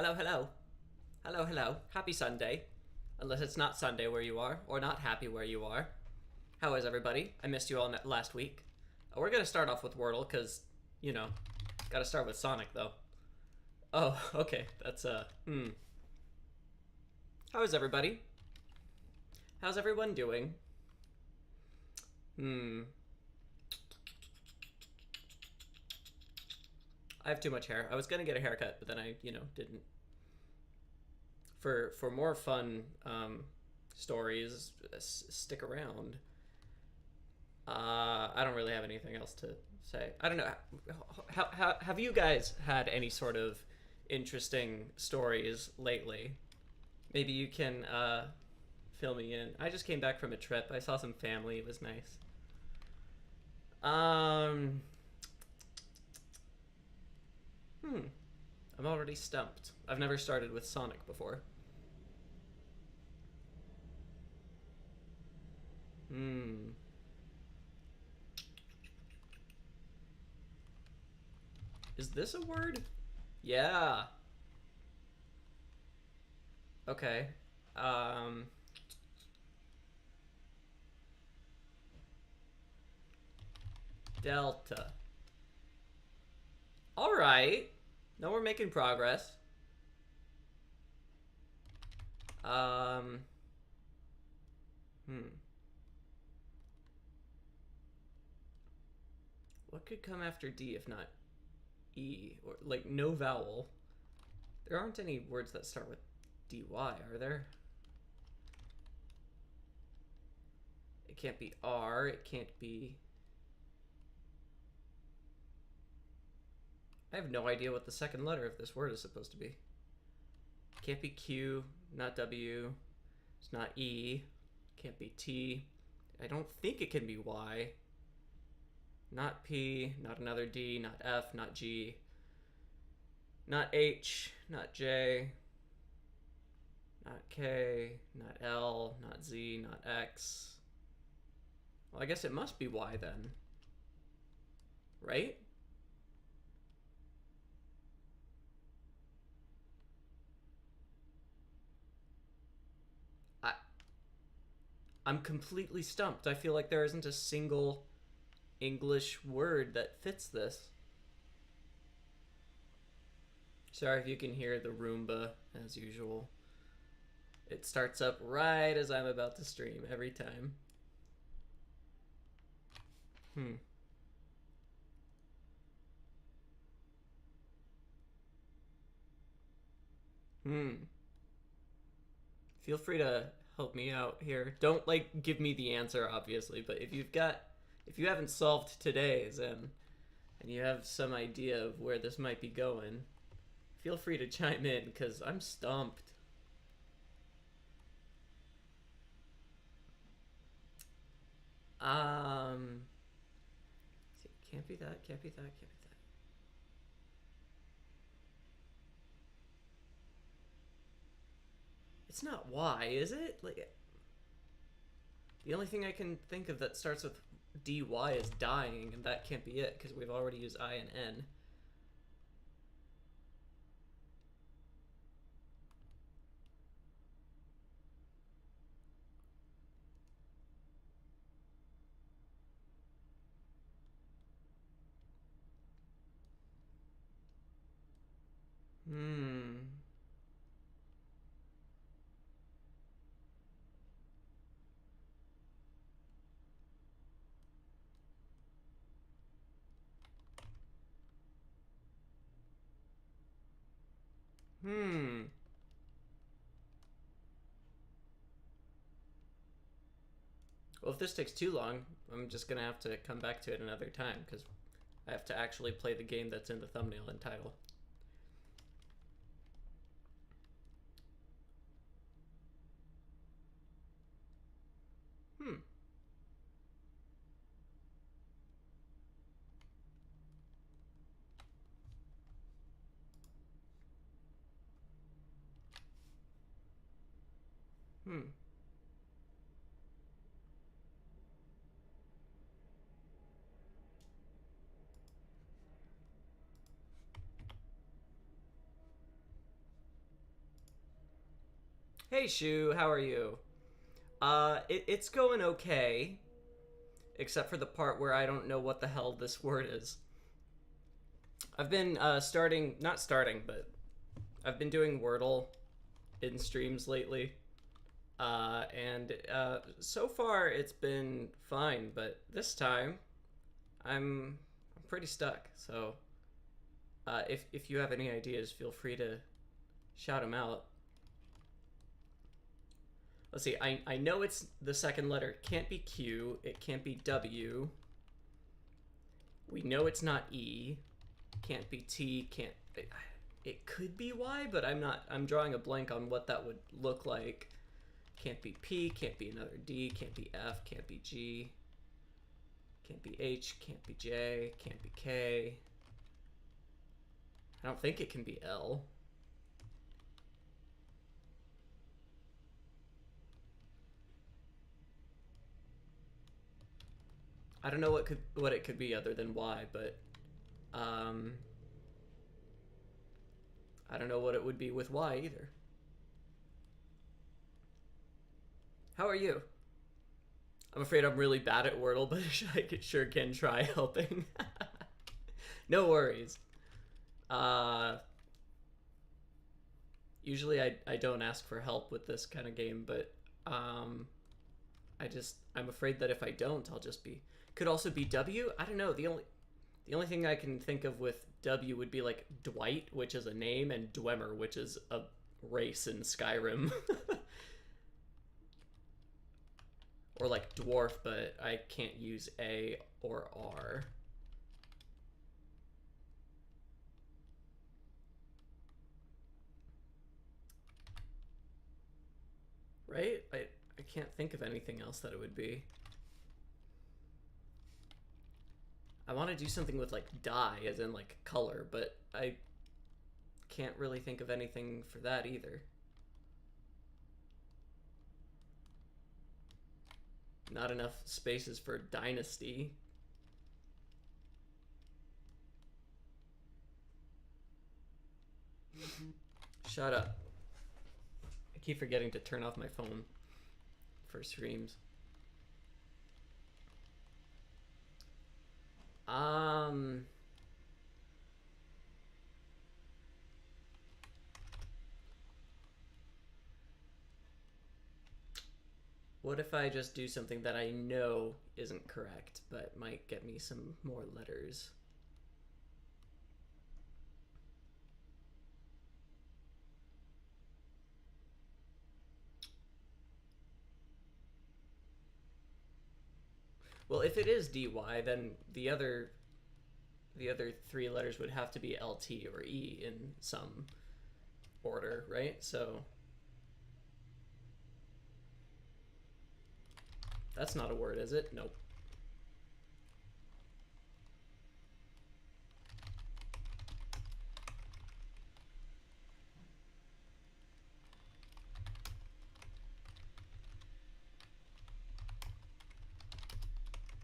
Hello, hello. Hello, hello. Happy Sunday. Unless it's not Sunday where you are, or not happy where you are. How is everybody? I missed you all last week. We're gonna start off with Wordle, because, you know, gotta start with Sonic, though. Oh, okay. That's, How is everybody? How's everyone doing? I have too much hair. I was gonna get a haircut, but then I, didn't. For more fun stories, stick around. I don't really have anything else to say. I don't know. How have you guys had any sort of interesting stories lately? Maybe you can fill me in. I just came back from a trip. I saw some family. It was nice. Um. I'm already stumped. I've never started with Sonic before. Is this a word? Yeah. Okay. Um. Delta. All right. Now we're making progress. Um. What could come after D if not E? Or, like, no vowel. There aren't any words that start with DY, are there? It can't be R. It can't be... I have no idea what the second letter of this word is supposed to be. It can't be Q, not W. It's not E. Can't be T. I don't think it can be Y. Not P, not another D, not F, not G. Not H, not J. Not K, not L, not Z, not X. Well, I guess it must be Y then. Right? I'm completely stumped. I feel like there isn't a single English word that fits this. Sorry if you can hear the Roomba, as usual. It starts up right as I'm about to stream every time. Feel free to help me out here. Don't, like, give me the answer, obviously, but if you haven't solved today's and you have some idea of where this might be going, feel free to chime in, because I'm stumped. Can't be that, can't be that, can't be that. It's not Y, is it? Like, the only thing I can think of that starts with DY is dying, and that can't be it, because we've already used I and N. Well, if this takes too long, I'm just gonna have to come back to it another time, because I have to actually play the game that's in the thumbnail and title. Hey Shu, how are you? It's going okay, except for the part where I don't know what the hell this word is. I've been not starting, but I've been doing Wordle in streams lately. And so far it's been fine, but this time I'm pretty stuck. So if you have any ideas, feel free to shout them out. Let's see. I know it's the second letter. It can't be Q. It can't be W. We know it's not E. Can't be T. Can't. It could be Y, but I'm not. I'm drawing a blank on what that would look like. Can't be P. Can't be another D. Can't be F. Can't be G. Can't be H. Can't be J. Can't be K. I don't think it can be L. I don't know what it could be other than Y, but I don't know what it would be with Y either. How are you? I'm afraid I'm really bad at Wordle, but I sure can try helping. No worries. Usually I don't ask for help with this kind of game, but I'm afraid that if I don't, I'll just be. Could also be W. I don't know. The only thing I can think of with W would be like Dwight, which is a name, and Dwemer, which is a race in Skyrim. Or like dwarf, but I can't use A or R. Right? I can't think of anything else that it would be. I want to do something with like dye, as in like color, but I can't really think of anything for that either. Not enough spaces for dynasty. Shut up. I keep forgetting to turn off my phone for streams. What if I just do something that I know isn't correct, but might get me some more letters? Well, if it is DY, then the other three letters would have to be LT or E in some order, right? So that's not a word, is it? Nope.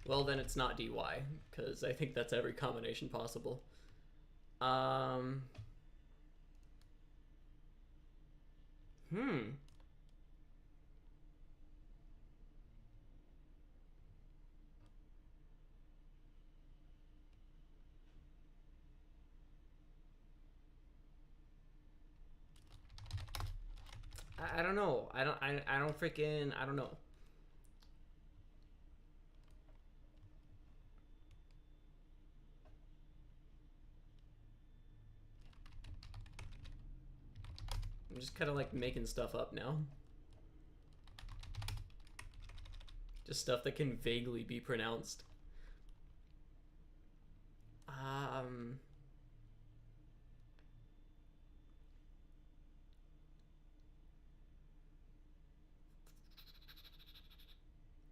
Well, then it's not DY, because I think that's every combination possible. I don't know. I don't freaking, I don't know. I'm just kind of like making stuff up now. Just stuff that can vaguely be pronounced. I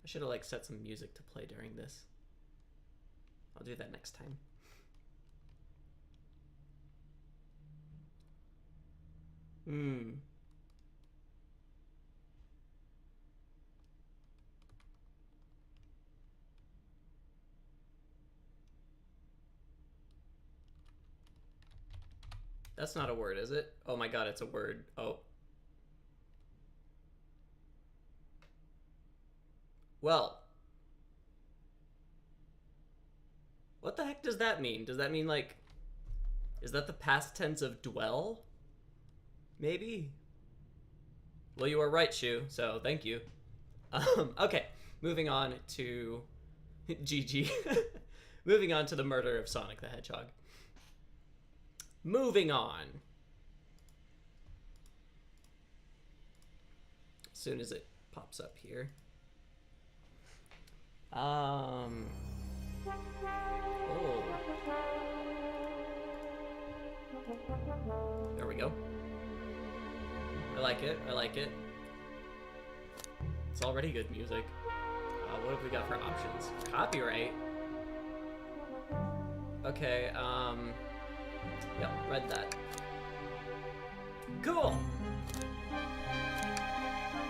should have like set some music to play during this. I'll do that next time. That's not a word, is it? Oh my god, it's a word. Oh. Well. What the heck does that mean? Does that mean, like... Is that the past tense of dwell? Maybe? Well, you are right, Shu, so thank you. Okay, moving on to... GG. Moving on to the murder of Sonic the Hedgehog. Moving on. As soon as it pops up here. Oh. There we go. I like it. I like it. It's already good music. What have we got for options? Copyright. Okay, yep, read that. Cool!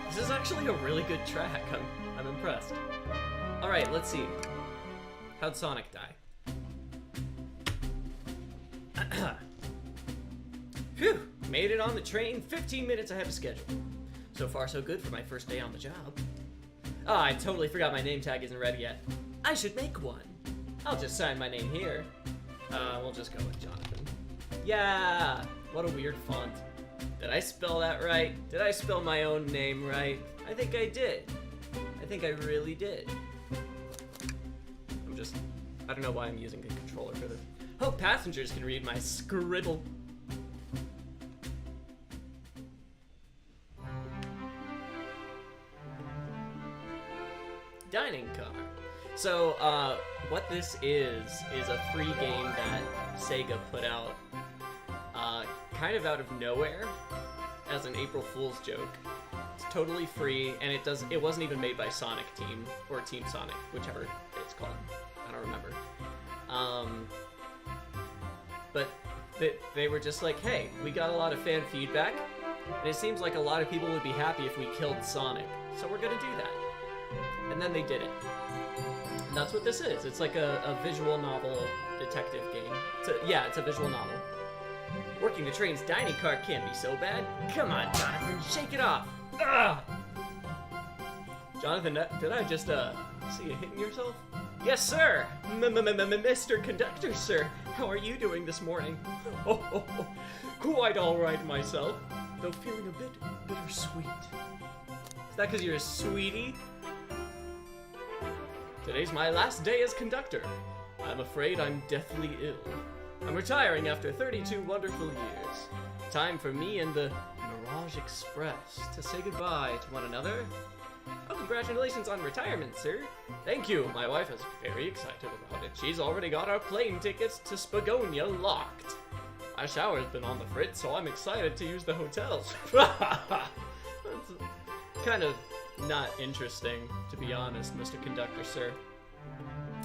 This is actually a really good track. I'm impressed. Alright, let's see. How'd Sonic die? Phew! Made it on the train 15 minutes ahead of schedule. So far, so good for my first day on the job. Ah, I totally forgot my name tag isn't ready yet. I should make one. I'll just sign my name here. We'll just go with Jonathan. Yeah! What a weird font. Did I spell that right? Did I spell my own name right? I think I did. I think I really did. I don't know why I'm using a controller for this. Hope passengers can read my scribble. Dining car. So, what this is a free game that SEGA put out, kind of out of nowhere, as an April Fool's joke. It's totally free, and it wasn't even made by Sonic Team, or Team Sonic, whichever it's called. I don't remember. But they were just like, hey, we got a lot of fan feedback, and it seems like a lot of people would be happy if we killed Sonic, so we're gonna do that. And then they did it. And that's what this is. It's like a visual novel detective game. It's a visual novel. Working the train's dining car can't be so bad. Come on, Jonathan, shake it off. Ugh! Jonathan, did I just see you hitting yourself? Yes, sir. Mr. Conductor, sir. How are you doing this morning? Quite all right myself, though feeling a bit bittersweet. Is that because you're a sweetie? Today's my last day as conductor. I'm afraid I'm deathly ill. I'm retiring after 32 wonderful years. Time for me and the Mirage Express to say goodbye to one another. Oh, congratulations on retirement, sir. Thank you. My wife is very excited about it. She's already got our plane tickets to Spagonia locked. My shower's been on the fritz, so I'm excited to use the hotels. That's kind of not interesting, to be honest, Mr. Conductor, sir.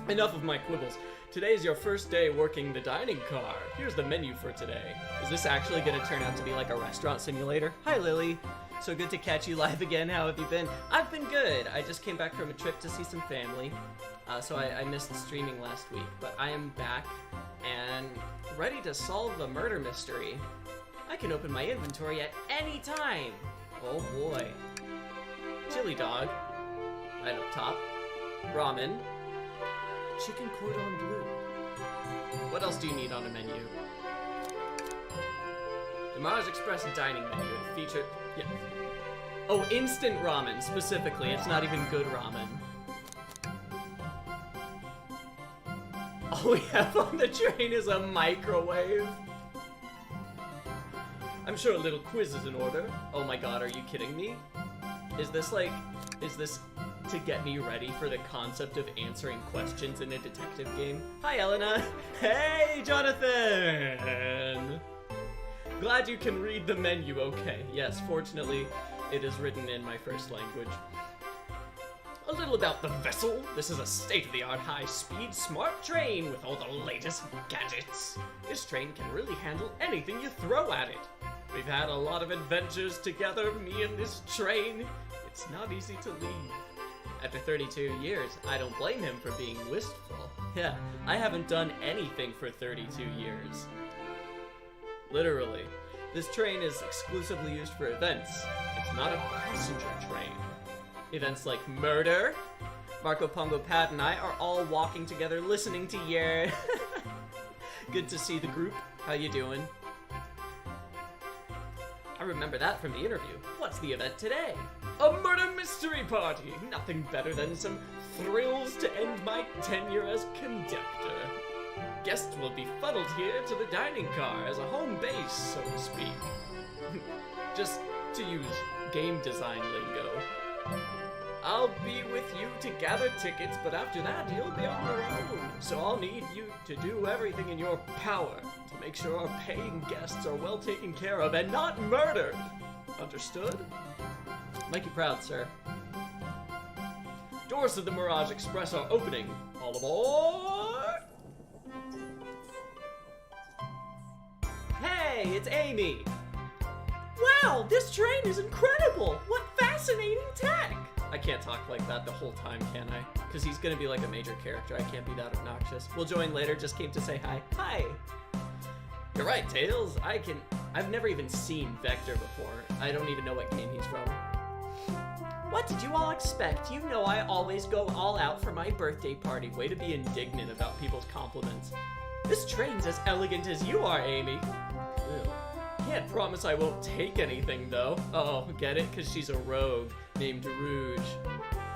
Enough of my quibbles. Today's your first day working the dining car. Here's the menu for today. Is this actually going to turn out to be like a restaurant simulator? Hi, Lily. So good to catch you live again. How have you been? I've been good. I just came back from a trip to see some family. So I missed streaming last week. But I am back and ready to solve the murder mystery. I can open my inventory at any time. Oh boy. Chili dog. Right up top. Ramen. Chicken cordon bleu. What else do you need on a menu? The Mirage Express dining menu featured... Yeah. Oh, instant ramen, specifically. It's not even good ramen. All we have on the train is a microwave. I'm sure a little quiz is in order. Oh my god, are you kidding me? Is this to get me ready for the concept of answering questions in a detective game? Hi, Elena. Hey, Jonathan. Glad you can read the menu okay. Yes, fortunately, it is written in my first language. A little about the vessel. This is a state-of-the-art high-speed smart train with all the latest gadgets. This train can really handle anything you throw at it. We've had a lot of adventures together, me and this train. It's not easy to leave. After 32 years, I don't blame him for being wistful. Yeah, I haven't done anything for 32 years. Literally. This train is exclusively used for events. It's not a passenger train. Events like murder, Marco, Pongo, Pat, and I are all walking together, listening to your... Good to see the group. How you doing? I remember that from the interview. What's the event today? A murder mystery party! Nothing better than some thrills to end my tenure as conductor. Guests will be funneled here to the dining car as a home base, so to speak. Just to use game design lingo. I'll be with you to gather tickets, but after that, you'll be on your own. So I'll need you to do everything in your power to make sure our paying guests are well taken care of and not murdered. Understood? Make you proud, sir. Doors to the Mirage Express are opening. All aboard! Hey, it's Amy! Wow, this train is incredible! What fascinating tech! I can't talk like that the whole time, can I? Because he's gonna be like a major character. I can't be that obnoxious. We'll join later, just came to say hi. Hi! You're right, Tails. I've never even seen Vector before. I don't even know what game he's from. What did you all expect? You know I always go all out for my birthday party. Way to be indignant about people's compliments. This train's as elegant as you are, Amy. Ew. Can't promise I won't take anything, though. Oh, get it? Because she's a rogue named Rouge.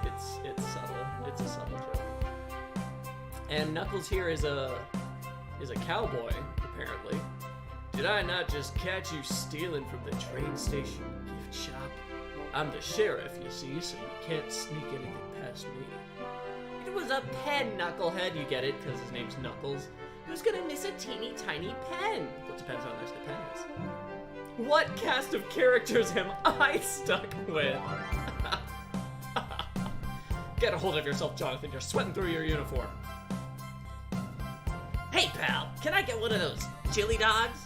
It's subtle. It's a subtle joke. And Knuckles here is a cowboy, apparently. Did I not just catch you stealing from the train station gift shop? I'm the sheriff, you see, so you can't sneak anything past me. It was a pen, Knucklehead. You get it, because his name's Knuckles. Who's gonna miss a teeny tiny pen? Well, it depends on nice the pen is. What cast of characters am I stuck with? Get a hold of yourself, Jonathan. You're sweating through your uniform. Hey, pal, can I get one of those chili dogs?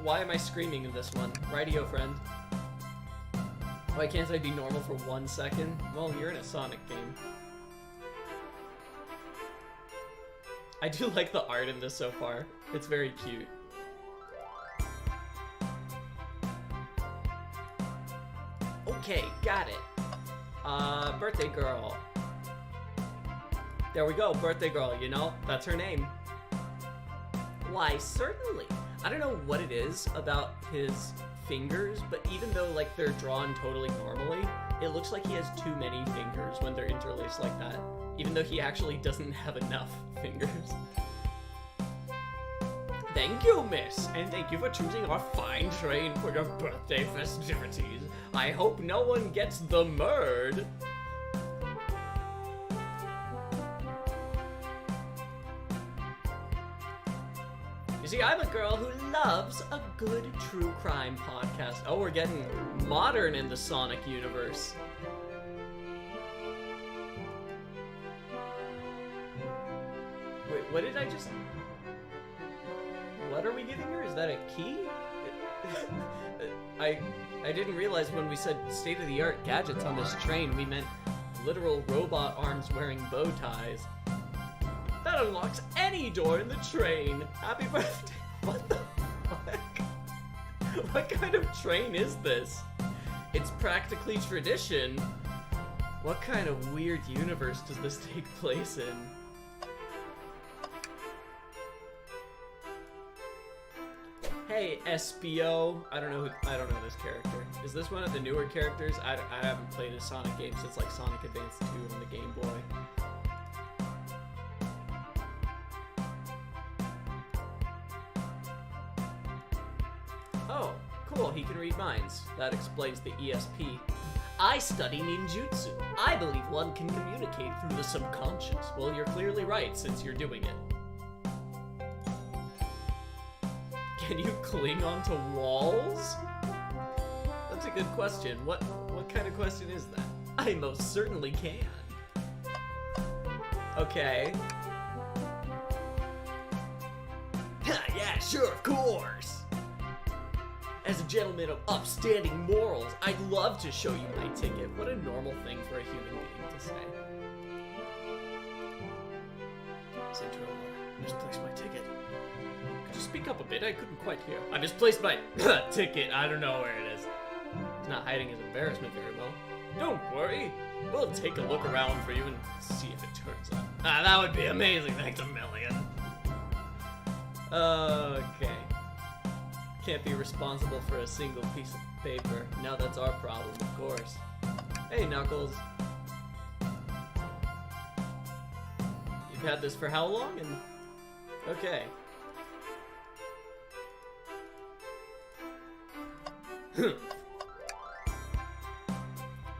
Why am I screaming in this one? Rightio, friend. Why can't I be normal for 1 second? Well, you're in a Sonic game. I do like the art in this so far. It's very cute. Okay, got it. Birthday girl. There we go, birthday girl, you know? That's her name. Why, certainly. I don't know what it is about his fingers, but even though, like, they're drawn totally normally, it looks like he has too many fingers when they're interlaced like that. Even though he actually doesn't have enough fingers. Thank you, miss, and thank you for choosing our fine train for your birthday festivities. I hope no one gets the murd. You see, I'm a girl who loves a good true crime podcast. Oh, we're getting modern in the Sonic universe. Wait, what did I just... What are we giving her? Is that a key? I didn't realize when we said state-of-the-art gadgets on this train, we meant literal robot arms wearing bow ties. That unlocks any door in the train. Happy birthday. What the fuck? What kind of train is this? It's practically tradition. What kind of weird universe does this take place in? Hey, SBO. I don't know this character. Is this one of the newer characters? I haven't played a Sonic game since like Sonic Advance 2 on the Game Boy. Oh, cool. He can read minds. That explains the ESP. I study ninjutsu. I believe one can communicate through the subconscious. Well, you're clearly right since you're doing it. Can you cling onto walls? That's a good question. What kind of question is that? I most certainly can. Okay. Yeah, sure, of course. As a gentleman of upstanding morals, I'd love to show you my ticket. What a normal thing for a human being to say. Central, misplaced my ticket. Could you speak up a bit? I couldn't quite hear. I misplaced my ticket. I don't know where it is. He's not hiding his embarrassment very well. Don't worry. We'll take a look around for you and see if it turns up. Ah, that would be amazing. Thanks a million. Okay. Can't be responsible for a single piece of paper. Now that's our problem, of course. Hey, Knuckles. You've had this for how long? And okay.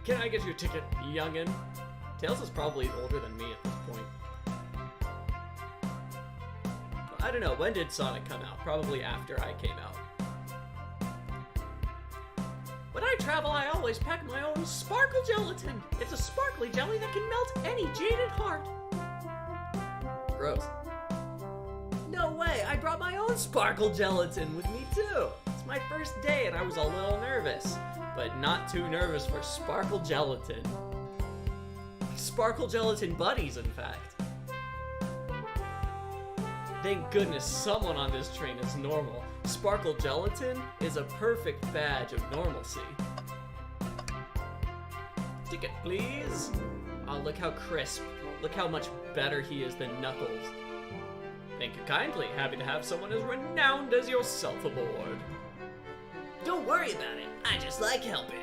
Can I get your ticket, youngin'? Tails is probably older than me at this point. I don't know, when did Sonic come out? Probably after I came out. When I travel, I always pack my own sparkle gelatin. It's a sparkly jelly that can melt any jaded heart. Gross. No way, I brought my own sparkle gelatin with me too. It's my first day and I was a little nervous, but not too nervous for sparkle gelatin. Sparkle gelatin buddies, in fact. Thank goodness someone on this train is normal. Sparkle gelatin is a perfect badge of normalcy. Ticket, please. Oh, look how crisp. Look how much better he is than Knuckles. Thank you kindly. Happy to have someone as renowned as yourself aboard. Don't worry about it. I just like helping.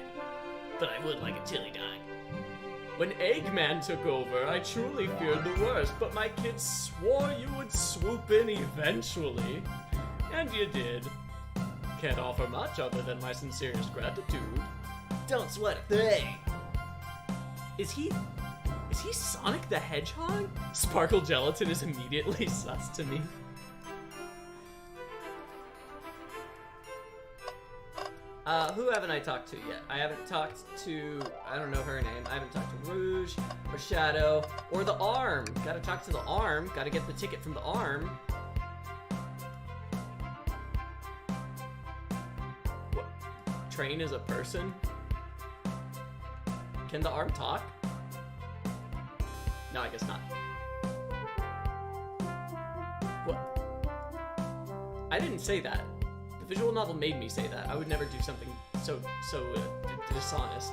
But I would like a chili dog. When Eggman took over, I truly feared the worst, but my kids swore you would swoop in eventually. And you did. Can't offer much other than my sincerest gratitude. Don't sweat a thing. Is he Sonic the Hedgehog? Sparkle Gelatin is immediately sus to me. Who haven't I talked to yet? I haven't talked to, I don't know her name. I haven't talked to Rouge, or Shadow, or the Arm. Gotta talk to the Arm. Gotta get the ticket from the Arm. What? Train is a person? Can the Arm talk? No, I guess not. What? I didn't say that. The visual novel made me say that. I would never do something so dishonest.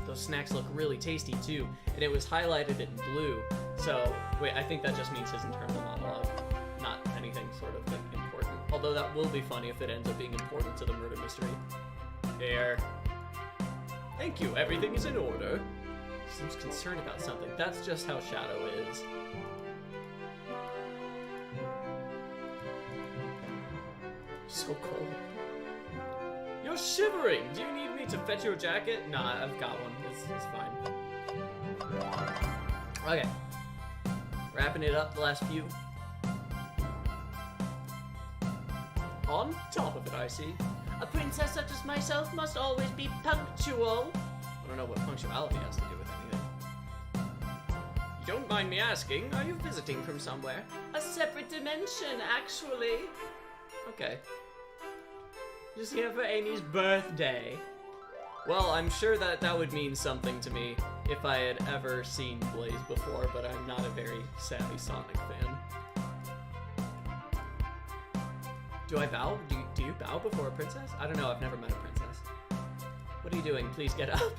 Those snacks look really tasty too, and it was highlighted in blue. So, wait, I think that just means his internal monologue, not anything sort of like important. Although that will be funny if it ends up being important to the murder mystery. There. Thank you, everything is in order. Seems concerned about something. That's just how Shadow is. So cold. You're shivering! Do you need me to fetch your jacket? Nah, I've got one. It's fine. Okay. Wrapping it up, the last few. On top of it, I see. A princess such as myself must always be punctual. I don't know what punctuality has to do with anything. You don't mind me asking, are you visiting from somewhere? A separate dimension, actually. Okay. Just here for Amy's birthday. Well, I'm sure that would mean something to me if I had ever seen Blaze before, but I'm not a very savvy Sonic fan. Do I bow? Do you bow before a princess? I don't know, I've never met a princess. What are you doing? Please get up.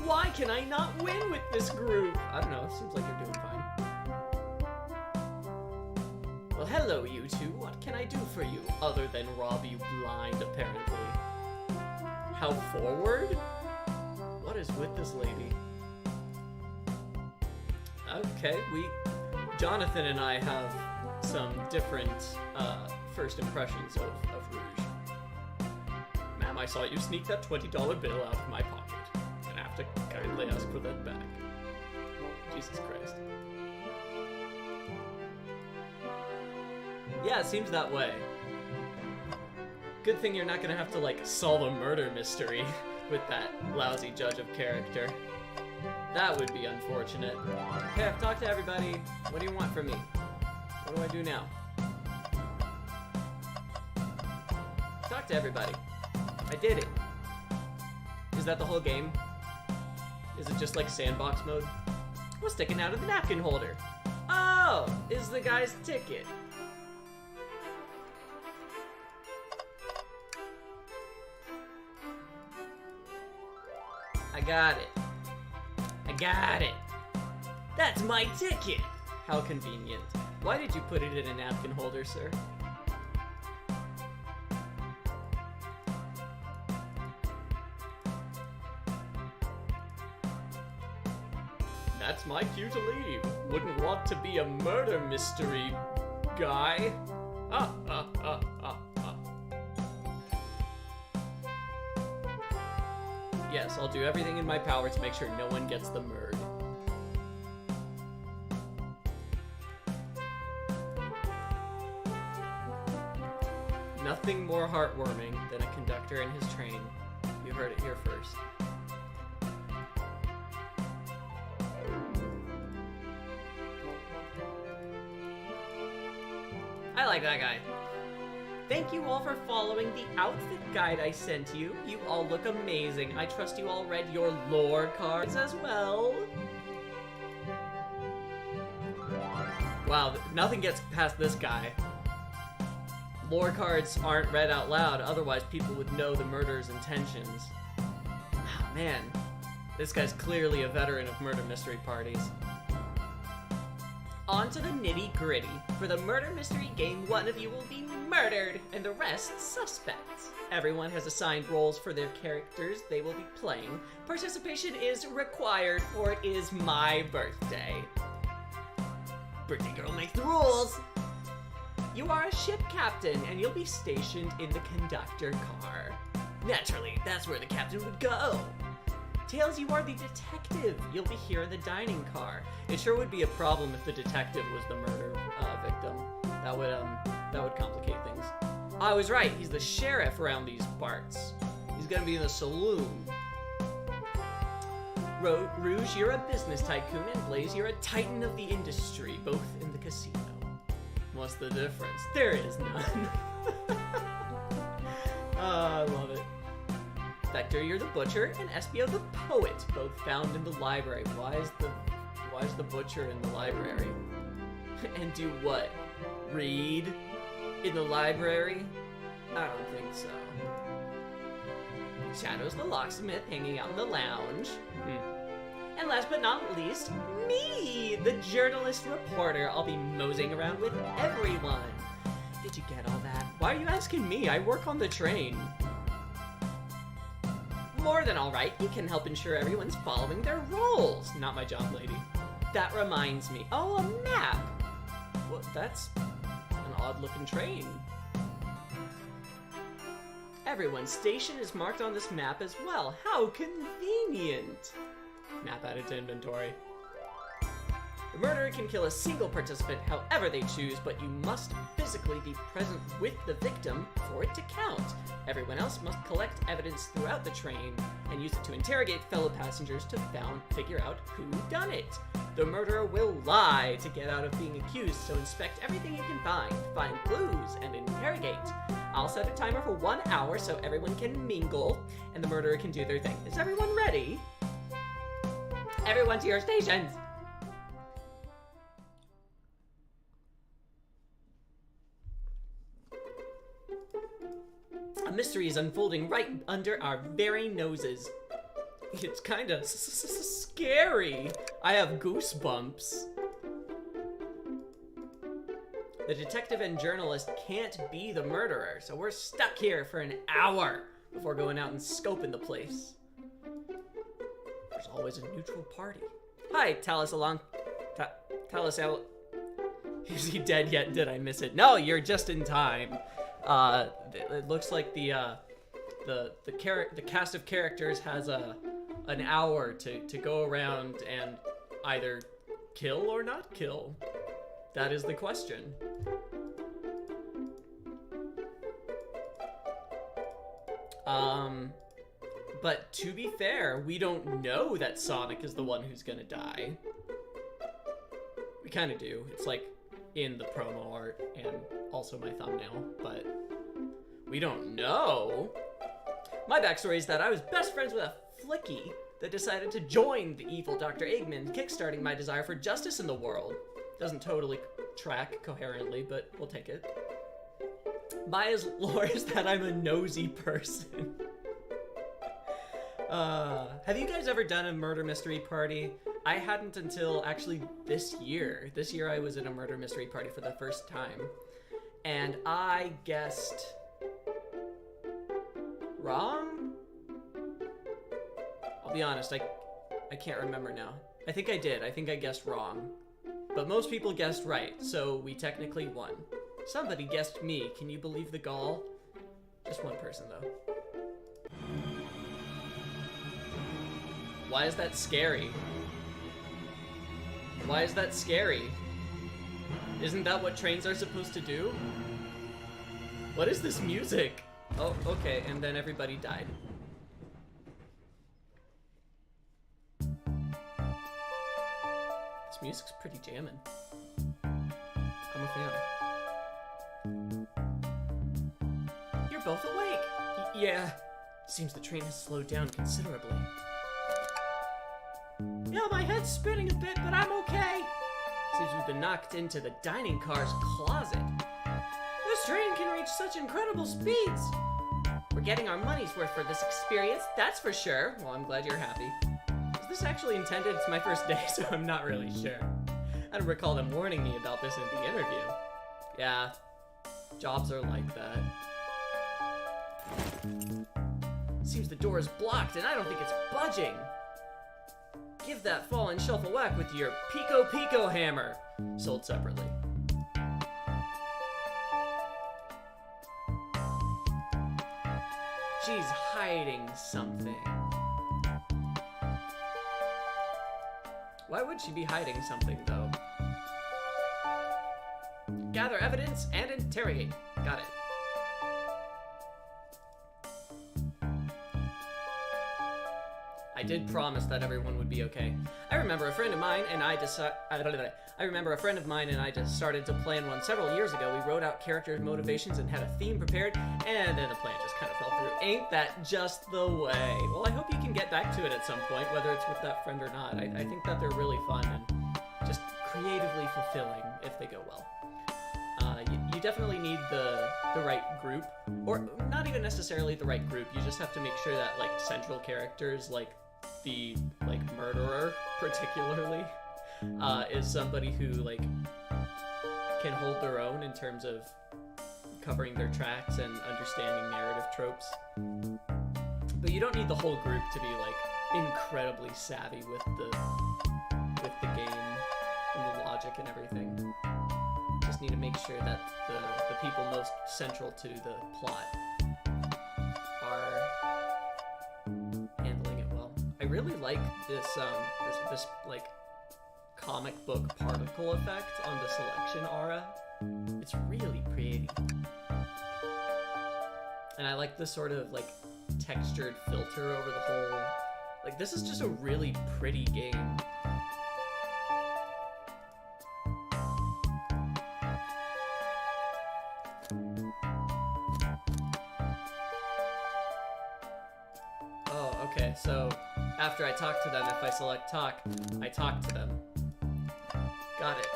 Why can I not win with this group? I don't know, it seems like you're doing fine. Well, hello, you two. What can I do for you, other than rob you blind, apparently? How forward? What is with this lady? Okay, Jonathan and I have some different first impressions of Rouge. Ma'am, I saw you sneak that $20 bill out of my pocket. Gonna have to kindly ask for that back. Jesus Christ. Yeah, it seems that way. Good thing you're not gonna have to, like, solve a murder mystery with that lousy judge of character. That would be unfortunate. Okay, I've talked to everybody. What do you want from me? What do I do now? Talk to everybody. I did it. Is that the whole game? Is it just like sandbox mode? What's sticking out of the napkin holder? Oh, is the guy's ticket. I got it. I got it. That's my ticket. How convenient. Why did you put it in a napkin holder, sir? That's my cue to leave. Wouldn't want to be a murder mystery guy. Yes, I'll do everything in my power to make sure no one gets the murd. Nothing more heartwarming than a conductor and his train. You heard it here first. I like that guy. Thank you all for following the outfit guide I sent you. You all look amazing. I trust you all read your lore cards as well. Wow, nothing gets past this guy. Lore cards aren't read out loud, otherwise people would know the murderer's intentions. Oh, man, this guy's clearly a veteran of murder mystery parties. On to the nitty-gritty. For the murder mystery game, one of you will be murdered, and the rest suspects. Everyone has assigned roles for their characters they will be playing. Participation is required, for it is my birthday. Birthday girl makes the rules! You are a ship captain, and you'll be stationed in the conductor car. Naturally, that's where the captain would go. Tails, you are the detective. You'll be here in the dining car. It sure would be a problem if the detective was the murder victim. That would complicate things. I was right. He's the sheriff around these parts. He's gonna be in the saloon. Rouge, you're a business tycoon, and Blaze, you're a titan of the industry, both in the casino. What's the difference? There is none. I love it. Vector, you're the butcher, and Espio the poet, both found in the library. Why is the butcher in the library? And do what? Read in the library? I don't think so. Shadow's the locksmith, hanging out in the lounge. And last but not least, me, the journalist reporter. I'll be moseying around with everyone. Did you get all that? Why are you asking me? I work on the train. More than all right, you can help ensure everyone's following their roles. Not my job, lady. That reminds me. Oh, a map. Well, that's an odd-looking train. Everyone's station is marked on this map as well. How convenient. Map added to inventory. The murderer can kill a single participant however they choose, but you must physically be present with the victim for it to count. Everyone else must collect evidence throughout the train and use it to interrogate fellow passengers to figure out who done it. The murderer will lie to get out of being accused, so inspect everything you can find clues, and interrogate. I'll set a timer for 1 hour so everyone can mingle, and the murderer can do their thing. Is everyone ready? Everyone to your stations! A mystery is unfolding right under our very noses. It's kind of scary. I have goosebumps. The detective and journalist can't be the murderer, so we're stuck here for an hour before going out and scoping the place. There's always a neutral party. Hi, Talis Alon. Talis Al. Is he dead yet? Did I miss it? No, you're just in time. It looks like the cast of characters has an hour to go around and either kill or not kill. That is the question. But to be fair, we don't know that Sonic is the one who's gonna die. We kind of do. It's like in the promo art and also my thumbnail, but we don't know. My backstory is that I was best friends with a flicky that decided to join the evil Dr. Eggman, kickstarting my desire for justice in the world. Doesn't totally track coherently, but we'll take it. Maya's lore is that I'm a nosy person. Have you guys ever done a murder mystery party? I hadn't until actually this year. This year I was in a murder mystery party for the first time. And I guessed... wrong? I'll be honest, I can't remember now. I think I did. I think I guessed wrong. But most people guessed right, so we technically won. Somebody guessed me. Can you believe the gall? Just one person, though. Why is that scary? Why is that scary? Isn't that what trains are supposed to do? What is this music? Oh, okay, and then everybody died. This music's pretty jammin'. I'm a fan. You're both awake. Yeah. Seems the train has slowed down considerably. Yeah, my head's spinning a bit, but I'm okay. Seems we've been knocked into the dining car's closet. This train can reach such incredible speeds. We're getting our money's worth for this experience, that's for sure. Well, I'm glad you're happy. Is this actually intended? It's my first day, so I'm not really sure. I don't recall them warning me about this in the interview. Yeah, jobs are like that. Seems the door is blocked, and I don't think it's budging. Give that fallen shelf a whack with your Pico Pico hammer. Sold separately. She's hiding something. Why would she be hiding something, though? Gather evidence and interrogate. Got it. I did promise that everyone would be okay. I remember a friend of mine and I just started to plan one several years ago. We wrote out characters' motivations and had a theme prepared, and then the plan just kind of fell through. Ain't that just the way? Well, I hope you can get back to it at some point, whether it's with that friend or not. I think that they're really fun and just creatively fulfilling if they go well. You definitely need the right group, or not even necessarily the right group. You just have to make sure that like central characters, like the murderer particularly, is somebody who like can hold their own in terms of covering their tracks and understanding narrative tropes. But you don't need the whole group to be like incredibly savvy with the game and the logic and everything. Just need to make sure that the people most central to the plot are handling it well. I really like this like comic book particle effect on the selection aura. It's really pretty. And I like the sort of like textured filter over the whole. Like, this is just a really pretty game. Oh, okay, so after I talk to them, if I select talk, I talk to them. Got it.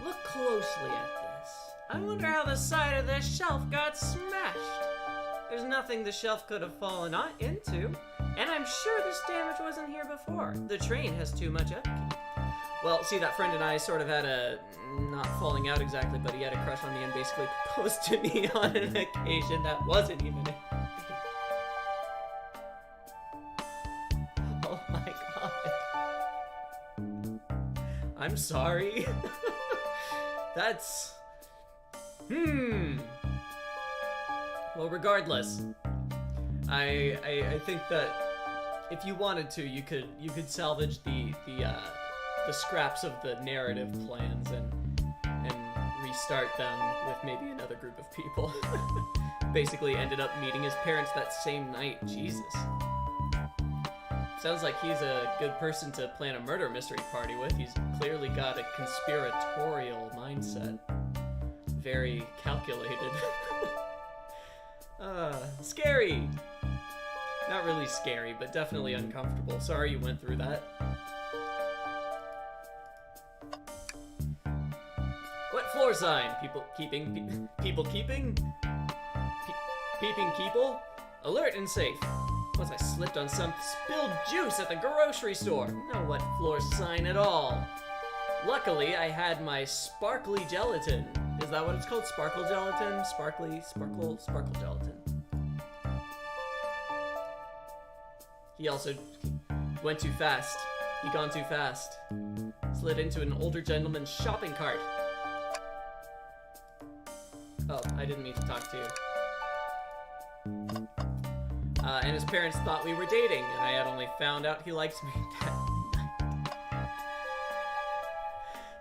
Look closely at this. I wonder how the side of this shelf got smashed. There's nothing the shelf could have fallen into, and I'm sure this damage wasn't here before. The train has too much upkeep. Well, see, that friend and I sort of had a, not falling out exactly, but he had a crush on me and basically proposed to me on an occasion that wasn't even it. Oh my god. I'm sorry. That's... Well, regardless, I think that if you wanted to, you could salvage the scraps of the narrative plans and restart them with maybe another group of people. Basically ended up meeting his parents that same night. Jesus. Sounds like he's a good person to plan a murder mystery party with. He's clearly got a conspiratorial mindset. Very calculated. Scary! Not really scary, but definitely uncomfortable. Sorry you went through that. What floor sign? People keeping? People keeping? Peeping people? Alert and safe. Once I slipped on some spilled juice at the grocery store. No wet floor sign at all. Luckily, I had my sparkly gelatin. Is that what it's called? Sparkle gelatin? Sparkle gelatin. He also went too fast. He gone too fast. Slid into an older gentleman's shopping cart. Oh, I didn't mean to talk to you. And his parents thought we were dating, and I had only found out he likes me that night.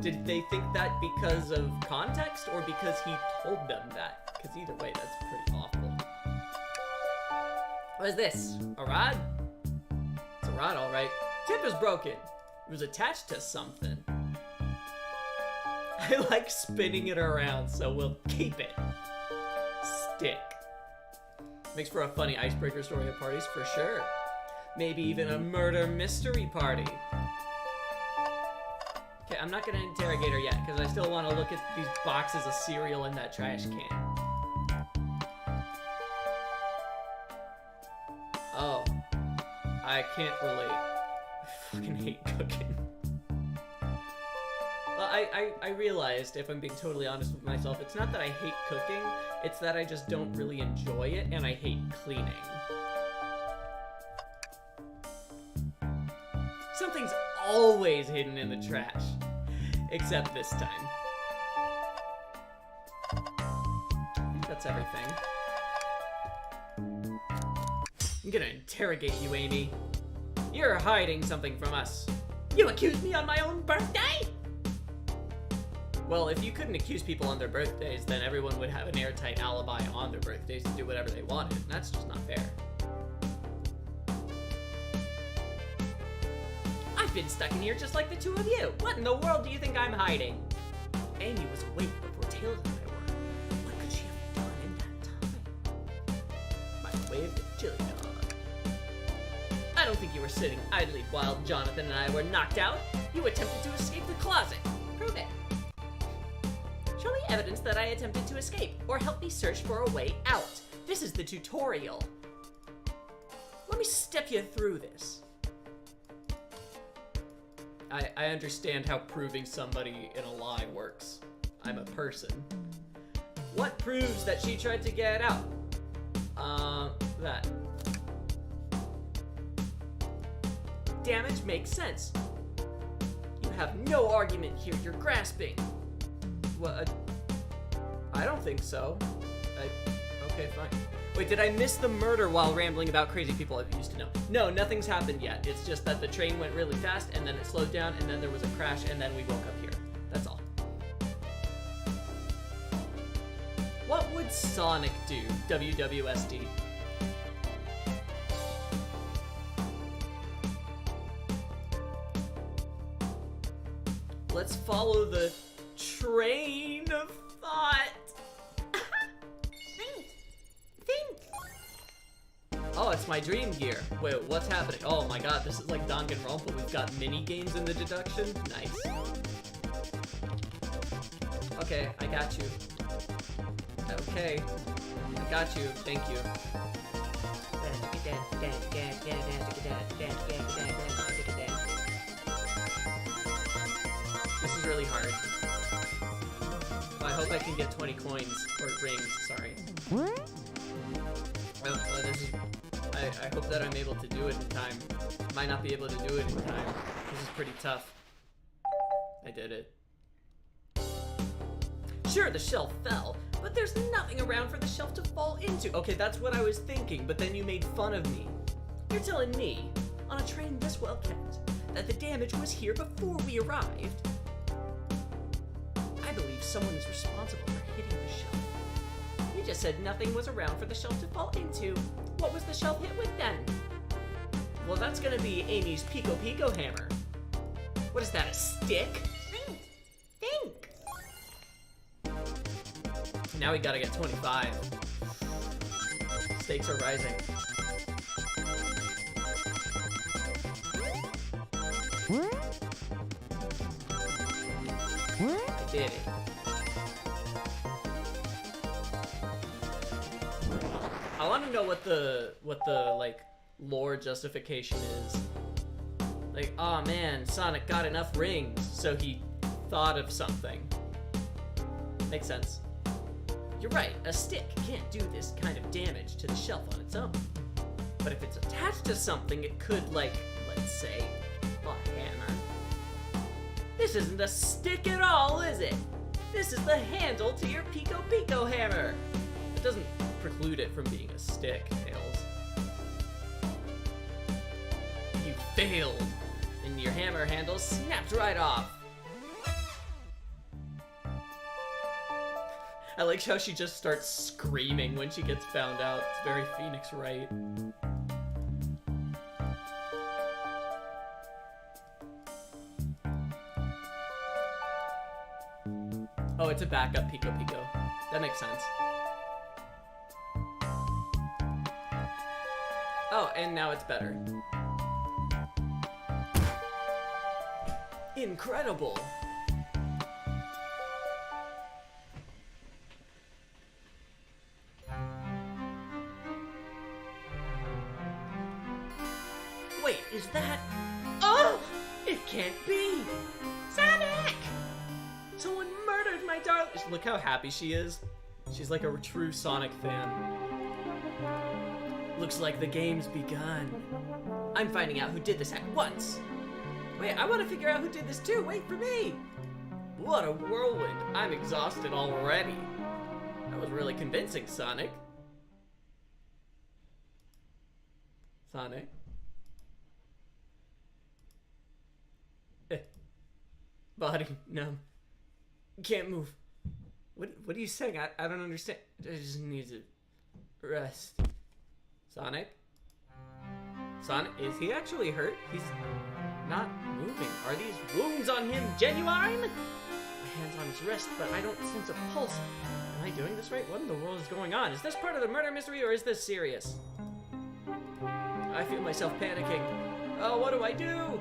Did they think that because of context, or because he told them that? Because either way, that's pretty awful. What is this? A rod? It's a rod, alright. Tip is broken. It was attached to something. I like spinning it around, so we'll keep it. Stick. Makes for a funny icebreaker story at parties, for sure. Maybe even a murder mystery party. Okay, I'm not gonna interrogate her yet, because I still want to look at these boxes of cereal in that trash can. Oh. I can't relate. I fucking hate cooking. Well, I realized, if I'm being totally honest with myself, it's not that I hate cooking, it's that I just don't really enjoy it, and I hate cleaning. Something's always hidden in the trash. Except this time. I think that's everything. I'm gonna interrogate you, Amy. You're hiding something from us. You accused me on my own birthday? Well, if you couldn't accuse people on their birthdays, then everyone would have an airtight alibi on their birthdays to do whatever they wanted, and that's just not fair. I've been stuck in here just like the two of you. What in the world do you think I'm hiding? Amy was awake before Taylor and I were. What could she have done in that time? Microwave the chili dog. I don't think you were sitting idly while Jonathan and I were knocked out. You attempted to escape the closet. Prove it. Show me evidence that I attempted to escape, or help me search for a way out. This is the tutorial. Let me step you through this. I understand how proving somebody in a lie works. I'm a person. What proves that she tried to get out? That. Damage makes sense. You have no argument here, you're grasping. What? I don't think so. Okay, fine. Wait, did I miss the murder while rambling about crazy people I used to know? No, nothing's happened yet. It's just that the train went really fast, and then it slowed down, and then there was a crash, and then we woke up here. That's all. What would Sonic do? WWSD. Let's follow the train of thought. Oh, it's my dream gear. Wait, what's happening? Oh my god, this is like Danganronpa. We've got mini games in the deduction. Nice. Okay, I got you. Okay, I got you. Thank you. This is really hard. I hope I can get 20 coins, or rings, sorry. This is... I hope that I'm able to do it in time. Might not be able to do it in time. This is pretty tough. I did it. Sure, the shelf fell, but there's nothing around for the shelf to fall into. Okay, that's what I was thinking, but then you made fun of me. You're telling me, on a train this well kept, that the damage was here before we arrived? I believe someone is responsible for hitting the shelf. You just said nothing was around for the shelf to fall into. What was the shelf hit with then? Well, that's gonna be Amy's Pico Pico hammer. What is that, a stick? Think. Now we gotta get 25. Stakes are rising. I did it. I want to know what the like lore justification is. Like, oh man, Sonic got enough rings, so he thought of something. Makes sense. You're right, a stick can't do this kind of damage to the shelf on its own. But if it's attached to something, it could, like, let's say, a hammer. This isn't a stick at all, is it? This is the handle to your Pico Pico hammer. It doesn't preclude it from being a stick, Tails. You failed, and your hammer handle snapped right off. I like how she just starts screaming when she gets found out. It's very Phoenix Wright. Oh, it's a backup Pico Pico. That makes sense. Oh, and now it's better. Incredible! Wait, is that... Oh! It can't be! Sonic! Someone murdered my darling... Look how happy she is. She's like a true Sonic fan. Looks like the game's begun. I'm finding out who did this at once. Wait, I want to figure out who did this too. Wait for me. What a whirlwind. I'm exhausted already. That was really convincing, Sonic. Sonic? Body numb. Can't move. What are you saying? I don't understand. I just need to rest. Sonic? Sonic? Is he actually hurt? He's not moving. Are these wounds on him genuine? My hand's on his wrist, but I don't sense a pulse. Am I doing this right? What in the world is going on? Is this part of the murder mystery or is this serious? I feel myself panicking. Oh, what do I do?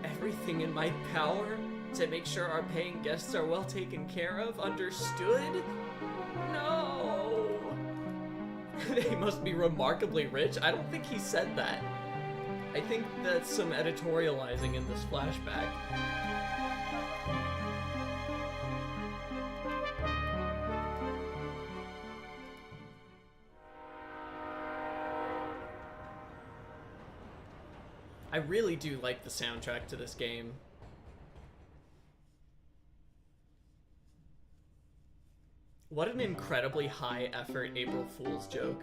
Everything in my power to make sure our paying guests are well taken care of. Understood? No. They must be remarkably rich. I don't think he said that. I think that's some editorializing in this flashback. I really do like the soundtrack to this game. What an incredibly high-effort April Fool's joke.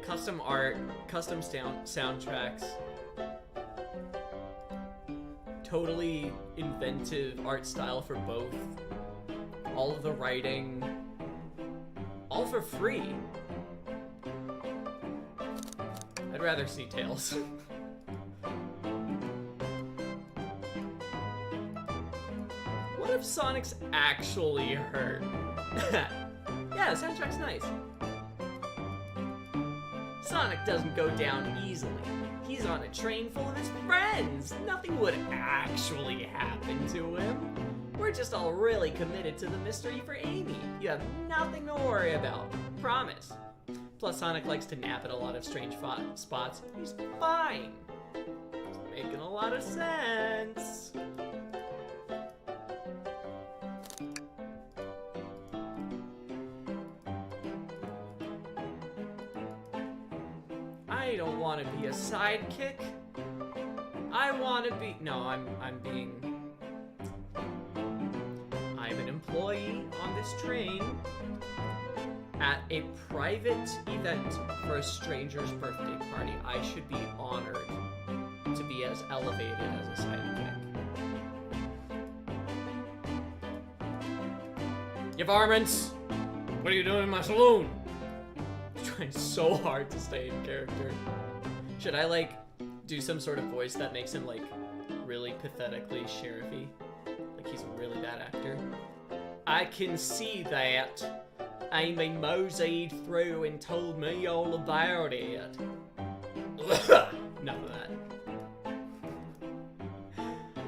Custom art, custom soundtracks. Totally inventive art style for both. All of the writing. All for free. I'd rather see Tails. What if Sonic's actually hurt? Yeah, the soundtrack's nice. Sonic doesn't go down easily. He's on a train full of his friends. Nothing would actually happen to him. We're just all really committed to the mystery for Amy. You have nothing to worry about. Promise. Plus, Sonic likes to nap at a lot of strange spots. He's fine. It's making a lot of sense. I don't want to be a sidekick. I want to be... No, I'm an employee on this train at a private event for a stranger's birthday party. I should be honored to be as elevated as a sidekick. You varmints! What are you doing in my saloon? I'm trying so hard to stay in character. Should I, like, do some sort of voice that makes him, like, really pathetically sheriffy? Like he's a really bad actor? I can see that. Amy moseyed through and told me all about it. Enough of that.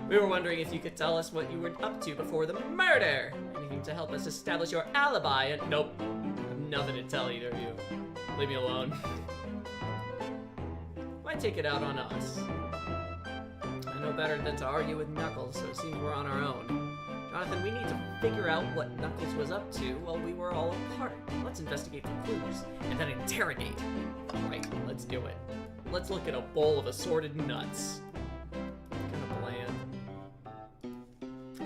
We were wondering if you could tell us what you were up to before the murder. Anything something to help us establish your alibi, and nope. I have nothing to tell either of you. Leave me alone. Why take it out on us? I know better than to argue with Knuckles, so it seems we're on our own. Jonathan, we need to figure out what Knuckles was up to while we were all apart. Let's investigate the clues, and then interrogate. Right, let's do it. Let's look at a bowl of assorted nuts. Kind of bland.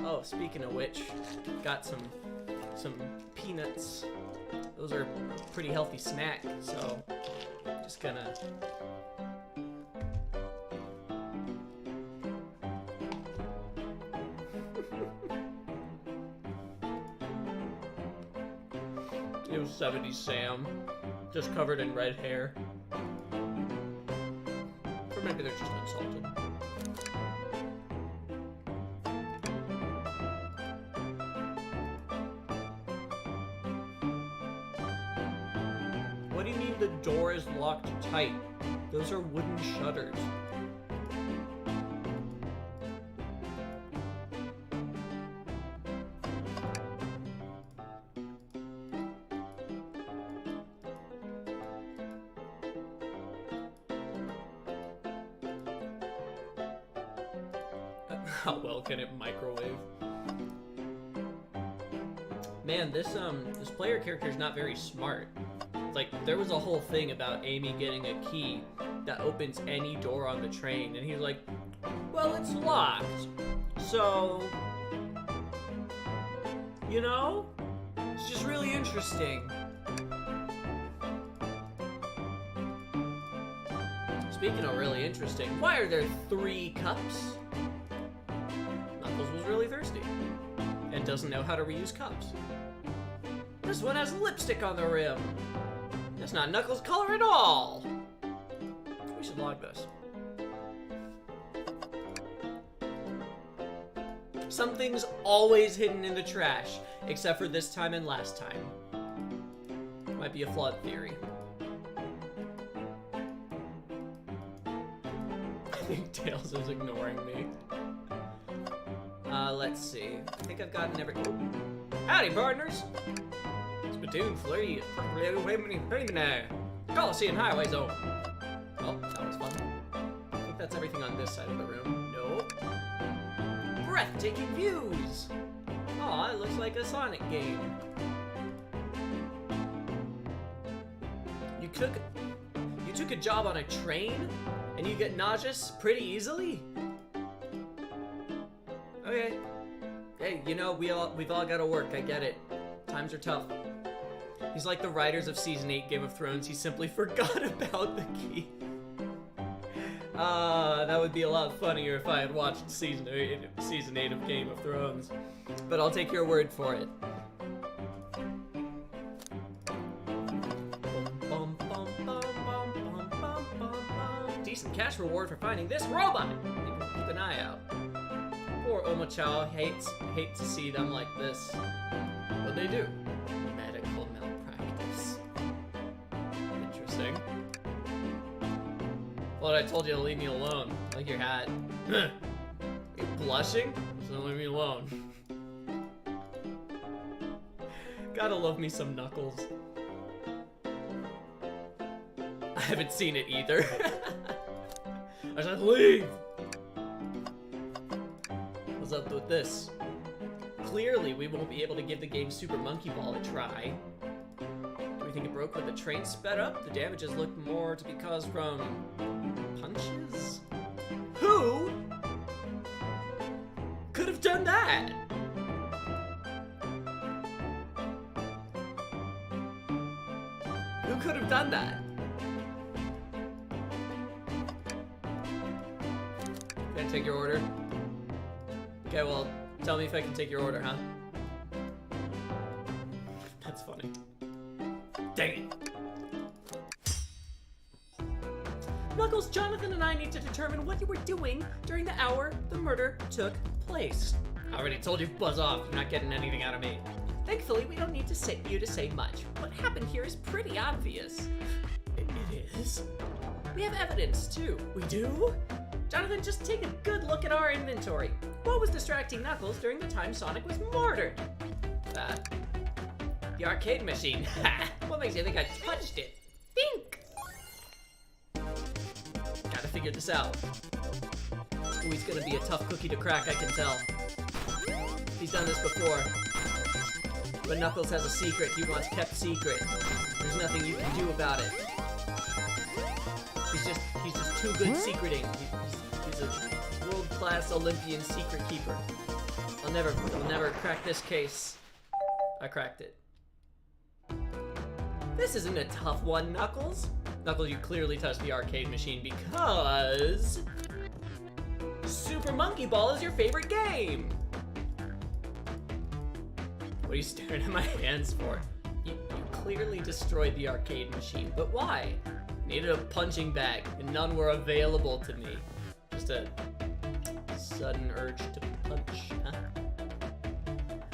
Oh, speaking of which, got some peanuts. Those are a pretty healthy snack, so just gonna... Yosemite Sam, just covered in red hair. Or maybe they're just insulted. What do you mean the door is locked tight? Those are wooden shutters. How well can it microwave? Man, this player character is not very smart. Like, there was a whole thing about Amy getting a key that opens any door on the train, and he's like, well, it's locked, so, you know? It's just really interesting. Speaking of really interesting, why are there 3 cups? Knuckles was really thirsty and doesn't know how to reuse cups. This one has lipstick on the rim. That's not Knuckles' color at all. We should log this. Something's always hidden in the trash, except for this time and last time. Might be a flawed theory. I think Tails is ignoring me. Let's see. I think I've gotten every... Howdy, partners! Splatoon 3, Coliseum Highway Zone. Oh, that was fun. I think that's everything on this side of the room. Nope. Breathtaking views! Aw, it looks like a Sonic game. You took a job on a train, and you get nauseous pretty easily? Okay. Hey, you know, we've all gotta work, I get it. Times are tough. He's like the writers of Season 8 Game of Thrones, he simply forgot about the key. That would be a lot funnier if I had watched Season 8 of Game of Thrones. But I'll take your word for it. Decent cash reward for finding this robot! Keep an eye out. Poor Omochao hate to see them like this. What'd they do? Medical malpractice. Interesting. Well, I told you to leave me alone. I like your hat. Are you blushing? So leave me alone. Gotta love me some Knuckles. I haven't seen it either. I said leave! What's up with this? Clearly, we won't be able to give the game Super Monkey Ball a try. Do we think it broke when the train sped up? The damages look more to be caused from... punches? Who could have done that? Who could have done that? Can I take your order? Okay, well, tell me if I can take your order, huh? That's funny. Dang it. Knuckles, Jonathan and I need to determine what you were doing during the hour the murder took place. I already told you, buzz off. You're not getting anything out of me. Thankfully, we don't need to say much. What happened here is pretty obvious. It is? We have evidence, too. We do? Jonathan, just take a good look at our inventory. What was distracting Knuckles during the time Sonic was murdered? that. The arcade machine. What makes you think I touched it? Think! Gotta figure this out. Ooh, he's gonna be a tough cookie to crack, I can tell. He's done this before. But Knuckles has a secret he wants kept secret. There's nothing you can do about it. He's just too good secreting. He's a world-class Olympian secret keeper. I'll never crack this case. I cracked it. This isn't a tough one, Knuckles. Knuckles, you clearly touched the arcade machine because Super Monkey Ball is your favorite game. What are you staring at my hands for? You clearly destroyed the arcade machine, but why? Needed a punching bag, and none were available to me. Just a sudden urge to punch, huh?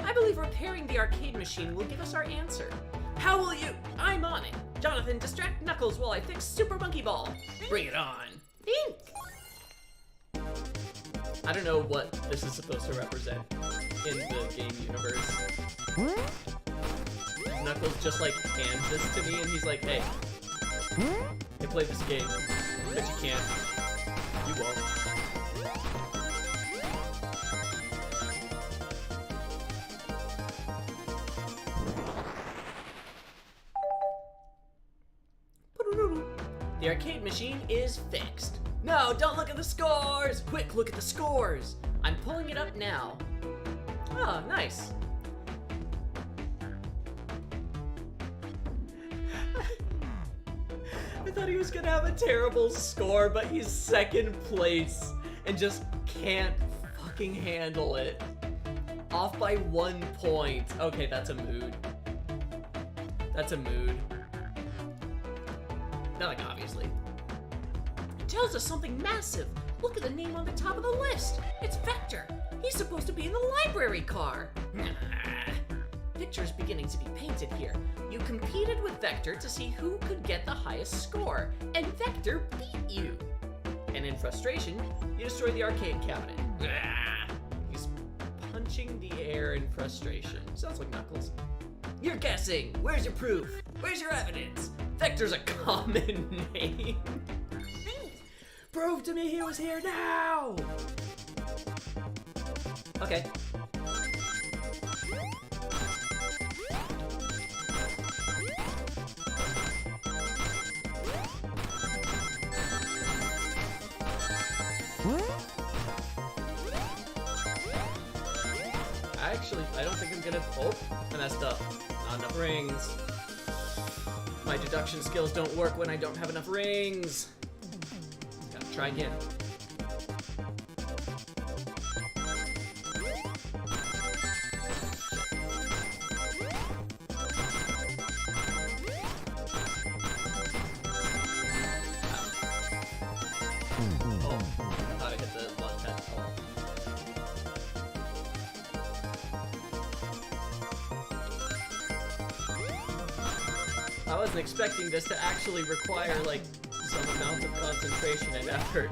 I believe repairing the arcade machine will give us our answer. How will you? I'm on it. Jonathan, distract Knuckles while I fix Super Monkey Ball. Bring it on. Think! I don't know what this is supposed to represent in the game universe. Knuckles just like hands this to me and he's like, hey, play this game. But you can't. You won't. The arcade machine is fixed. No, don't look at the scores! Quick, look at the scores! I'm pulling it up now. Oh, nice. I thought he was gonna have a terrible score, but he's second place and just can't fucking handle it. Off by 1 point. Okay, that's a mood. That's a mood. Not like obviously. It tells us something massive. Look at the name on the top of the list. It's Vector. He's supposed to be in the library car. Picture's beginning to be painted here. You competed with Vector to see who could get the highest score, and Vector beat you. And in frustration, you destroyed the arcade cabinet. He's punching the air in frustration. Sounds like Knuckles. You're guessing. Where's your proof? Where's your evidence? Vector's a common name. Prove to me he was here now! Okay. I don't think I'm gonna... Oh, I messed up. Not enough rings. My deduction skills don't work when I don't have enough rings. Gotta try again. I wasn't expecting this to actually require, like, some amount of concentration and effort.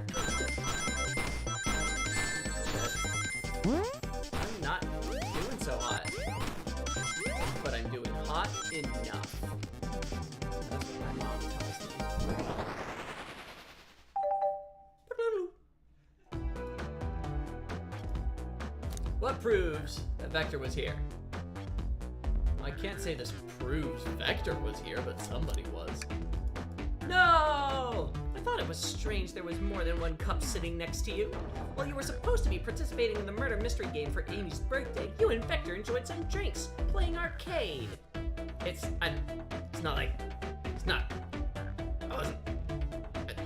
I'm not doing so hot. But I'm doing hot enough. That's what my mom tells me. What proves that Vector was here? I can't say this proves Vector was here, but somebody was. No! I thought it was strange there was more than one cup sitting next to you. While you were supposed to be participating in the murder mystery game for Amy's birthday, you and Vector enjoyed some drinks, playing arcade. It's not. I wasn't.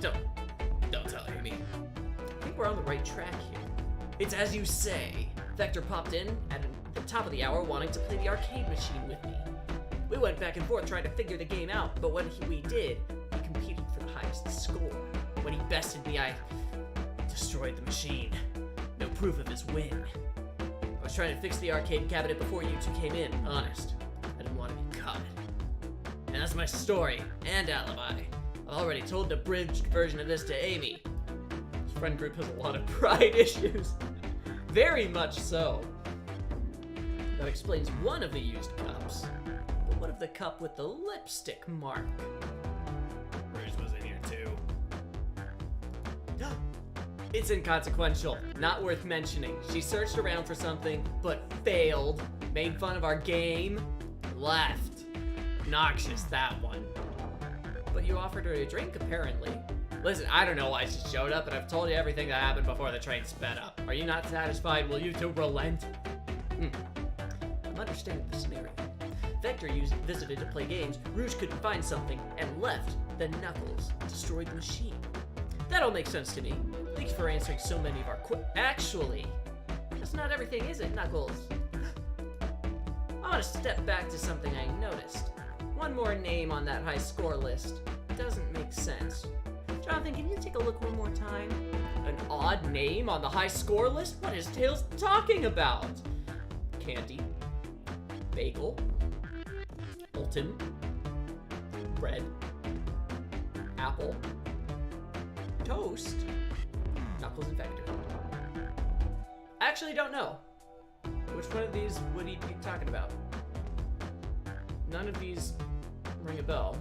Don't tell Amy. I think we're on the right track here. It's as you say. Vector popped in at the top of the hour wanting to play the arcade machine with me. We went back and forth trying to figure the game out, but when we did, we competed for the highest score. When he bested me, I destroyed the machine. No proof of his win. I was trying to fix the arcade cabinet before you two came in, honest. I didn't want to be caught. And that's my story and alibi. I've already told the abridged version of this to Amy. His friend group has a lot of pride issues. Very much so. That explains one of the used cups. But what of the cup with the lipstick mark? Rouge was in here too. It's inconsequential, not worth mentioning. She searched around for something, but failed, made fun of our game, left. Obnoxious, that one. But you offered her a drink, apparently. Listen, I don't know why she showed up, but I've told you everything that happened before the train sped up. Are you not satisfied? Will you two relent? I'm understanding the scenario. Vector visited to play games, Rouge couldn't find something, and left. Then Knuckles destroyed the machine. That all makes sense to me. Thanks for answering so many of our Actually, that's not everything, is it, Knuckles? I want to step back to something I noticed. One more name on that high score list. Doesn't make sense. Jonathan, can you take a look one more time? An odd name on the high score list? What is Tails talking about? Candy. Bagel. Bolton. Bread. Apple. Toast. Knuckles and Vector. I actually don't know. Which one of these would he be talking about? None of these ring a bell.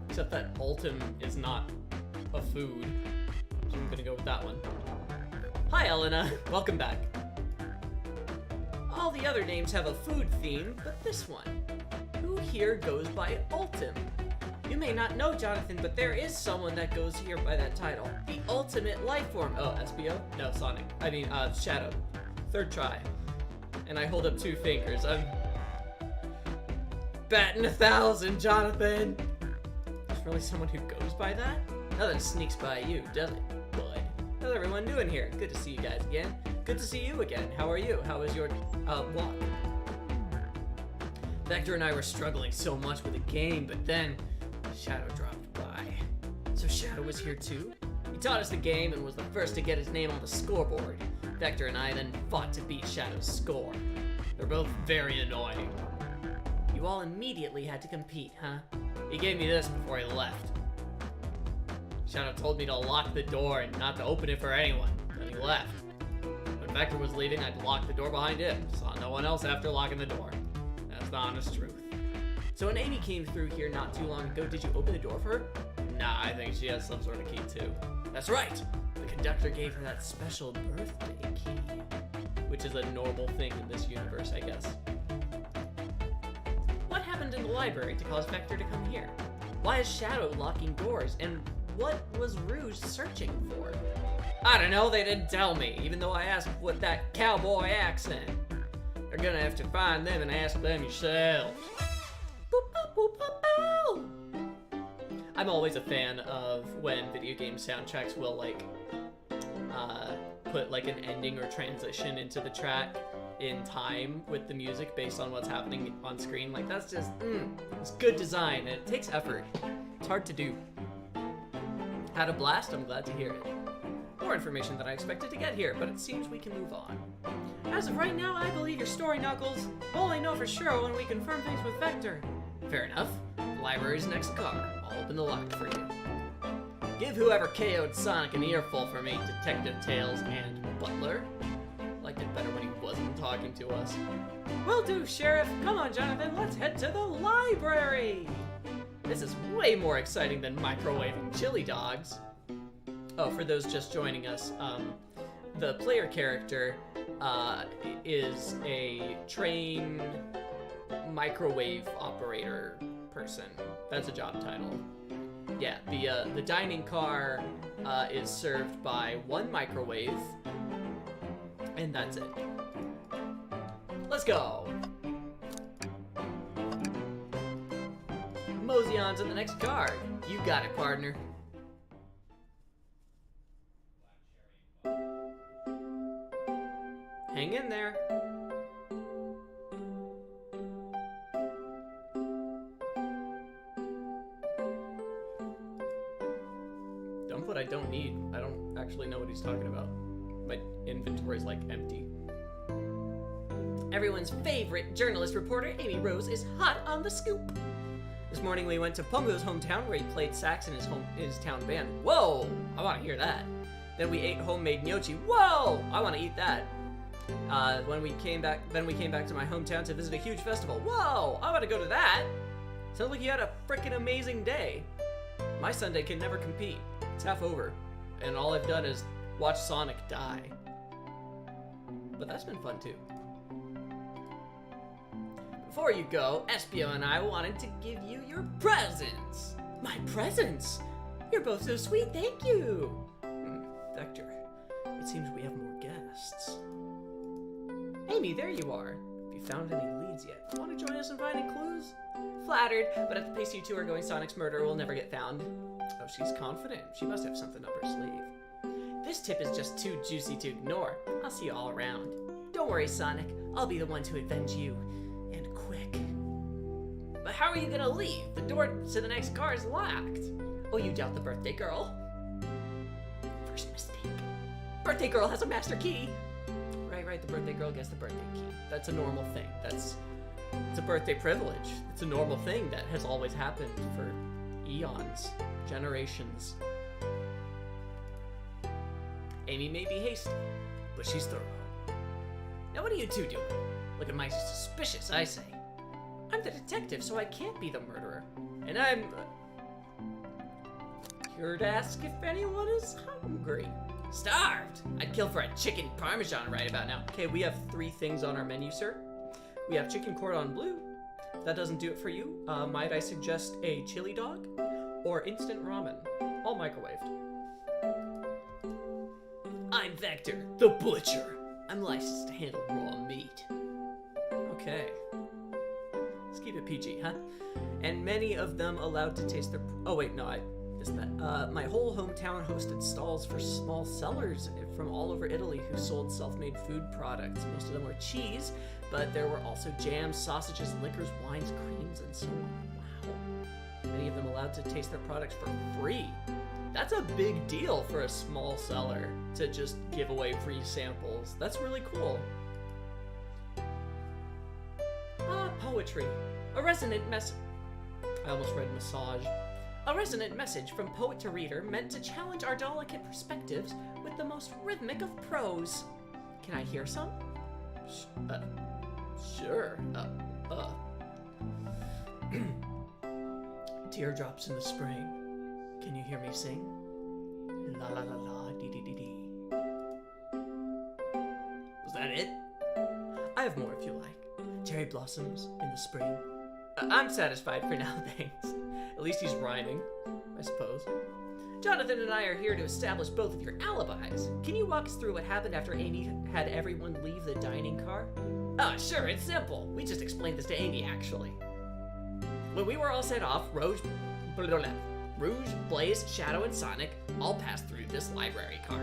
Except that Ultim is not a food. So I'm gonna go with that one. Hi, Elena. Welcome back. All the other names have a food theme, but this one. Who here goes by Ultim? You may not know, Jonathan, but there is someone that goes here by that title. The ultimate life form. Oh, SBO? No, Sonic. I mean, Shadow. Third try. And I hold up 2 fingers. I'm batting 1,000, Jonathan. There's really someone who goes by that? Nothing sneaks by you, does it, bud? How's everyone doing here? Good to see you guys again. Good to see you again. How are you? How was your walk? Vector and I were struggling so much with the game, but then Shadow dropped by. So Shadow was here too? He taught us the game and was the first to get his name on the scoreboard. Vector and I then fought to beat Shadow's score. They're both very annoying. You all immediately had to compete, huh? He gave me this before he left. Shadow told me to lock the door and not to open it for anyone. Then he left. When Vector was leaving, I'd lock the door behind him. Saw no one else after locking the door. That's the honest truth. So when Amy came through here not too long ago, did you open the door for her? Nah, I think she has some sort of key too. That's right! The conductor gave her that special birthday key. Which is a normal thing in this universe, I guess. What happened in the library to cause Vector to come here? Why is Shadow locking doors? And what was Rouge searching for? I don't know, they didn't tell me, even though I asked with that cowboy accent. You're gonna have to find them and ask them yourselves. Boop, boop, boop, boop, boop. I'm always a fan of when video game soundtracks will like put like an ending or transition into the track in time with the music based on what's happening on screen. Like that's just, it's good design and it takes effort. It's hard to do. Had a blast, I'm glad to hear it. More information than I expected to get here, but it seems we can move on. As of right now, I believe your story, Knuckles. We'll only know for sure when we confirm things with Vector. Fair enough. The library's next car. I'll open the lock for you. Give whoever KO'd Sonic an earful for me, Detective Tails and Butler. Liked it better when he wasn't talking to us. Will do, Sheriff. Come on, Jonathan, let's head to the library. This is way more exciting than microwaving chili dogs. Oh, for those just joining us, the player character is a train microwave operator person. That's a job title. Yeah, the dining car is served by one microwave, and that's it. Let's go! Mosey on to the next car. You got it, partner. Hang in there. Dump what I don't need. I don't actually know what he's talking about. My inventory's like empty. Everyone's favorite journalist reporter, Amy Rose, is hot on the scoop. This morning we went to Pongo's hometown where he played sax in his town band. Whoa! I want to hear that. Then we ate homemade gnocchi. Whoa! I want to eat that. When we came back to my hometown to visit a huge festival. Whoa! I want to go to that. Sounds like you had a freaking amazing day. My Sunday can never compete. It's half over, and all I've done is watch Sonic die. But that's been fun too. Before you go, Espio and I wanted to give you your presents. My presents? You're both so sweet, thank you. Vector, it seems we have more guests. Amy, there you are. Have you found any leads yet? Want to join us in finding clues? Flattered, but at the pace you two are going, Sonic's murderer will never get found. Oh, she's confident. She must have something up her sleeve. This tip is just too juicy to ignore. I'll see you all around. Don't worry, Sonic. I'll be the one to avenge you. And quick. But how are you gonna leave? The door to the next car is locked. Oh, you doubt the birthday girl? First mistake. Birthday girl has a master key. Right, the birthday girl gets the birthday key. That's a normal thing. It's a birthday privilege. It's a normal thing that has always happened for eons, generations. Amy may be hasty, but she's thorough. Now what are you two doing? Looking mighty suspicious, I say. I'm the detective, so I can't be the murderer. And I'm here to ask if anyone is hungry. Starved! I'd kill for a chicken parmesan right about now. Okay, we have 3 things on our menu, sir. We have chicken cordon bleu. If that doesn't do it for you, might I suggest a chili dog or instant ramen, all microwaved. I'm Vector, the butcher. I'm licensed to handle raw meat. Okay. Let's keep it PG, huh? And many of them allowed to taste their... Oh wait, no, I missed that. My whole hometown hosted stalls for small sellers from all over Italy who sold self-made food products. Most of them were cheese, but there were also jams, sausages, liquors, wines, creams, and so on. Wow. Many of them allowed to taste their products for free. That's a big deal for a small seller to just give away free samples. That's really cool. Poetry. A resonant message. I almost read massage. A resonant message from poet to reader meant to challenge our delicate perspectives with the most rhythmic of prose. Can I hear some? Sure. Teardrops in the spring. Can you hear me sing? La la la la dee dee dee dee. Was that it? I have more if you like. Cherry blossoms in the spring. I'm satisfied for now, thanks. At least he's rhyming, I suppose. Jonathan and I are here to establish both of your alibis. Can you walk us through what happened after Amy had everyone leave the dining car? Oh, sure, it's simple. We just explained this to Amy, actually. When we were all set off, Rouge, Blaze, Shadow, and Sonic all passed through this library car,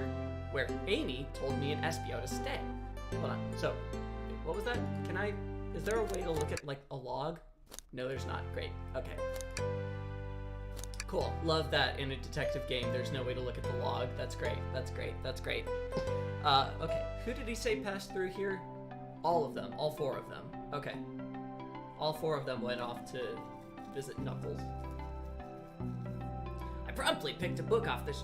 where Amy told me and Espio to stay. Hold on, so, what was that? Is there a way to look at, like, a log? No, there's not. Great. Okay. Cool. Love that in a detective game, there's no way to look at the log. That's great. That's great. That's great. Okay. Who did he say passed through here? All of them. All 4 of them. Okay. All 4 of them went off to visit Knuckles. I promptly picked a book off the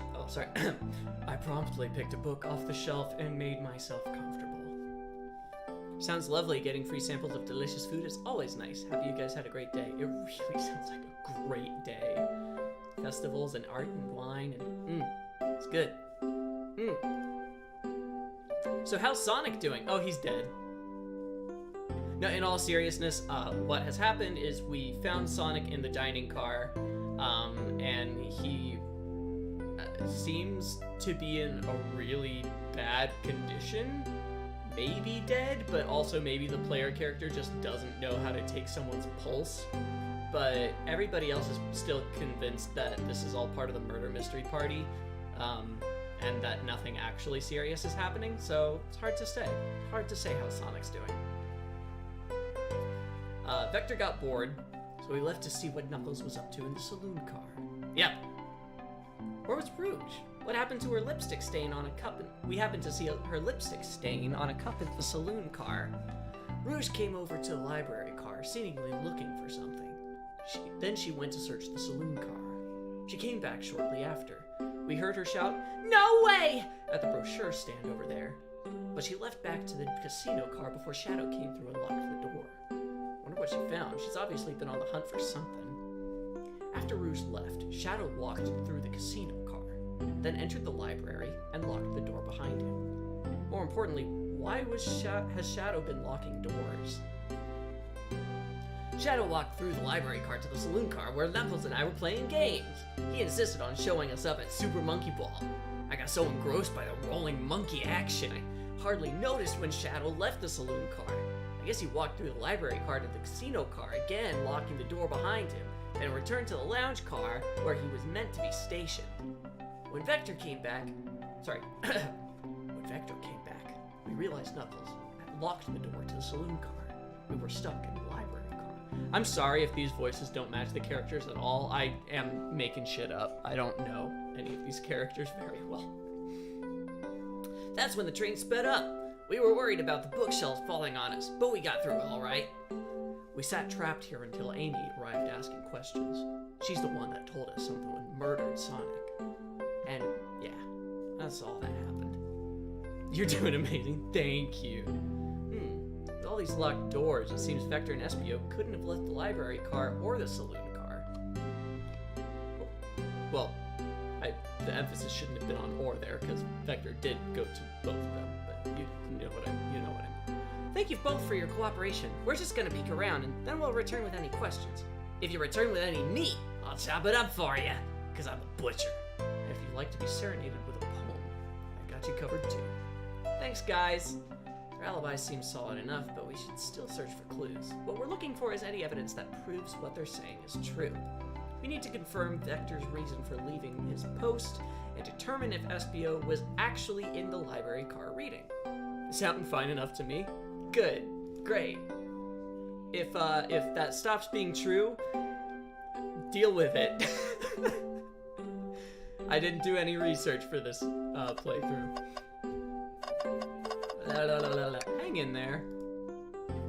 I promptly picked a book off the shelf and made myself comfortable. Sounds lovely. Getting free samples of delicious food is always nice. Happy you guys had a great day. It really sounds like a great day. Festivals and art and wine and it's good. So how's Sonic doing? Oh, he's dead. No, in all seriousness, what has happened is we found Sonic in the dining car, and he seems to be in a really bad condition. Maybe dead, but also maybe the player character just doesn't know how to take someone's pulse. But everybody else is still convinced that this is all part of the murder mystery party, and that nothing actually serious is happening, so it's hard to say. Hard to say how Sonic's doing. Vector got bored, so he left to see what Knuckles was up to in the saloon car. Yep. Where was Rouge? What happened to her lipstick stain on a cup? We happened to see her lipstick stain on a cup in the saloon car. Rouge came over to the library car, seemingly looking for something. Then she went to search the saloon car. She came back shortly after. We heard her shout, "No way!" at the brochure stand over there. But she left back to the casino car before Shadow came through and locked the door. Wonder what she found. She's obviously been on the hunt for something. After Rouge left, Shadow walked through the casino car, then entered the library and locked the door behind him. More importantly, why has Shadow been locking doors? Shadow walked through the library car to the saloon car where Lempels and I were playing games. He insisted on showing us up at Super Monkey Ball. I got so engrossed by the rolling monkey action, I hardly noticed when Shadow left the saloon car. I guess he walked through the library car to the casino car, again locking the door behind him, then returned to the lounge car where he was meant to be stationed. When Vector came back, we realized Knuckles had locked the door to the saloon car. We were stuck in the library car. I'm sorry if these voices don't match the characters at all. I am making shit up. I don't know any of these characters very well. That's when the train sped up. We were worried about the bookshelves falling on us, but we got through it all right. We sat trapped here until Amy arrived asking questions. She's the one that told us someone murdered Sonic. And yeah, that's all that happened. You're doing amazing. Thank you. With all these locked doors, it seems Vector and Espio couldn't have left the library car or the saloon car. Well, the emphasis shouldn't have been on "or" there, because Vector did go to both of them, but you know what I mean. Thank you both for your cooperation. We're just gonna peek around, and then we'll return with any questions. If you return with any meat, I'll chop it up for you, because I'm a butcher. And if you'd like to be serenaded with a poem, I got you covered too. Thanks, guys. Their alibis seem solid enough, but we should still search for clues. What we're looking for is any evidence that proves what they're saying is true. We need to confirm Vector's reason for leaving his post and determine if Espio was actually in the library car reading. Sounding fine enough to me. Good. Great. If that stops being true, deal with it. I didn't do any research for this playthrough. Hang in there.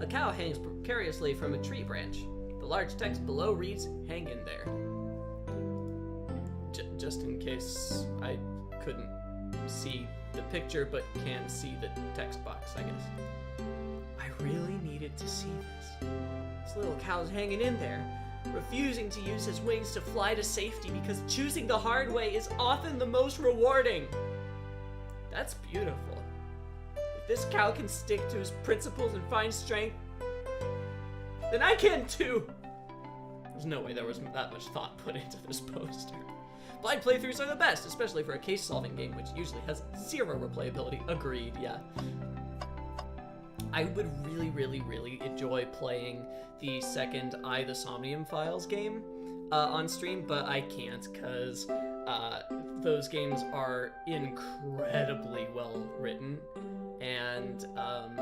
A cow hangs precariously from a tree branch. The large text below reads, "Hang in there." Just in case I couldn't see the picture but can see the text box, I guess. I really needed to see this. This little cow's hanging in there, refusing to use his wings to fly to safety because choosing the hard way is often the most rewarding. That's beautiful. If this cow can stick to his principles and find strength, then I can too. There's no way there was that much thought put into this poster. Blind playthroughs are the best, especially for a case-solving game, which usually has zero replayability. Agreed, yeah. I would really, really, really enjoy playing the second I, the Somnium Files game on stream, but I can't, because those games are incredibly well written, and I'm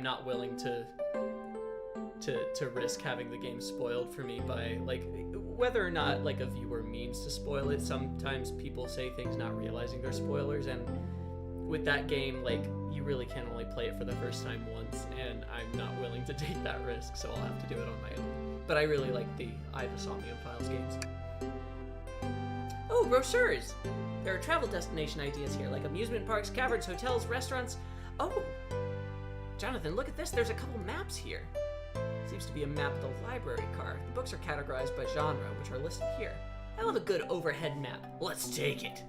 not willing to risk having the game spoiled for me by, like, whether or not, like, a viewer means to spoil it. Sometimes people say things not realizing they're spoilers, and with that game, like, you really can only play it for the first time once, and I'm not willing to take that risk, so I'll have to do it on my own. But I really like the I, the Somnium Files games. Oh, brochures! There are travel destination ideas here, like amusement parks, caverns, hotels, restaurants. Oh! Jonathan, look at this, there's a couple maps here. Seems to be a map of the library car. The books are categorized by genre, which are listed here. I love a good overhead map. Let's take it.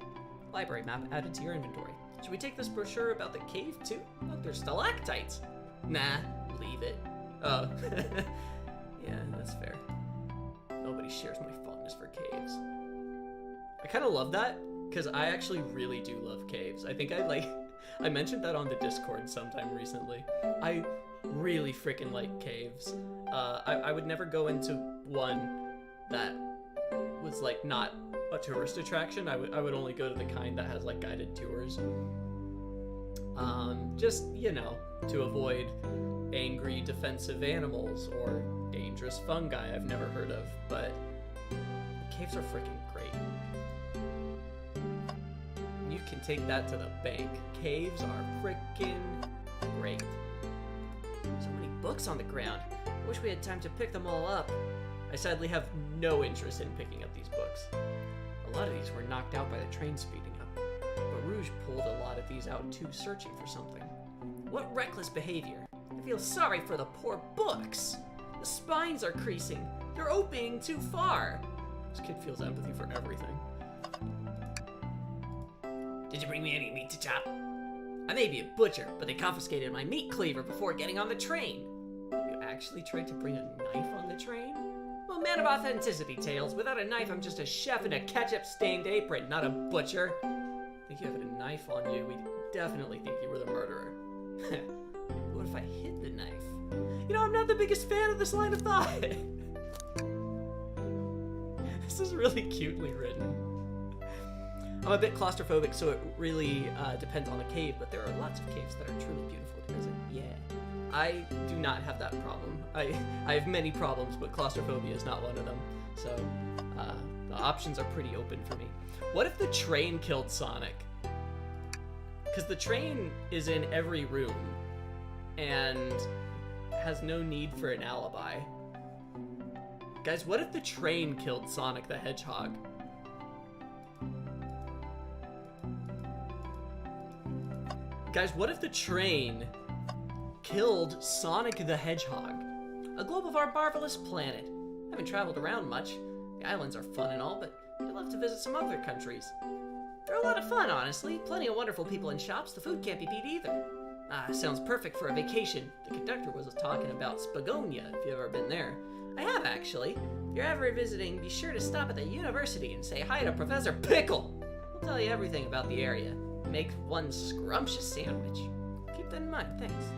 Library map added to your inventory. Should we take this brochure about the cave too? Look, there's stalactites. Nah, leave it. Oh, yeah, that's fair. Nobody shares my fondness for caves. I kind of love that, because I actually really do love caves. I think I mentioned that on the Discord sometime recently. I really freaking like caves. I would never go into one that was like not a tourist attraction. I would only go to the kind that has like guided tours. Just, you know, to avoid angry defensive animals or dangerous fungi I've never heard of, but caves are freaking great. You can take that to the bank. Caves are freaking great. So many books on the ground. I wish we had time to pick them all up. I sadly have no interest in picking up these books. A A lot of these were knocked out by the train speeding up. But Rouge pulled a lot of these out too, searching for something. What reckless behavior. I feel sorry for the poor books. The spines are creasing. They're opening too far. This kid feels empathy for everything. Did you bring me any meat to chop? I may be a butcher, but they confiscated my meat cleaver before getting on the train. You actually tried to bring a knife on the train? Well, man of authenticity, Tails. Without a knife, I'm just a chef in a ketchup-stained apron, not a butcher. I think you have a knife on you. We definitely think you were the murderer. What if I hid the knife? You know, I'm not the biggest fan of this line of thought. This is really cutely written. I'm a bit claustrophobic, so it really depends on the cave, but there are lots of caves that are truly beautiful to visit. Yeah. I do not have that problem. I have many problems, but claustrophobia is not one of them. So the options are pretty open for me. What if the train killed Sonic? Because the train is in every room and has no need for an alibi. Guys, what if the train killed Sonic the Hedgehog? Guys, what if the train killed Sonic the Hedgehog? A globe of our marvelous planet. I haven't traveled around much. The islands are fun and all, but I'd love to visit some other countries. They're a lot of fun, honestly. Plenty of wonderful people in shops. The food can't be beat either. Ah, sounds perfect for a vacation. The conductor was talking about Spagonia, if you've ever been there. I have, actually. If you're ever visiting, be sure to stop at the university and say hi to Professor Pickle. He'll tell you everything about the area. Make one scrumptious sandwich. Keep that in mind, thanks.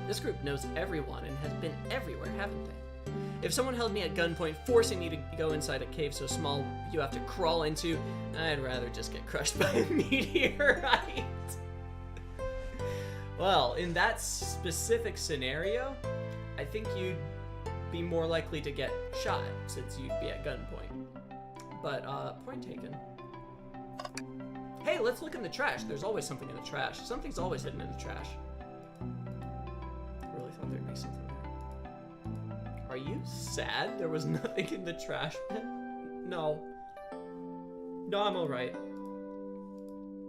This group knows everyone and has been everywhere, haven't they? If someone held me at gunpoint, forcing me to go inside a cave so small you have to crawl into, I'd rather just get crushed by a meteorite. Well, in that specific scenario, I think you'd be more likely to get shot since you'd be at gunpoint. But, point taken. Hey, let's look in the trash. There's always something in the trash. Something's always hidden in the trash. I really thought there'd be something there. Are you sad there was nothing in the trash bin? No. No, I'm alright.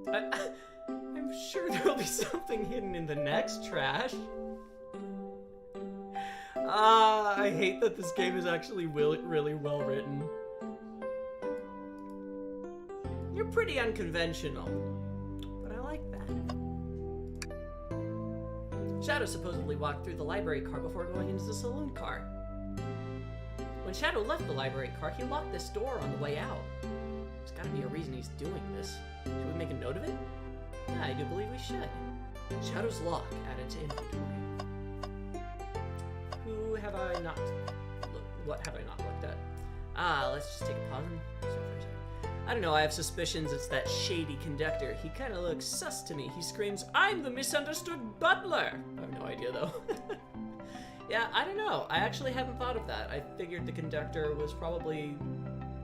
I'm sure there'll be something hidden in the next trash. I hate that this game is actually really well written. You're pretty unconventional, but I like that. Shadow supposedly walked through the library car before going into the saloon car. When Shadow left the library car, he locked this door on the way out. There's gotta be a reason he's doing this. Should we make a note of it? Yeah, I do believe we should. Shadow's lock added to inventory. Who have I not what have I not looked at? Let's just take a pause and I don't know, I have suspicions it's that shady conductor. He kind of looks sus to me. He screams, "I'm the misunderstood butler!" I have no idea, though. Yeah, I don't know. I actually hadn't thought of that. I figured the conductor was probably,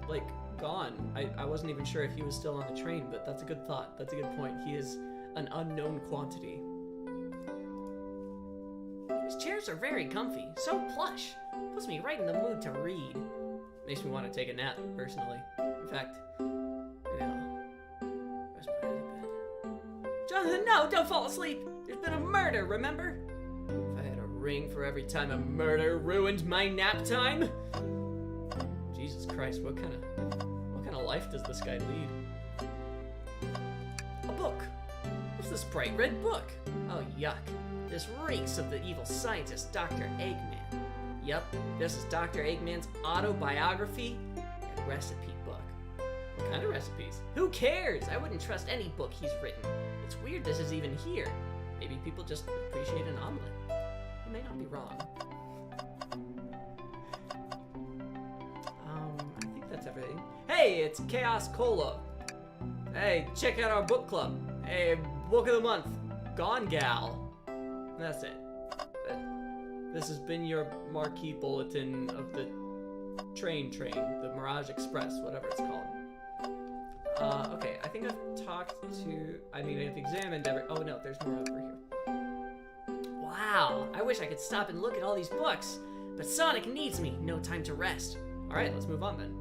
like, gone. I wasn't even sure if he was still on the train, but that's a good thought. That's a good point. He is an unknown quantity. These chairs are very comfy. So plush. Puts me right in the mood to read. Makes me want to take a nap, personally. In fact, maybe I'll rest my head a bit. Jonathan, no! Don't fall asleep! There's been a murder, remember? If I had a ring for every time a murder ruined my nap time? Jesus Christ, what kind of life does this guy lead? A book! What's this bright red book? Oh, yuck. This reeks of the evil scientist, Dr. Eggman. Yup, this is Dr. Eggman's autobiography and recipe book. What kind of recipes? Who cares? I wouldn't trust any book he's written. It's weird this is even here. Maybe people just appreciate an omelet. You may not be wrong. I think that's everything. Hey, it's Chaos Cola. Hey, check out our book club. Hey, book of the month, Gone Gal. That's it. This has been your marquee bulletin of the train, the Mirage Express, whatever it's called. Okay, I think I've I've examined oh no, there's more over here. Wow, I wish I could stop and look at all these books, but Sonic needs me, no time to rest. Alright, let's move on then.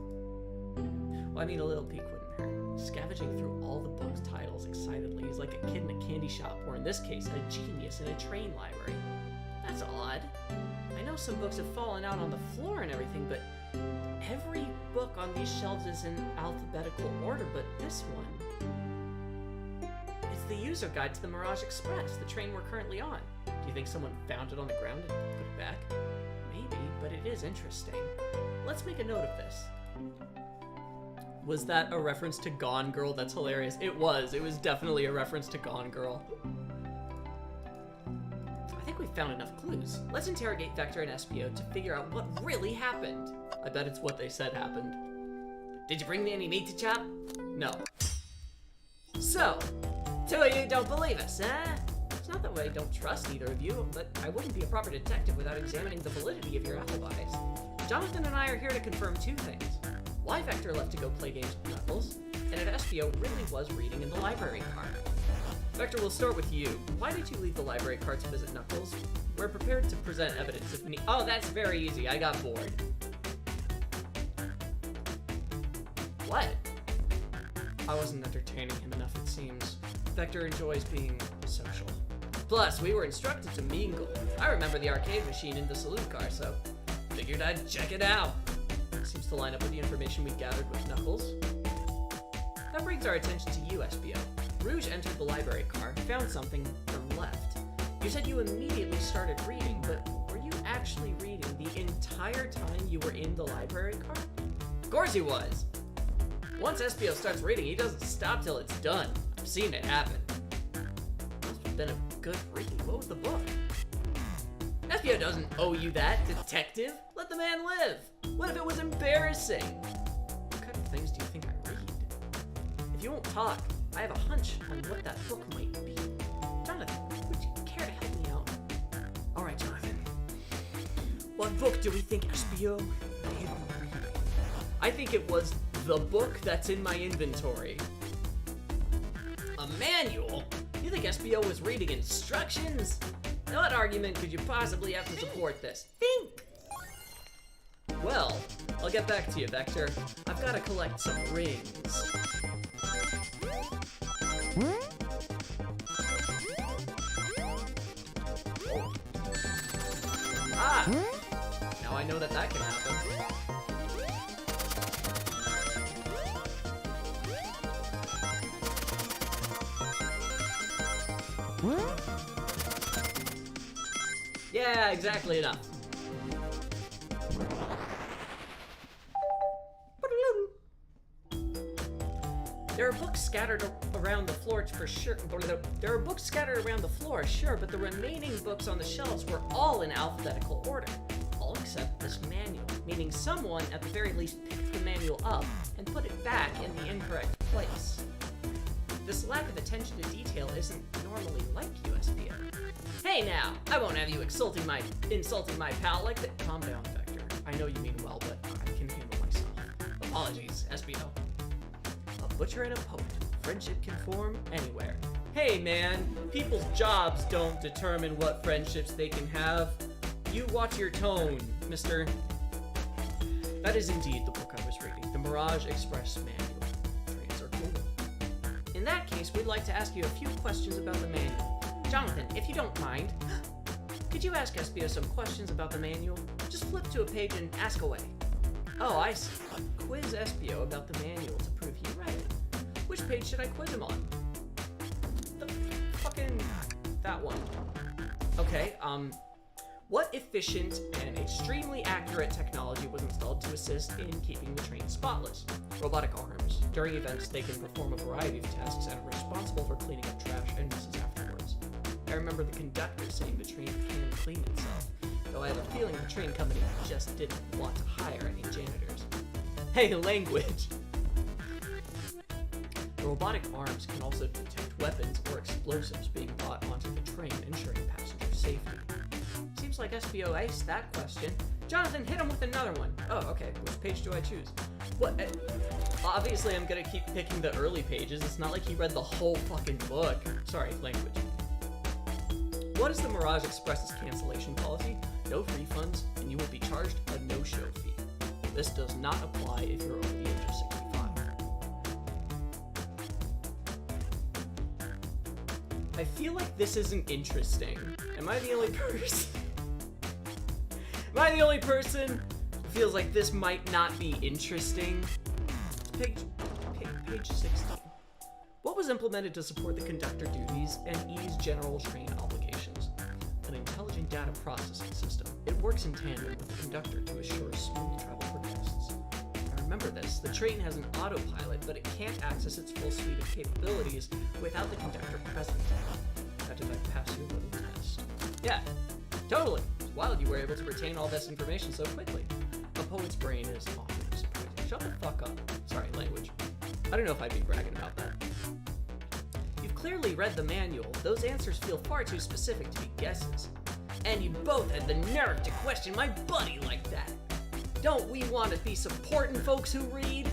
Well, I mean, a little peek wouldn't hurt. Scavenging through all the book's titles excitedly. He's like a kid in a candy shop, or in this case, a genius in a train library. That's odd. I know some books have fallen out on the floor and everything, but every book on these shelves is in alphabetical order, but this one... It's the user guide to the Mirage Express, the train we're currently on. Do you think someone found it on the ground and put it back? Maybe, but it is interesting. Let's make a note of this. Was that a reference to Gone Girl? That's hilarious. It was. It was definitely a reference to Gone Girl. I think we've found enough clues. Let's interrogate Vector and SPO to figure out what really happened. I bet it's what they said happened. Did you bring me any meat to chop? No. So, two of you don't believe us, eh? It's not that way I don't trust either of you, but I wouldn't be a proper detective without examining the validity of your alibis. Jonathan and I are here to confirm two things. Why Vector left to go play games with Knuckles, and if SPO really was reading in the library car. Vector, we'll start with you. Why did you leave the library car to visit Knuckles? We're prepared to present evidence if need. Oh, that's very easy. I got bored. What? I wasn't entertaining him enough, it seems. Vector enjoys being social. Plus, we were instructed to mingle. I remember the arcade machine in the saloon car, so figured I'd check it out. Seems to line up with the information we gathered with Knuckles. That brings our attention to you, SPO. Rouge entered the library car, found something, and left. You said you immediately started reading, but were you actually reading the entire time you were in the library car? Of course he was! Once SPO starts reading, he doesn't stop till it's done. I've seen it happen. Must have been a good read. What was the book? SPO doesn't owe you that, detective. Let the man live. What if it was embarrassing? What kind of things do you think I read? If you won't talk, I have a hunch on what that book might be. Jonathan, would you care to help me out? All right, Jonathan. What book do we think SPO may have been reading? I think it was the book that's in my inventory. A manual? You think SPO was reading instructions? Now, what argument could you possibly have to support this? Think! Well, I'll get back to you, Vector. I've got to collect some rings. Ah! Now I know that can happen. Yeah, exactly enough. There are books scattered around the floor for sure. There are books scattered around the floor, sure, but the remaining books on the shelves were all in alphabetical order. All except this manual, meaning someone at the very least picked the manual up and put it back in the incorrect place. This lack of attention to detail isn't normally like you, SPO. Hey now, I won't have you insulting my pal like that. Calm down, Vector. I know you mean well, but I can handle myself. Apologies, SPO. A butcher and a poet. Friendship can form anywhere. Hey man, people's jobs don't determine what friendships they can have. You watch your tone, mister. That is indeed the book I was reading, the Mirage Express Manual. Trains are cool. In that case, we'd like to ask you a few questions about the manual. Jonathan, if you don't mind, could you ask SPO some questions about the manual? Just flip to a page and ask away. Oh, I see. Quiz SPO about the manual to prove he read it. Which page should I quiz him on? That one. Okay, what efficient and extremely accurate technology was installed to assist in keeping the train spotless? Robotic arms. During events, they can perform a variety of tasks and are responsible for cleaning up trash and messes afterwards. I remember the conductor saying the train can clean itself, though I have a feeling the train company just didn't want to hire any janitors. Hey, language! The robotic arms can also detect weapons or explosives being brought onto the train, ensuring passenger safety. Seems like SPO aced that question. Jonathan, hit him with another one. Oh, okay. Which page do I choose? What? Obviously, I'm gonna keep picking the early pages. It's not like he read the whole fucking book. Sorry, language. What is the Mirage Express's cancellation policy? No refunds, and you will be charged a no-show fee. This does not apply if you're over the age of 65. I feel like this isn't interesting. Am I the only person? Am I the only person who feels like this might not be interesting? Page 16. What was implemented to support the conductor duties and ease general train obligations? An intelligent data processing system. It works in tandem with the conductor to assure smooth travel for guests. I remember this. The train has an autopilot, but it can't access its full suite of capabilities without the conductor present. How did I pass your little test? Yeah, totally. It's wild you were able to retain all this information so quickly. A poet's brain is often disappointing. Shut the fuck up. Sorry, language. I don't know if I'd be bragging about that. You've clearly read the manual. Those answers feel far too specific to be guesses. And you both had the nerve to question my buddy like that. Don't we want to be supporting folks who read?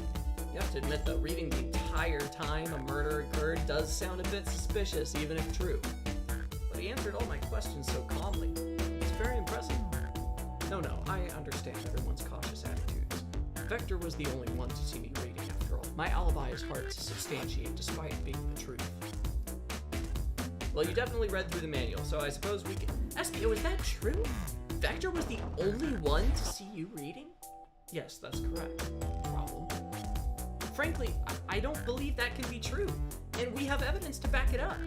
You have to admit that reading the entire time a murder occurred does sound a bit suspicious, even if true. But he answered all my questions so calmly. It's very impressive. No, I understand everyone's cautious attitudes. Vector was the only one to see me reading, after all. My alibi is hard to substantiate, despite being the truth. Well, you definitely read through the manual, so I suppose we can... SPO, is that true? Vector was the only one to see you reading? Yes, that's correct. Problem. Frankly, I don't believe that can be true, and we have evidence to back it up.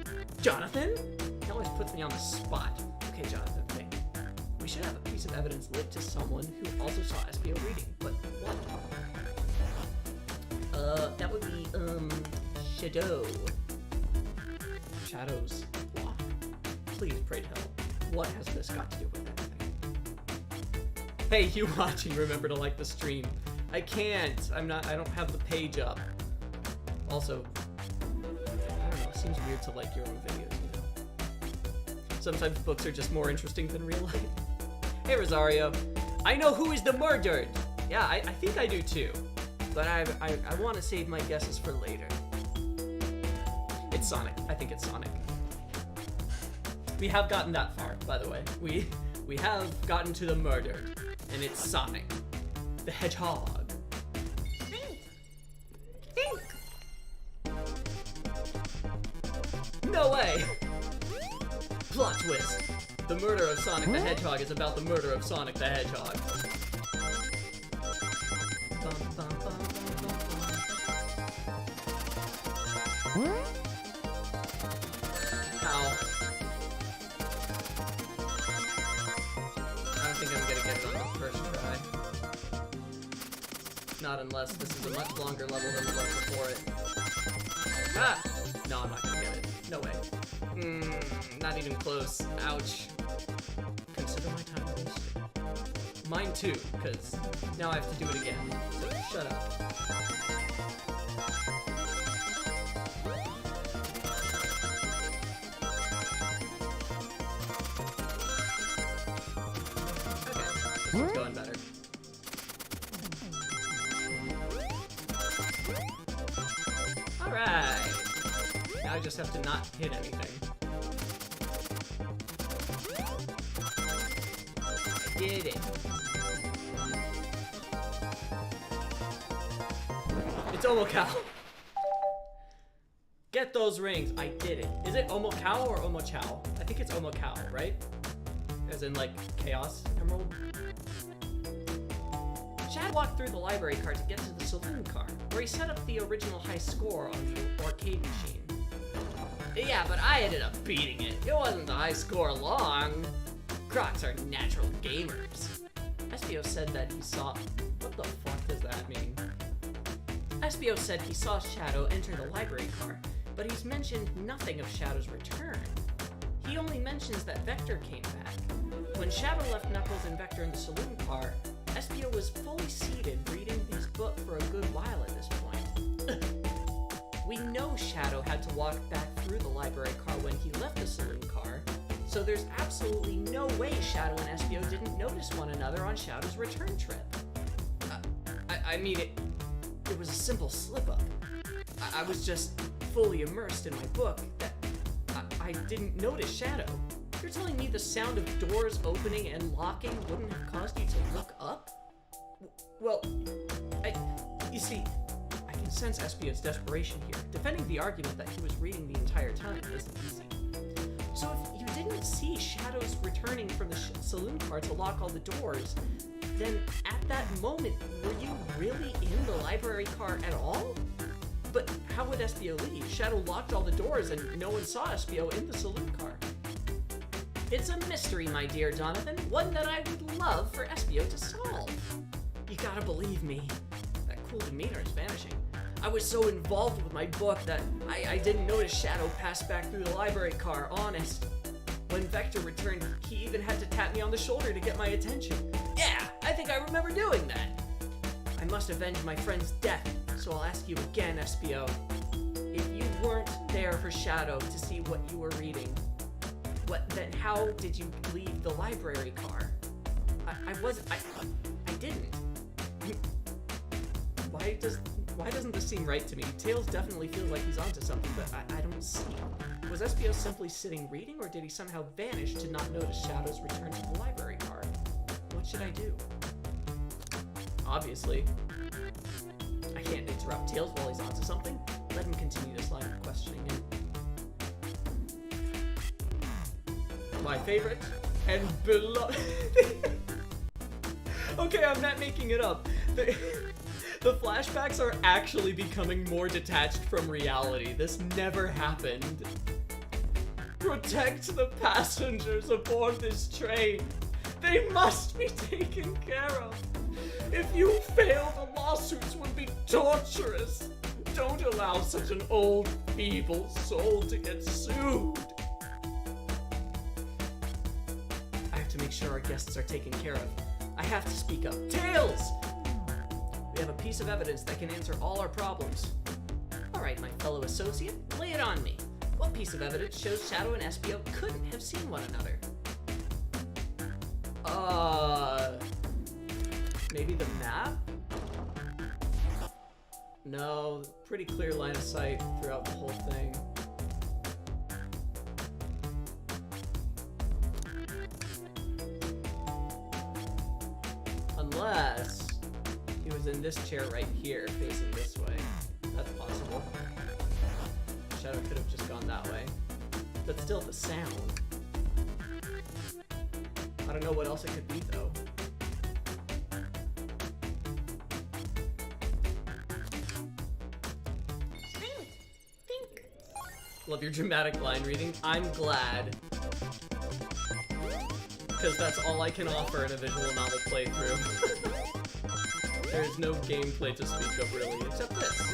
Jonathan? He always puts me on the spot. Okay, Jonathan, think. We should have a piece of evidence linked to someone who also saw SPO reading, but what? That would be, Shadow. Shadow's block. Please, pray tell. What has this got to do with anything? Hey, you watching, remember to like the stream. I can't. I don't have the page up. Also, I don't know, it seems weird to like your own videos, you know? Sometimes books are just more interesting than real life. Hey, Rosario. I know who is the murdered! Yeah, I think I do too. But I want to save my guesses for later. It's Sonic. I think it's Sonic. We have gotten that far, by the way. We have gotten to the murder, and it's Sonic, the Hedgehog. No way! Plot twist. The murder of Sonic the Hedgehog is about the murder of Sonic the Hedgehog. Ow. I don't think I'm gonna get it on the first try. Not unless this is a much longer level than the one before it. Ah! No, I'm not gonna get it. No way. Not even close. Ouch. Consider my time wasted. Mine too, because now I have to do it again. So shut up. Okay, this one's going better. Alright. Now I just have to not hit anything. I did it. It's Omocow. Get those rings. I did it. Is it Omocow or Omochow? I think it's Omocow, right? As in, like, Chaos Emerald? Chad walked through the library car to get to the saloon car, where he set up the original high score on the arcade machine. Yeah, but I ended up beating it. It wasn't the high score long. Crocs are natural gamers. SPO said that he saw... What the fuck does that mean? SPO said he saw Shadow enter the library car, but he's mentioned nothing of Shadow's return. He only mentions that Vector came back. When Shadow left Knuckles and Vector in the saloon car, SPO was fully seated reading his book for a good while at this point. We know Shadow had to walk back through the library car when he left the saloon car, so there's absolutely no way Shadow and SPO didn't notice one another on Shadow's return trip. I mean, it was a simple slip-up. I was just fully immersed in my book that I didn't notice Shadow. You're telling me the sound of doors opening and locking wouldn't have caused you to look up? Well, you see, I can sense SPO's desperation here. Defending the argument that he was reading the entire time isn't easy. didn't see shadows returning from the saloon car to lock all the doors, then at that moment, were you really in the library car at all? But how would SBO leave? Shadow locked all the doors and no one saw SBO in the saloon car. It's a mystery, my dear Jonathan, one that I would love for SBO to solve. You gotta believe me. That cool demeanor is vanishing. I was so involved with my book that I didn't notice Shadow pass back through the library car, honest. When Vector returned, he even had to tap me on the shoulder to get my attention. Yeah, I think I remember doing that. I must avenge my friend's death, so I'll ask you again, SBO. If you weren't there for Shadow to see what you were reading, then how did you leave the library car? I didn't. Why doesn't this seem right to me? Tails definitely feels like he's onto something, but I don't see. Was SBO simply sitting reading, or did he somehow vanish to not notice Shadow's return to the library car? What should I do? Obviously, I can't interrupt Tails while he's onto something. Let him continue this line of questioning. My favorite and beloved. Okay, I'm not making it up. The flashbacks are actually becoming more detached from reality. This never happened. Protect the passengers aboard this train. They must be taken care of. If you fail, the lawsuits would be torturous. Don't allow such an old, feeble soul to get sued. I have to make sure our guests are taken care of. I have to speak up. Tails! We have a piece of evidence that can answer all our problems. All right, my fellow associate, lay it on me. What piece of evidence shows Shadow and SBO couldn't have seen one another? Maybe the map? No, pretty clear line of sight throughout the whole thing. Unless he was in this chair right here, facing this way. That's possible. Shadow could have just gone that way. But still, the sound. I don't know what else it could be, though. Love your dramatic line reading. I'm glad. Because that's all I can offer in a visual novel playthrough. There is no gameplay to speak of, really, except this.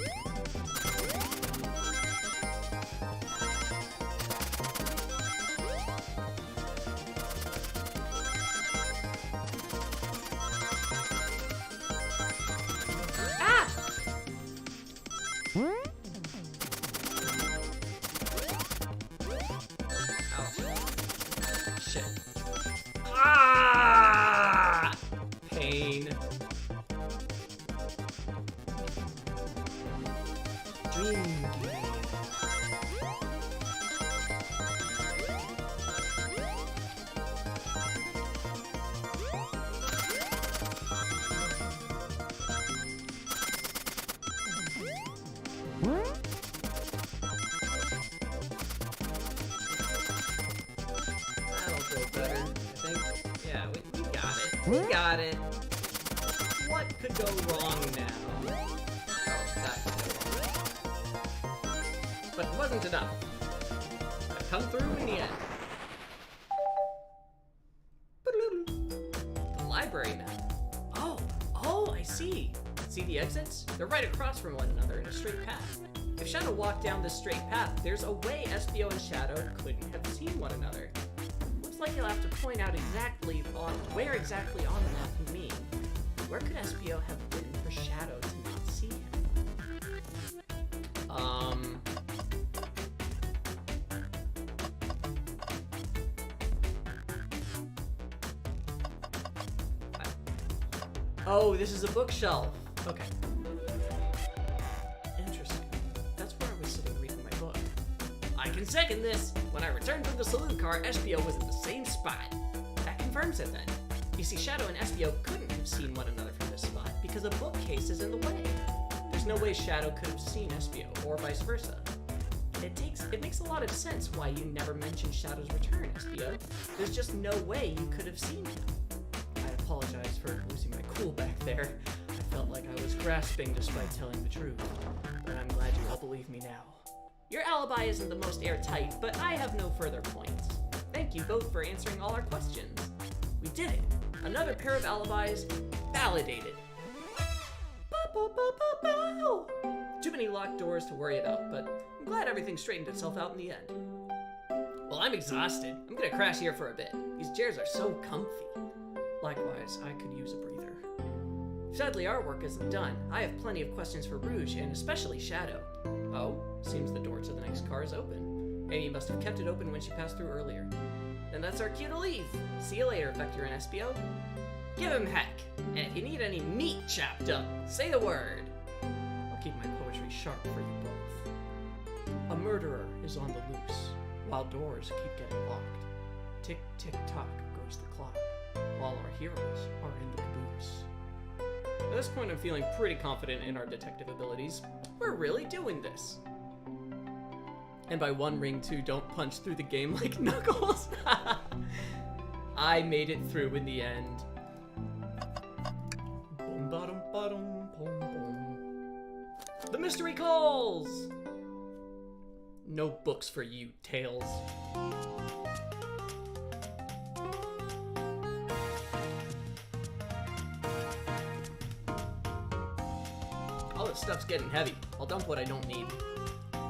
We got it. What could go wrong now? Oh, that could go wrong. But it wasn't enough. I come through in the end. The library map. Oh, I see. See the exits? They're right across from one another in a straight path. If Shadow walked down this straight path, there's a way SBO and Shadow couldn't have seen one another. Like you'll have to point out exactly on where exactly on the map you mean. Where could SBO have been for Shadow to not see him? Oh, this is a bookshelf. Okay. Interesting. That's where I was sitting reading my book. I can second this. When I returned from the saloon car, SBO was in the same spot. That confirms it then. You see, Shadow and SBO couldn't have seen one another from this spot because a bookcase is in the way. There's no way Shadow could have seen SBO, or vice versa. it makes a lot of sense why you never mentioned Shadow's return, Espio. There's just no way you could have seen him. I apologize for losing my cool back there. I felt like I was grasping despite telling the truth, but I'm glad you all believe me now. Your alibi isn't the most airtight, but I have no further points. Thank you both for answering all our questions. We did it. Another pair of alibis validated. Too many locked doors to worry about, but I'm glad everything straightened itself out in the end. Well, I'm exhausted. I'm gonna crash here for a bit. These chairs are so comfy. Likewise, I could use a breather. Sadly, our work isn't done. I have plenty of questions for Rouge, and especially Shadow. Oh, seems the door to the next car is open. Amy must have kept it open when she passed through earlier. Then that's our cue to leave. See you later, Vector and Espio. Give him heck. And if you need any meat chopped up, say the word. I'll keep my poetry sharp for you both. A murderer is on the loose, while doors keep getting locked. Tick, tick, tock goes the clock, while our heroes are in the caboose. At this point, I'm feeling pretty confident in our detective abilities. We're really doing this. And by one ring, too, don't punch through the game like Knuckles. I made it through in the end. The mystery calls! No books for you, Tails. All this stuff's getting heavy. I'll dump what I don't need.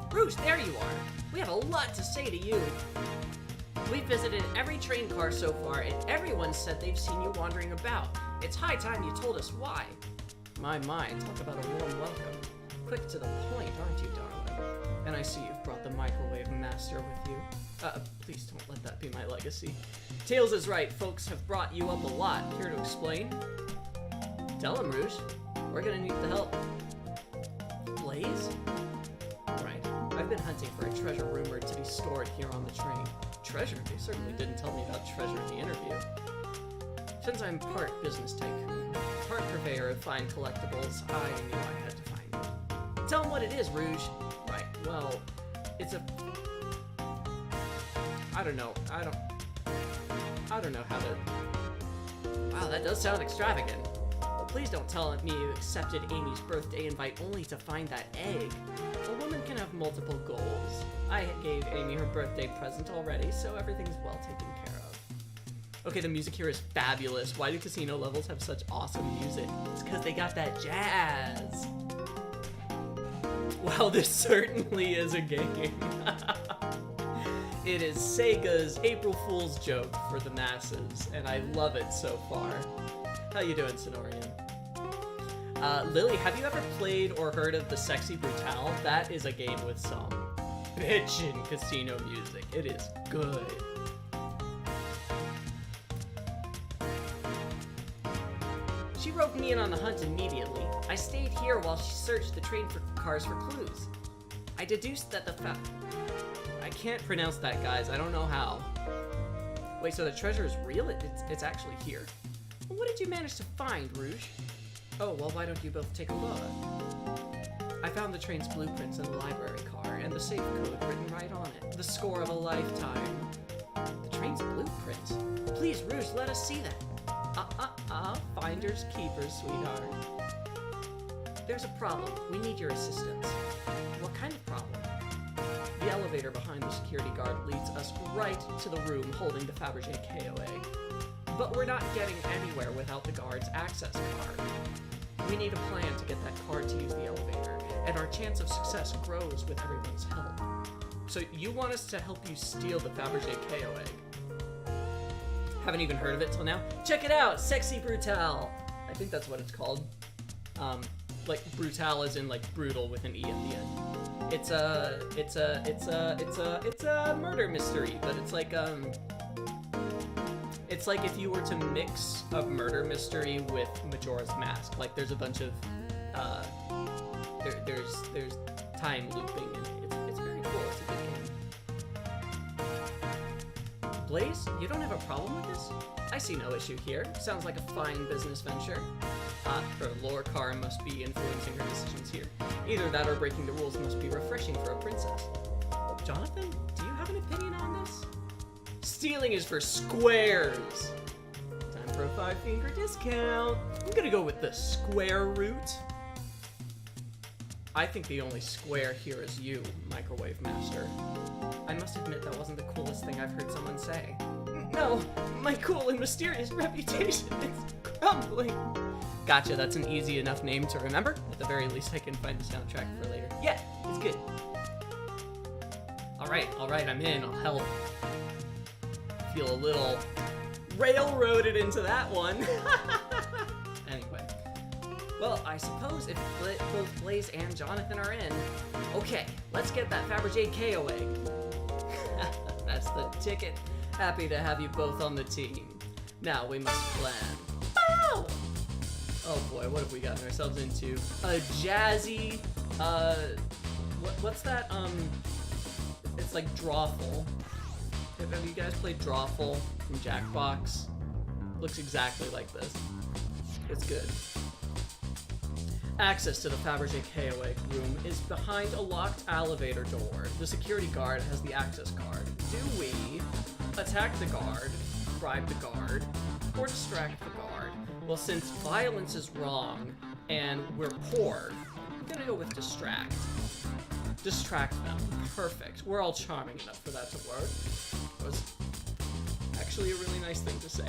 Bruce, there you are. We have a lot to say to you. We've visited every train car so far, and everyone said they've seen you wandering about. It's high time you told us why. My, talk about a warm welcome. Quick to the point, aren't you, darling? And I see you've brought the microwave master with you. Please don't let that be my legacy. Tails is right, folks have brought you up a lot. Here to explain? Tell him, Rouge. We're gonna need the help. Blaze? Right. I've been hunting for a treasure rumored to be stored here on the train. Treasure? They certainly didn't tell me about treasure in the interview. Since I'm part business tycoon, part purveyor of fine collectibles, I knew I had to find it. Tell him what it is, Rouge. Right, well, it's a... I don't know how to... Wow, that does sound extravagant. Well, please don't tell me you accepted Amy's birthday invite only to find that egg. A woman can have multiple goals. I gave Amy her birthday present already, so everything's well taken care of. Okay, the music here is fabulous. Why do casino levels have such awesome music? It's because they got that jazz. Wow, this certainly is a game. It is Sega's April Fool's joke for the masses, and I love it so far. How you doing, Sonorian? Lily, have you ever played or heard of the Sexy Brutale? That is a game with some bitchin' casino music. It is good. She roped me in on the hunt immediately. I stayed here while she searched the train cars for clues. I deduced that the I can't pronounce that, guys. I don't know how. Wait, so the treasure is real? It's actually here? Well, what did you manage to find, Rouge? Oh, well, why don't you both take a look? I found the train's blueprints in the library car, and the safe code written right on it. The score of a lifetime. The train's blueprints? Please, Rouge, let us see that. Finders keepers, sweetheart. There's a problem. We need your assistance. What kind of problem? The elevator behind the security guard leads us right to the room holding the Fabergé KOA. But we're not getting anywhere without the guard's access card. We need a plan to get that card to use the elevator, and our chance of success grows with everyone's help. So you want us to help you steal the Fabergé KOA? Haven't even heard of it till now? Check it out! Sexy Brutale! I think that's what it's called. Like brutale as in like brutal with an E at the end. It's a murder mystery, but it's like if you were to mix a murder mystery with Majora's Mask. Like there's a bunch of there's time looping in it. It's very cool. It's a good game. Blaze, you don't have a problem with this? I see no issue here. Sounds like a fine business venture. Her lore car must be influencing her decisions here. Either that or breaking the rules must be refreshing for a princess. Jonathan, do you have an opinion on this? Stealing is for squares. Time for a 5-finger discount. I'm gonna go with the square route. I think the only square here is you, Microwave Master. I must admit that wasn't the coolest thing I've heard someone say. No, my cool and mysterious reputation is crumbling. Gotcha, that's an easy enough name to remember. At the very least, I can find the soundtrack for later. Yeah, it's good. Alright, I'm in. I'll help. Feel a little railroaded into that one. Anyway. Well, I suppose if both Blaze and Jonathan are in, okay, let's get that Fabergé KO egg. That's the ticket. Happy to have you both on the team. Now we must plan. Bow! Oh boy, what have we gotten ourselves into? A jazzy, what's that, it's like Drawful. Have you guys played Drawful from Jackbox? Looks exactly like this. It's good. Access to the Fabergé KO egg room is behind a locked elevator door. The security guard has the access card. Do we attack the guard, bribe the guard, or distract the guard? Well, since violence is wrong and we're poor, I'm gonna go with distract. Distract them. Perfect. We're all charming enough for that to work. That was actually a really nice thing to say.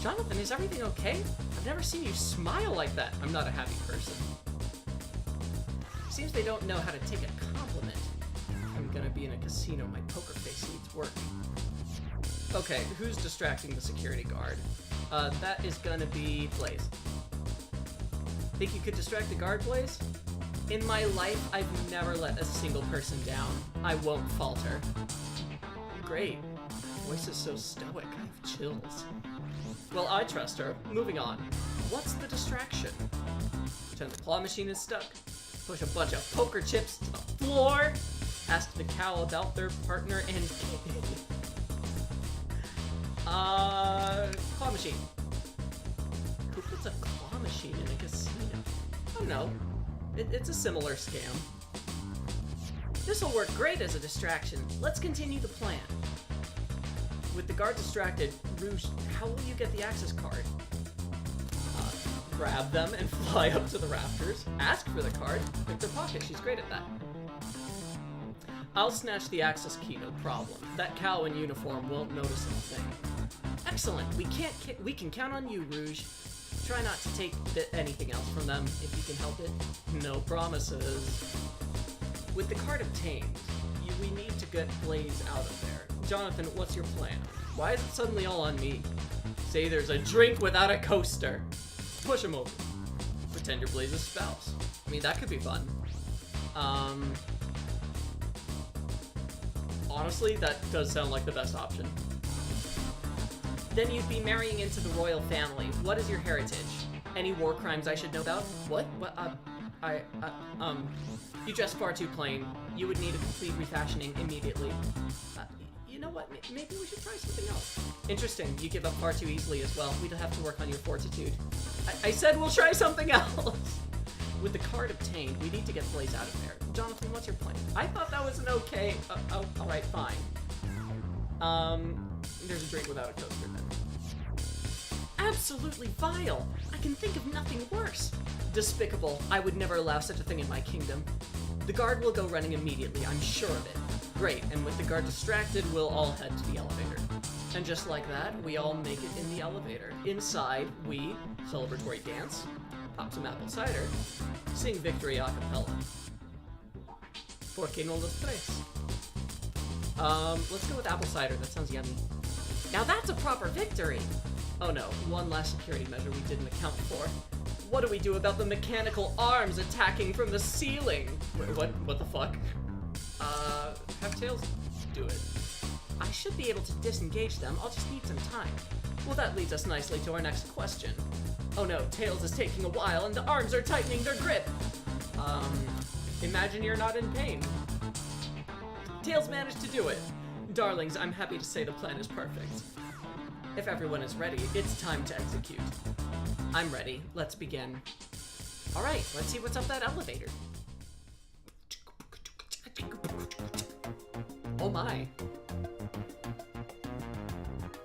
Jonathan, is everything okay? I've never seen you smile like that. I'm not a happy person. Seems they don't know how to take a compliment. I'm gonna be in a casino. My poker face needs work. Okay, who's distracting the security guard? That is gonna be Blaze. Think you could distract the guard, Blaze? In my life, I've never let a single person down. I won't falter. Great. Voice is so stoic, I have chills. Well, I trust her. Moving on. What's the distraction? Pretend the claw machine is stuck. Push a bunch of poker chips to the floor. Ask the cow about their partner and claw machine. Who puts a claw machine in a casino? I don't know. It's a similar scam. This'll work great as a distraction. Let's continue the plan. With the guard distracted, Rouge, how will you get the access card? Grab them and fly up to the rafters. Ask for the card. Pick their pocket. She's great at that. I'll snatch the access key, no problem. That cow in uniform won't notice a thing. Excellent. We can count on you, Rouge. Try not to take anything else from them if you can help it. No promises. With the card obtained, we need to get Blaze out of there. Jonathan, what's your plan? Why is it suddenly all on me? Say there's a drink without a coaster. Push him over. Pretend you're Blaze's spouse. I mean, that could be fun. Honestly, that does sound like the best option. Then you'd be marrying into the royal family. What is your heritage? Any war crimes I should know about? What? You dress far too plain. You would need a complete refashioning immediately. You know what? Maybe we should try something else. Interesting. You give up far too easily as well. We'd have to work on your fortitude. I said we'll try something else. With the card obtained, we need to get Blaze out of there. Jonathan, what's your plan? I thought that was an okay... all right, fine. There's a drink without a coaster then. Absolutely vile! I can think of nothing worse. Despicable. I would never allow such a thing in my kingdom. The guard will go running immediately, I'm sure of it. Great, and with the guard distracted, we'll all head to the elevator. And just like that, we all make it in the elevator. Inside, we celebratory dance, pop some apple cider, sing victory a cappella. ¿Por qué no los tres? Let's go with apple cider, that sounds yummy. Now that's a proper victory! Oh no, one last security measure we didn't account for. What do we do about the mechanical arms attacking from the ceiling? Wait, what the fuck? Have Tails do it. I should be able to disengage them, I'll just need some time. Well, that leads us nicely to our next question. Oh no, Tails is taking a while and the arms are tightening their grip. Imagine you're not in pain. Tails managed to do it. Darlings, I'm happy to say the plan is perfect. If everyone is ready, it's time to execute. I'm ready. Let's begin. Alright, let's see what's up that elevator. Oh my.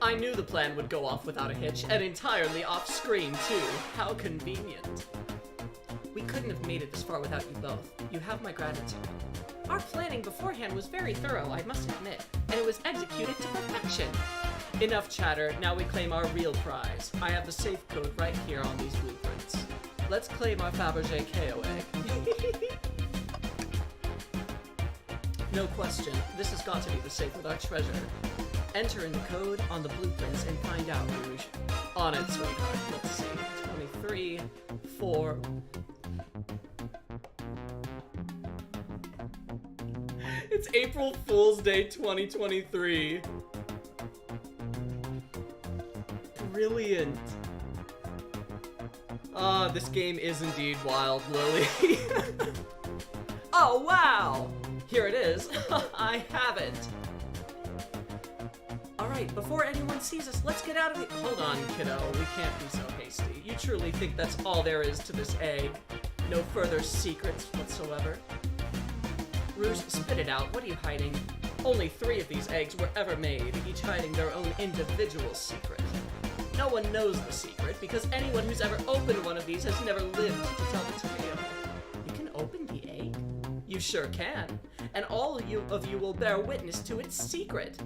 I knew the plan would go off without a hitch, and entirely off-screen, too. How convenient. We couldn't have made it this far without you both. You have my gratitude. Our planning beforehand was very thorough, I must admit, and it was executed to perfection. Enough chatter, now we claim our real prize. I have the safe code right here on these blueprints. Let's claim our Fabergé KO egg. No question, this has got to be the safe with our treasure. Enter in the code on the blueprints and find out, Rouge. On it, sweetheart. Let's see. 23, 4... It's April Fool's Day 2023. Brilliant. Ah, this game is indeed wild, Lily. Oh, wow! Here it is. I have it. Alright, before anyone sees us, let's get out of here. Hold on, kiddo. We can't be so hasty. You truly think that's all there is to this egg? No further secrets whatsoever? Rouge, spit it out. What are you hiding? Only 3 of these eggs were ever made, each hiding their own individual secret. No one knows the secret, because anyone who's ever opened one of these has never lived to tell the tale. You can open the egg? You sure can. And all of you will bear witness to its secret.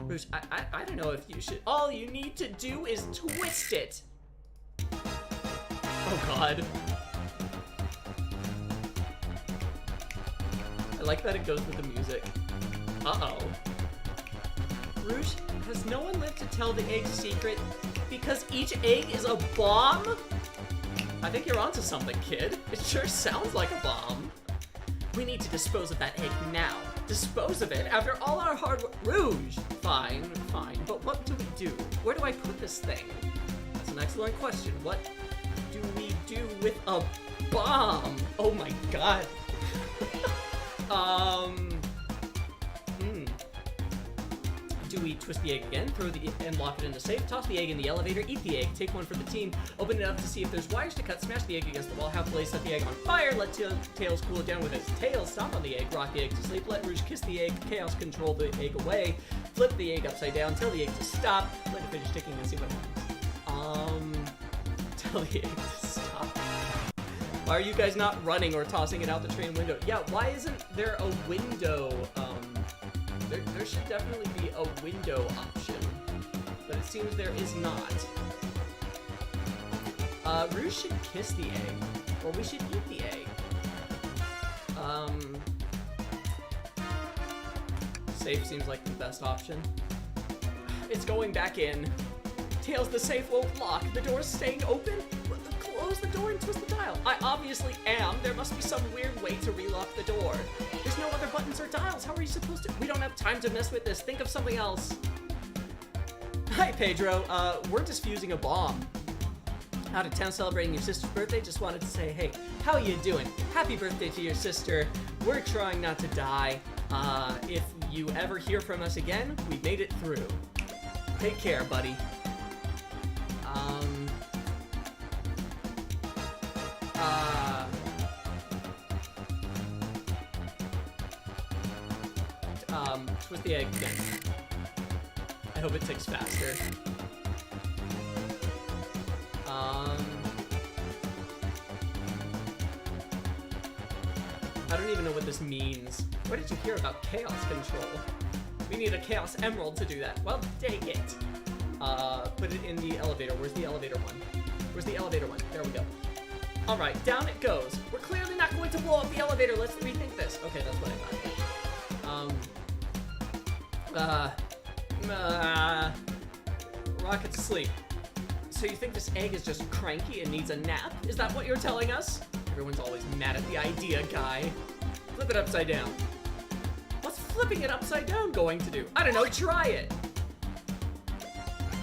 Rouge, I don't know if you should. All you need to do is twist it. Oh god. I like that it goes with the music. Uh-oh. Rouge, has no one lived to tell the egg's secret because each egg is a bomb? I think you're onto something, kid. It sure sounds like a bomb. We need to dispose of that egg now. Dispose of it after all our hard work. Rouge! Fine, fine, but what do we do? Where do I put this thing? That's an excellent question. What do we do with a bomb? Oh my god. Do we twist the egg again, throw the and lock it in the safe, toss the egg in the elevator, eat the egg, take one for the team, open it up to see if there's wires to cut, smash the egg against the wall, halfway set the egg on fire, let Tails cool it down with his tail, stomp on the egg, rock the egg to sleep, let Rouge kiss the egg, Chaos control the egg away, flip the egg upside down, tell the egg to stop, let it finish ticking and see what happens. Tell the egg to stop. Why are you guys not running or tossing it out the train window? Yeah, why isn't there a window, there should definitely be a window option, but it seems there is not. Rouge should kiss the egg, or we should eat the egg. Safe seems like the best option. It's going back in. Tails, the safe won't lock. The door's staying open. Close the door and twist the dial. I obviously am. There must be some weird way to relock the door. There's no other buttons or dials. How are you supposed to? We don't have time to mess with this. Think of something else. Hi, Pedro. We're just fusing a bomb. Out of town celebrating your sister's birthday. Just wanted to say, hey, how you doing? Happy birthday to your sister. We're trying not to die. If you ever hear from us again, we made it through. Take care, buddy. Twist the egg again. I hope it ticks faster. I don't even know what this means. Where did you hear about Chaos Control? We need a Chaos Emerald to do that. Well, dang it. Put it in the elevator. Where's the elevator one? Where's the elevator one? There we go. Alright, down it goes. We're clearly not going to blow up the elevator. Let's rethink this. Okay, that's what I thought. Rocket to sleep. So you think this egg is just cranky and needs a nap? Is that what you're telling us? Everyone's always mad at the idea, guy. Flip it upside down. What's flipping it upside down going to do? I don't know, try it.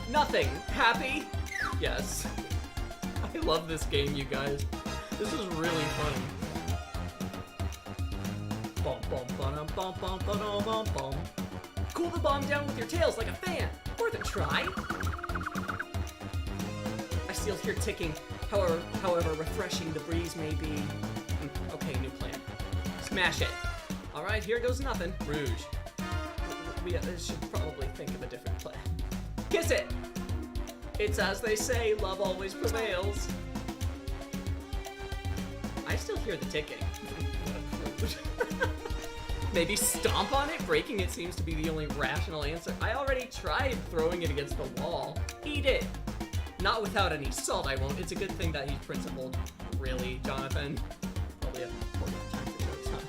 Nothing. Happy? Yes. I love this game, you guys. This is really fun. Bum, bum, ba-dum, bum, bum, ba-dum, bum, bum. Cool the bomb down with your tails like a fan. Worth a try. I still hear ticking, however refreshing the breeze may be. Okay, new plan. Smash it. Alright, here goes nothing. Rouge. we should probably think of a different plan. Kiss it! It's as they say, love always prevails. I still hear the ticking. What a prude. Maybe stomp on it? Breaking it seems to be the only rational answer. I already tried throwing it against the wall. Eat it! Not without any salt, I won't. It's a good thing that he's principled. Really, Jonathan? Probably a important time for jokes, huh?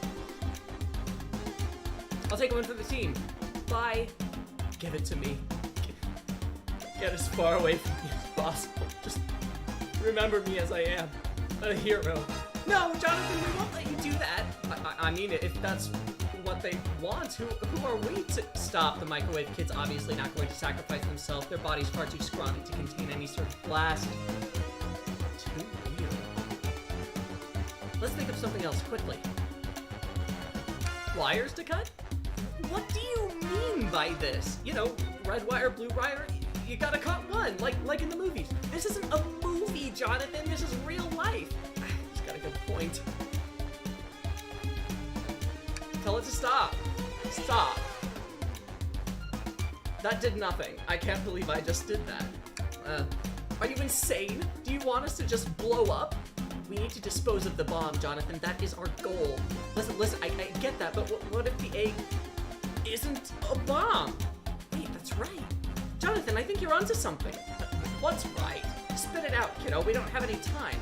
I'll take one for the team. Bye. Give it to me. Get as far away from me as possible. Just remember me as I am. A hero. No, Jonathan, we won't let you do that. I mean, if that's what they want, who are we to stop? The microwave kid's obviously not going to sacrifice themselves. Their body's far too scrawny to contain any sort of blast. Too weird. Let's think of something else quickly. Wires to cut? What do you mean by this? You know, red wire, blue wire, you gotta cut one, like in the movies. This isn't a movie, Jonathan, this is real life. He's got a good point. Tell it to stop. Stop. That did nothing. I can't believe I just did that. Are you insane? Do you want us to just blow up? We need to dispose of the bomb, Jonathan. That is our goal. Listen, I get that, but what if the egg isn't a bomb? Wait, that's right. Jonathan, I think you're onto something. What's right? Spit it out, kiddo. We don't have any time.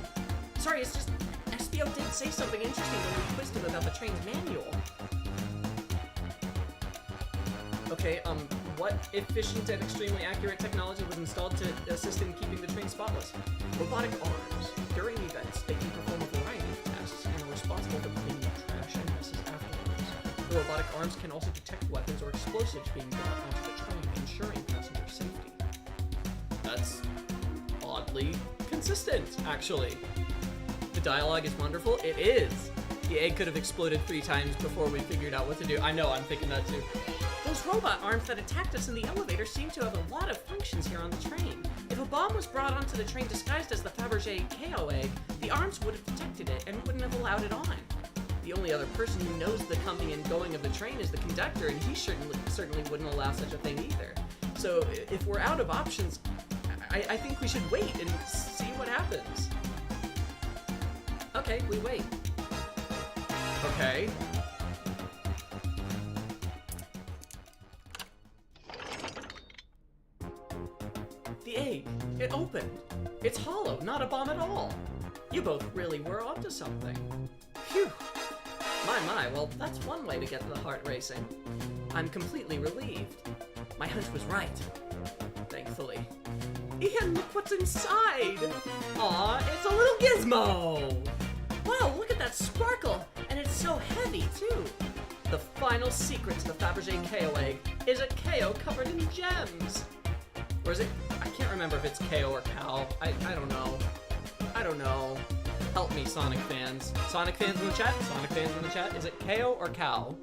Sorry, it's just SBO did say something interesting when we quizzed him about the train's manual. Okay, what efficient and extremely accurate technology was installed to assist in keeping the train spotless? Robotic arms. During events, they can perform a variety of tasks and are responsible for cleaning up trash and messes afterwards. The robotic arms can also detect weapons or explosives being brought onto the train, ensuring passenger safety. That's oddly consistent, actually. The dialogue is wonderful. It is. The egg could have exploded 3 times before we figured out what to do. I know, I'm thinking that too. Those robot arms that attacked us in the elevator seem to have a lot of functions here on the train. If a bomb was brought onto the train disguised as the Fabergé KO egg, the arms would have detected it and wouldn't have allowed it on. The only other person who knows the coming and going of the train is the conductor, and he certainly wouldn't allow such a thing either. So if we're out of options, I think we should wait and see what happens. Okay, we wait. Okay. The egg. It opened. It's hollow, not a bomb at all. You both really were onto something. Phew. My, well, that's one way to get the heart racing. I'm completely relieved. My hunch was right. Thankfully. Ian, look what's inside! Aw, it's a little gizmo! Wow, look at that sparkle! And it's so heavy, too! The final secret to the Fabergé KO egg is a KO covered in gems! Or is it? I can't remember if it's KO or cow. I don't know. I don't know. Help me, Sonic fans. Sonic fans in the chat? Sonic fans in the chat? Is it KO or cow?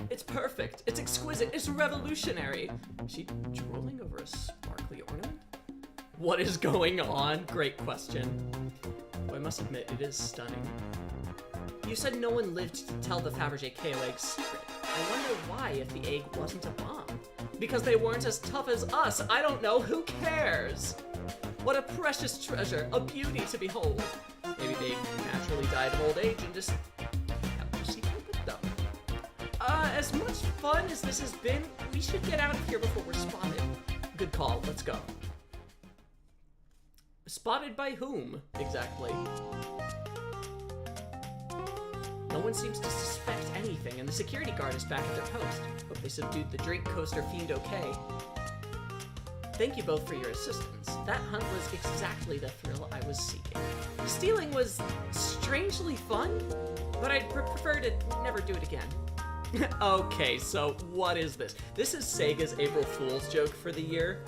It's perfect. It's exquisite. It's revolutionary. Is she drooling over a sparkly ornament? What is going on? Great question. Oh, I must admit, it is stunning. You said no one lived to tell the Fabergé KO egg's secret. I wonder why if the egg wasn't a bomb. Because they weren't as tough as us. I don't know. Who cares? What a precious treasure. A beauty to behold. Maybe they naturally died of old age and just have their secret with them. As much fun as this has been, we should get out of here before we're spotted. Good call. Let's go. Spotted by whom, exactly? No one seems to suspect anything, and the security guard is back at their post. Hope they subdued the drink coaster fiend okay. Thank you both for your assistance. That hunt was exactly the thrill I was seeking. Stealing was strangely fun, but I'd prefer to never do it again. Okay, so what is this? This is Sega's April Fool's joke for the year.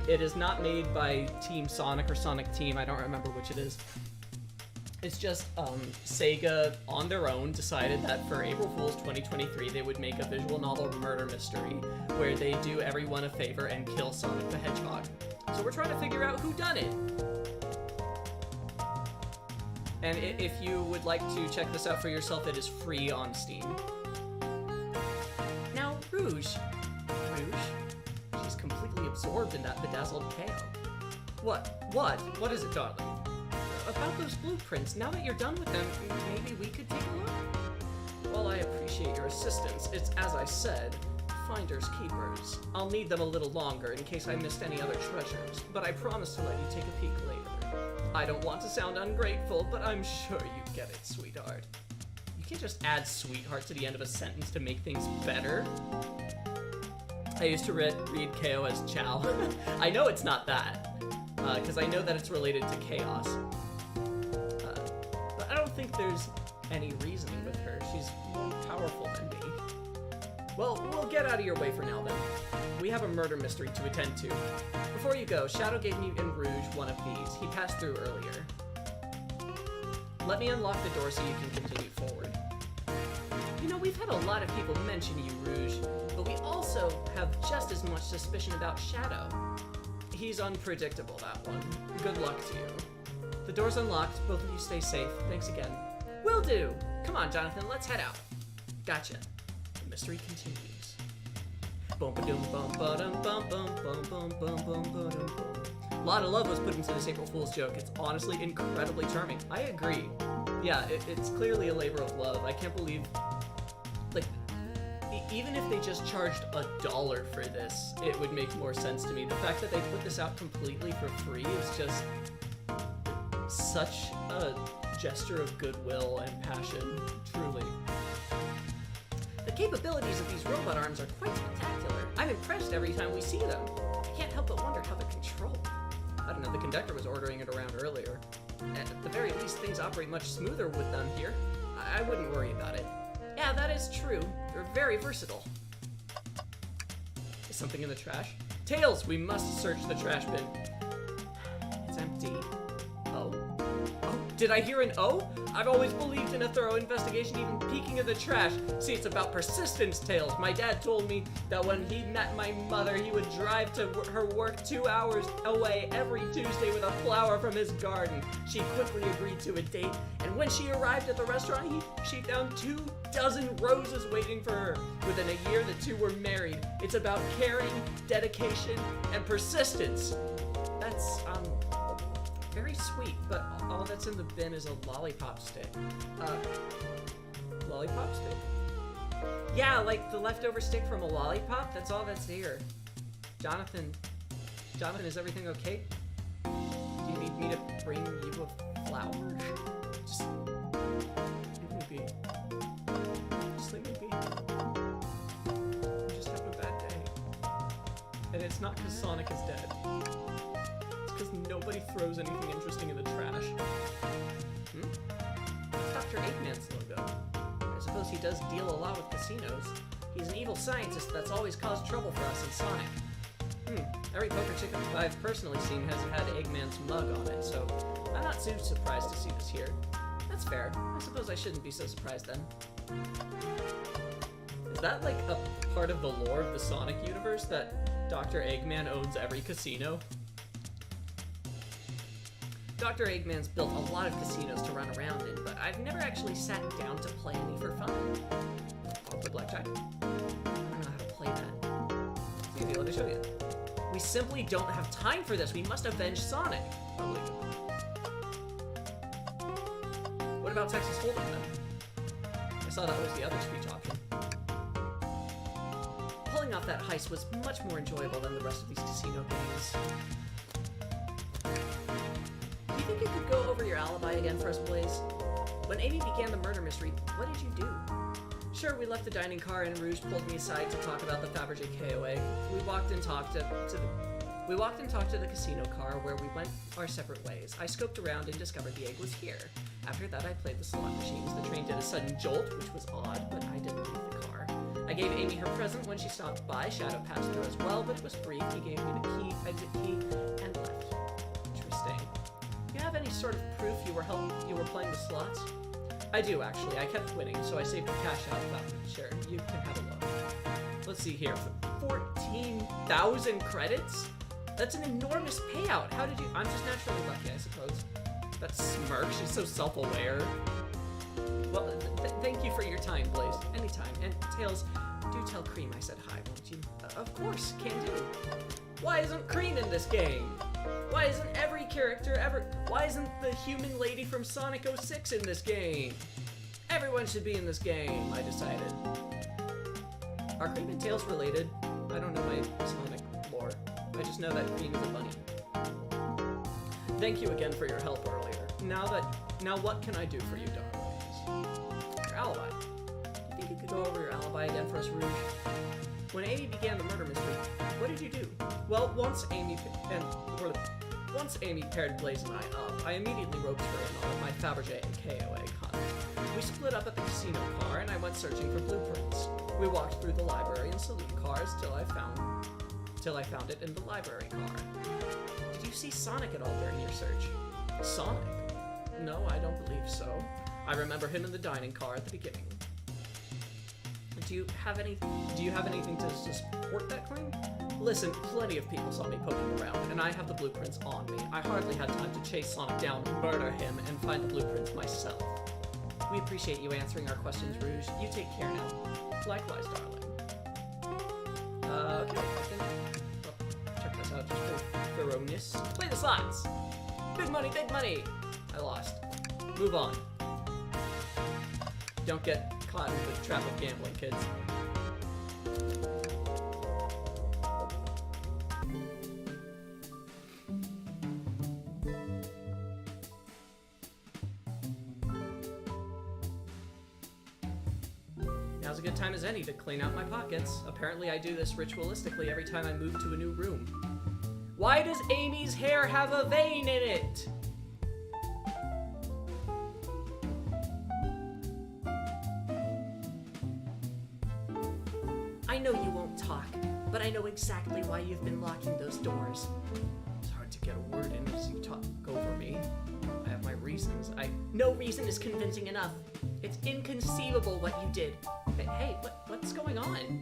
It is not made by Team Sonic or Sonic Team, I don't remember which it is. It's just Sega on their own decided that for April Fool's 2023 they would make a visual novel murder mystery where they do everyone a favor and kill Sonic the Hedgehog. So we're trying to figure out who done it. And if you would like to check this out for yourself, it is free on Steam. Now, Rouge. Rouge? She's completely absorbed in that bedazzled KO. What is it, darling? About those blueprints, now that you're done with them, maybe we could take a look? While I appreciate your assistance, it's as I said, finders keepers. I'll need them a little longer in case I missed any other treasures, but I promise to let you take a peek later. I don't want to sound ungrateful, but I'm sure you get it, sweetheart. You can't just add sweetheart to the end of a sentence to make things better. I used to read KO as Chow. I know it's not that, because I know that it's related to chaos. But I don't think there's any reasoning with her. She's more powerful than me. Well, we'll get out of your way for now, then. We have a murder mystery to attend to. Before you go, Shadow gave me in Rouge one of these. He passed through earlier. Let me unlock the door so you can continue forward. You know, we've had a lot of people mention you, Rouge, but we also have just as much suspicion about Shadow. He's unpredictable, that one. Good luck to you. The door's unlocked. Both of you stay safe. Thanks again. Will do! Come on, Jonathan, let's head out. Gotcha. The mystery continues. A lot of love was put into this April Fool's joke. It's honestly incredibly charming. I agree. Yeah, it's clearly a labor of love. I can't believe, like, even if they just charged $1 for this, it would make more sense to me. The fact that they put this out completely for free is just such a gesture of goodwill and passion, truly. The capabilities of these robot arms are quite spectacular. I'm impressed every time we see them. I can't help but wonder how they're controlled. I don't know, the conductor was ordering it around earlier. At the very least, things operate much smoother with them here. I wouldn't worry about it. Yeah, that is true. They're very versatile. Is something in the trash? Tails, we must search the trash bin. It's empty. Oh. Oh, did I hear an O? I've always believed in a thorough investigation, even peeking in the trash. See, it's about persistence, Tails. My dad told me that when he met my mother, he would drive to her work 2 hours away every Tuesday with a flower from his garden. She quickly agreed to a date, and when she arrived at the restaurant, she found 24 roses waiting for her. Within a year, the two were married. It's about caring, dedication, and persistence. That's, very sweet, but all that's in the bin is a lollipop stick. Lollipop stick? Yeah, like the leftover stick from a lollipop? That's all that's here. Jonathan, is everything okay? Do you need me to bring you a flower? Just leave me be. Just leave me be. I'm just having a bad day. And it's not because Sonic is dead. Because nobody throws anything interesting in the trash. That's Dr. Eggman's logo. I suppose he does deal a lot with casinos. He's an evil scientist that's always caused trouble for us in Sonic. Every poker chip I've personally seen has had Eggman's mug on it, so I'm not too surprised to see this here. That's fair. I suppose I shouldn't be so surprised then. Is that like a part of the lore of the Sonic universe, that Dr. Eggman owns every casino? Dr. Eggman's built a lot of casinos to run around in, but I've never actually sat down to play any for fun. I'll play blackjack. I don't know how to play that. It's easy, let me show you. We simply don't have time for this. We must avenge Sonic. Probably. What about Texas Hold'em then? I saw that was the other speech option. Pulling off that heist was much more enjoyable than the rest of these casino games. Do you think you could go over your alibi again for us, Blaze? When Amy began the murder mystery, what did you do? Sure, we left the dining car and Rouge pulled me aside to talk about the Fabergé KOA. We walked and talked to the casino car where we went our separate ways. I scoped around and discovered the egg was here. After that, I played the slot machines. The train did a sudden jolt, which was odd, but I didn't leave the car. I gave Amy her present when she stopped by. Shadow passed through as well, but it was brief. He gave me the key, exit key, and left. Interesting. Do you have any sort of proof you were playing the slots? I do, actually. I kept winning, so I saved the cash out. Well, sure, you can have a look. Let's see here. 14,000 credits? That's an enormous payout. How did you... I'm just naturally lucky, I suppose. That smirk, she's so self-aware. Well, Thank you for your time, Blaze. Anytime. And Tails, do tell Cream I said hi, won't you? Of course, can do. Why isn't Cream in this game? Why isn't every character ever... Why isn't the human lady from Sonic 06 in this game? Everyone should be in this game, I decided. Are Cream and Tails related? I don't know my Sonic lore. I just know that Cream is a bunny. Thank you again for your help earlier. Now what can I do for you, darlings? Your alibi. You think you could go over your alibi again for us, Rouge? When Amy began the murder mystery, what did you do? Well, once Amy paired Blaze and I up, I immediately roped her in on my Fabergé and KOA hunt. We split up at the casino car, and I went searching for blueprints. We walked through the library and saloon cars till I found it in the library car. Did you see Sonic at all during your search? Sonic? No, I don't believe so. I remember him in the dining car at the beginning. Do you have anything to support that claim? Listen, plenty of people saw me poking around, and I have the blueprints on me. I hardly had time to chase Sonic down, murder him, and find the blueprints myself. We appreciate you answering our questions, Rouge. You take care now. Likewise, darling. Okay, check this out just for thoroughness. Play the slots! Big money, big money! I lost. Move on. Don't get caught in the trap of gambling, kids. Now's a good time as any to clean out my pockets. Apparently I do this ritualistically every time I move to a new room. Why does Amy's hair have a vein in it? I know you won't talk, but I know exactly why you've been locking those doors. It's hard to get a word in as you talk over me. I have my reasons. No reason is convincing enough. It's inconceivable what you did. Hey, what's going on?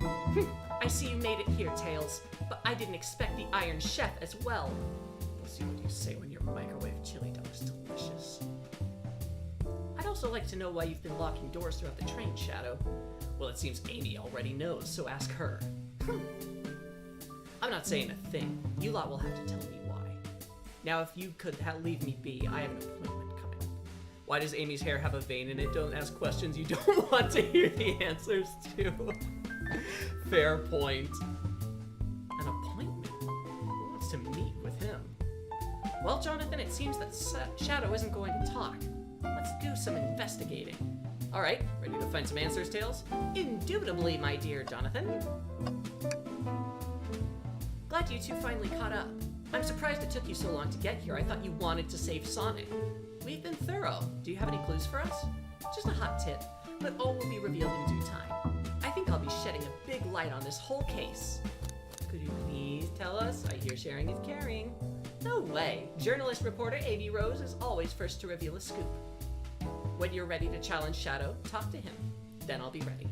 I see you made it here, Tails, but I didn't expect the Iron Chef as well. We'll see what you say when your microwave chili dog is delicious. I'd also like to know why you've been locking doors throughout the train, Shadow. Well, it seems Amy already knows, so ask her. I'm not saying a thing. You lot will have to tell me why. Now, if you could leave me be, I have an appointment coming up. Why does Amy's hair have a vein in it? Don't ask questions you don't want to hear the answers to. Fair point. An appointment? Who wants to meet with him? Well, Jonathan, it seems that Shadow isn't going to talk. Let's do some investigating. Alright, ready to find some answers, Tails? Indubitably, my dear Jonathan. Glad you two finally caught up. I'm surprised it took you so long to get here. I thought you wanted to save Sonic. We've been thorough. Do you have any clues for us? Just a hot tip, but all will be revealed in due time. I think I'll be shedding a big light on this whole case. Could you please tell us? I hear sharing is caring. No way. Journalist reporter Amy Rose is always first to reveal a scoop. When you're ready to challenge Shadow, talk to him. Then I'll be ready.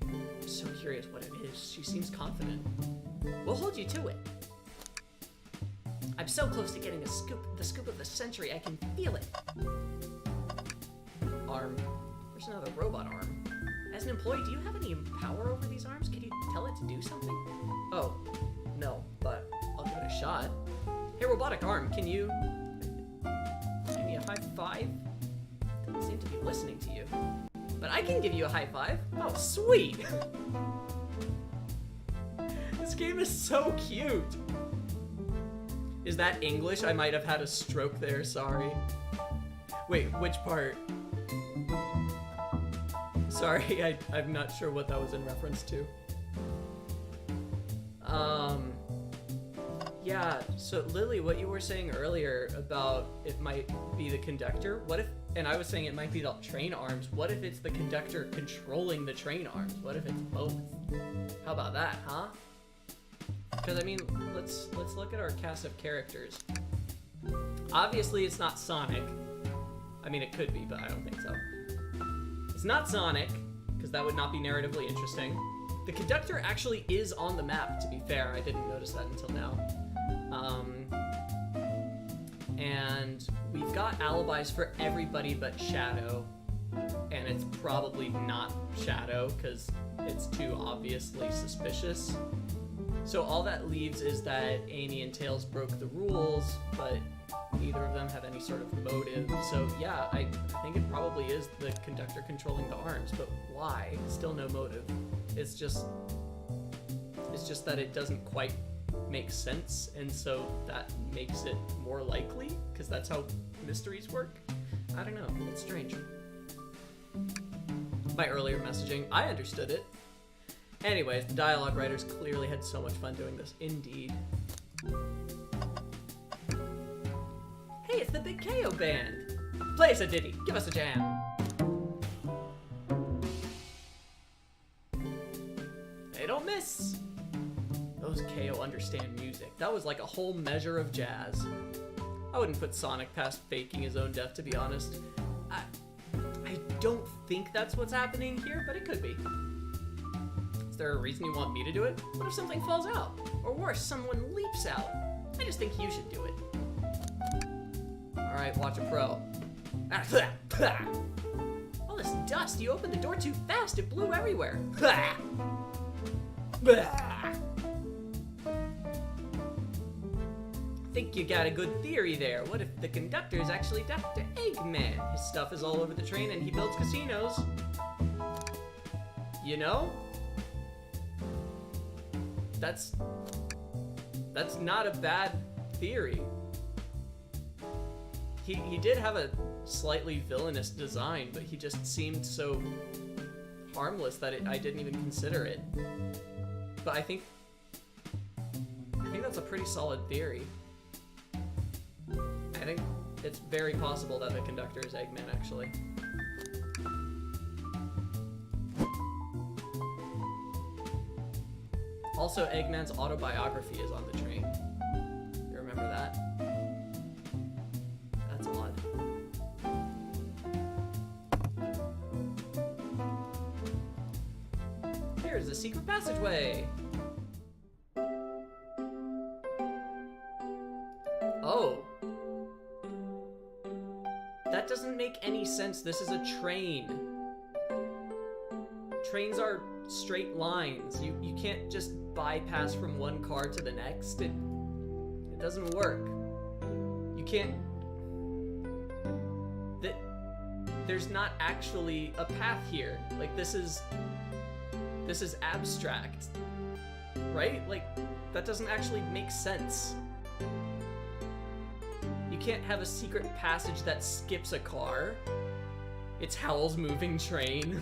I'm so curious what it is. She seems confident. We'll hold you to it. I'm so close to getting the scoop of the century, I can feel it. Arm. There's another robot arm. As an employee, do you have any power over these arms? Can you tell it to do something? Oh, no, but I'll give it a shot. Hey, robotic arm, can you give me a high five? Doesn't seem to be listening to you. But I can give you a high five. Oh, sweet! This game is so cute. Is that English? I might have had a stroke there, sorry. Wait, which part? Sorry, I'm not sure what that was in reference to. Yeah, so Lily, what you were saying earlier about it might be the conductor, what if, and I was saying it might be the train arms, what if it's the conductor controlling the train arms? What if it's both? How about that, huh? Because I mean, let's look at our cast of characters. Obviously it's not Sonic. I mean, it could be, but I don't think so. It's not Sonic, because that would not be narratively interesting. The conductor actually is on the map, to be fair. I didn't notice that until now. And we've got alibis for everybody but Shadow and and it's probably not Shadow because it's too obviously suspicious. So all that leaves is that Amy and Tails broke the rules, but neither of them have any sort of motive. So yeah, I think it probably is the conductor controlling the arms, but why? Still no motive. It's just that it doesn't quite make sense, and so that makes it more likely, because that's how mysteries work. I don't know, it's strange. My earlier messaging, I understood it. Anyways, the dialogue writers clearly had so much fun doing this. Indeed. Hey, it's the Big KO Band! Play us a ditty, give us a jam! They don't miss! Those KO understand music. That was like a whole measure of jazz. I wouldn't put Sonic past faking his own death, to be honest. I don't think that's what's happening here, but it could be. Is there a reason you want me to do it? What if something falls out? Or worse, someone leaps out? I just think you should do it. Alright, watch a pro. All this dust, you opened the door too fast, it blew everywhere. Think you got a good theory there. What if the conductor is actually Dr. Eggman? His stuff is all over the train and he builds casinos. You know? That's not a bad theory. He did have a slightly villainous design, but he just seemed so harmless that I didn't even consider it. But I think that's a pretty solid theory. I think it's very possible that the conductor is Eggman, actually. Also, Eggman's autobiography is on the train. You remember that? That's odd. Here's the secret passageway! Oh. That doesn't make any sense. This is a train. Trains are straight lines. You can't just bypass from one car to the next. It doesn't work. You can't... There's not actually a path here. Like, this is abstract. Right? Like, that doesn't actually make sense. You can't have a secret passage that skips a car. It's Howl's moving train.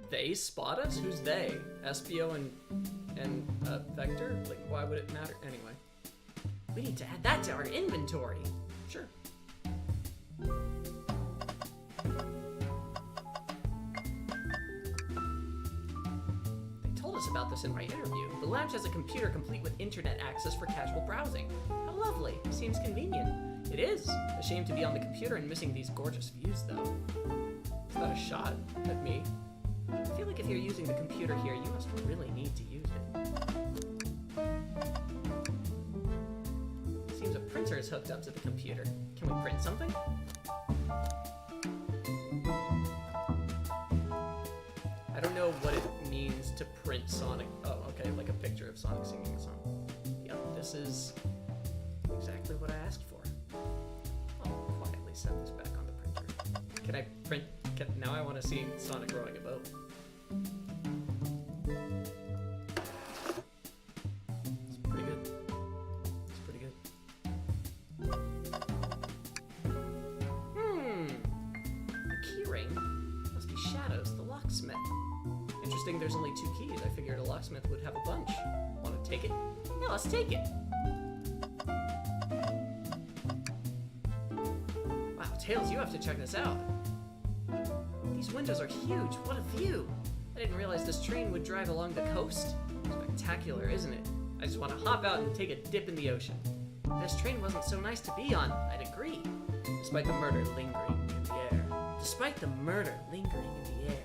They spot us? Who's they? SBO and Vector? Like, why would it matter? Anyway. We need to add that to our inventory. Sure. About this in my interview. The lounge has a computer complete with internet access for casual browsing. How lovely. Seems convenient. It is. A shame to be on the computer and missing these gorgeous views, though. Is that a shot at me? I feel like if you're using the computer here, you must really need to use it. Seems a printer is hooked up to the computer. Can we print something? I don't know what it means to print Sonic. Oh, okay, like a picture of Sonic singing a song. Yep, this is exactly what I asked for. I'll quietly set this back on the printer. Can I print? Now I want to see Sonic rowing a boat. It's pretty good. It's pretty good. A keyring? Must be Shadows, the locksmith. Interesting, there's only 2 keys. I figured a locksmith would have a bunch. Want to take it? Yeah, let's take it. Wow, Tails, you have to check this out. These windows are huge. What a view. I didn't realize this train would drive along the coast. Spectacular, isn't it? I just want to hop out and take a dip in the ocean. If this train wasn't so nice to be on, I'd agree. Despite the murder lingering in the air. Despite the murder lingering in the air.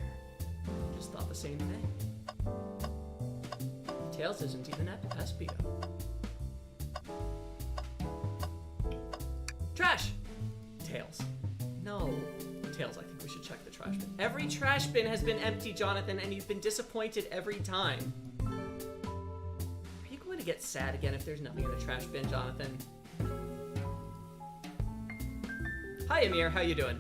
Just thought the same thing. Tails isn't even at SBO. Trash! Tails. No. Tails, I think we should check the trash bin. Every trash bin has been empty, Jonathan, and you've been disappointed every time. Are you going to get sad again if there's nothing in the trash bin, Jonathan? Hi, Amir. How you doing?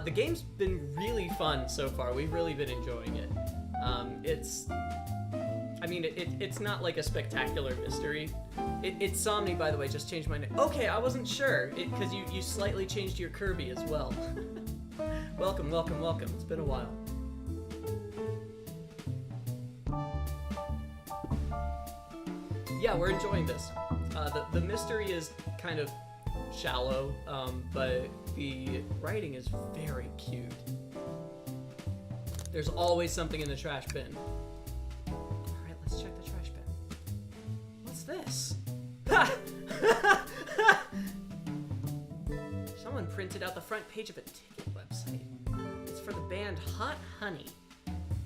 The game's been really fun so far. We've really been enjoying it. It's not like a spectacular mystery. Insomni, by the way, just changed my name. Okay, I wasn't sure, because you slightly changed your Kirby as well. Welcome, welcome, welcome. It's been a while. Yeah, we're enjoying this. The mystery is kind of shallow, but the writing is very cute. There's always something in the trash bin. Alright, let's check the trash bin. What's this? Someone printed out the front page of a ticket website. It's for the band Hot Honey.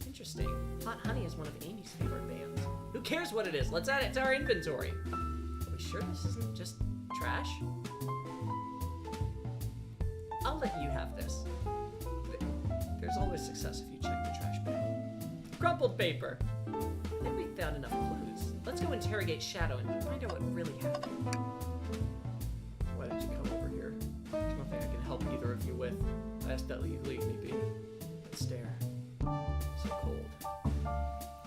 Interesting. Hot Honey is one of Amy's favorite bands. Who cares what it is? Let's add it to our inventory. Are we sure this isn't just trash? I'll let you have this. There's always success if you check the trash bin. Crumpled paper. I think we found enough clues. Let's go interrogate Shadow and find out what really happened. Why don't you come over here? There's nothing I can help either of you with. I ask that you leave me be. That stare. So cold.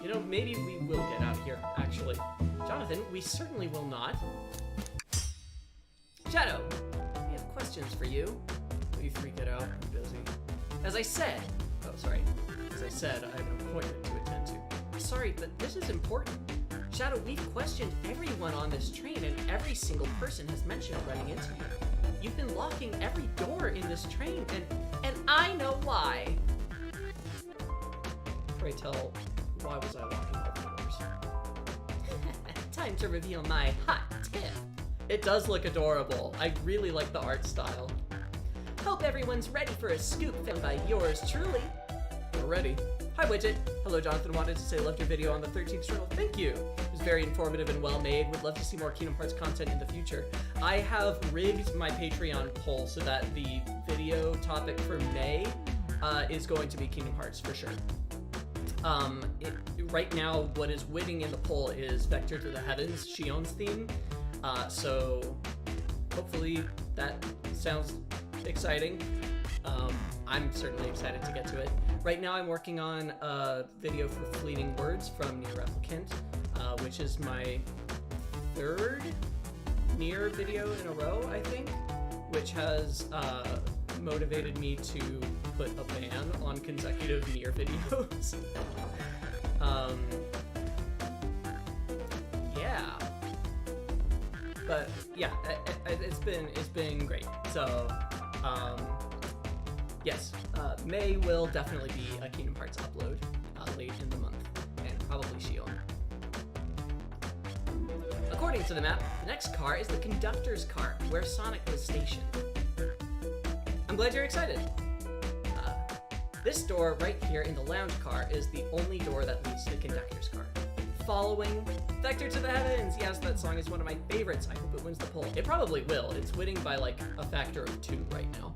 You know, maybe we will get out of here, actually. Jonathan, we certainly will not. Shadow, we have questions for you. You freak it out. I'm busy. As I said, I have an appointment to attend to. I'm sorry, but this is important. Shadow, we've questioned everyone on this train, and every single person has mentioned running into you. You've been locking every door in this train, and I know why. Pray tell, why was I locking all the doors? Time to reveal my hot tip. It does look adorable. I really like the art style. Hope everyone's ready for a scoop found by yours truly. We're ready. Hi, Widget. Hello, Jonathan. Wanted to say loved your video on the 13th journal. Thank you. It was very informative and well made. Would love to see more Kingdom Hearts content in the future. I have rigged my Patreon poll so that the video topic for May is going to be Kingdom Hearts for sure. Right now, what is winning in the poll is Vector to the Heavens, Shion's theme. So hopefully that sounds exciting. I'm certainly excited to get to it. Right now I'm working on a video for Fleeting Words from Nier Replicant, which is my third Nier video in a row, I think, which has motivated me to put a ban on consecutive Nier videos. Yeah. But yeah, it's been great. So yes, May will definitely be a Kingdom Hearts upload late in the month, and probably Shion. According to the map, the next car is the conductor's car, where Sonic was stationed. I'm glad you're excited. This door right here in the lounge car is the only door that leads to the conductor's car. Following Vector to the Heavens. Yes, that song is one of my favorites. I hope it wins the poll. It probably will. It's winning by like a factor of 2 right now.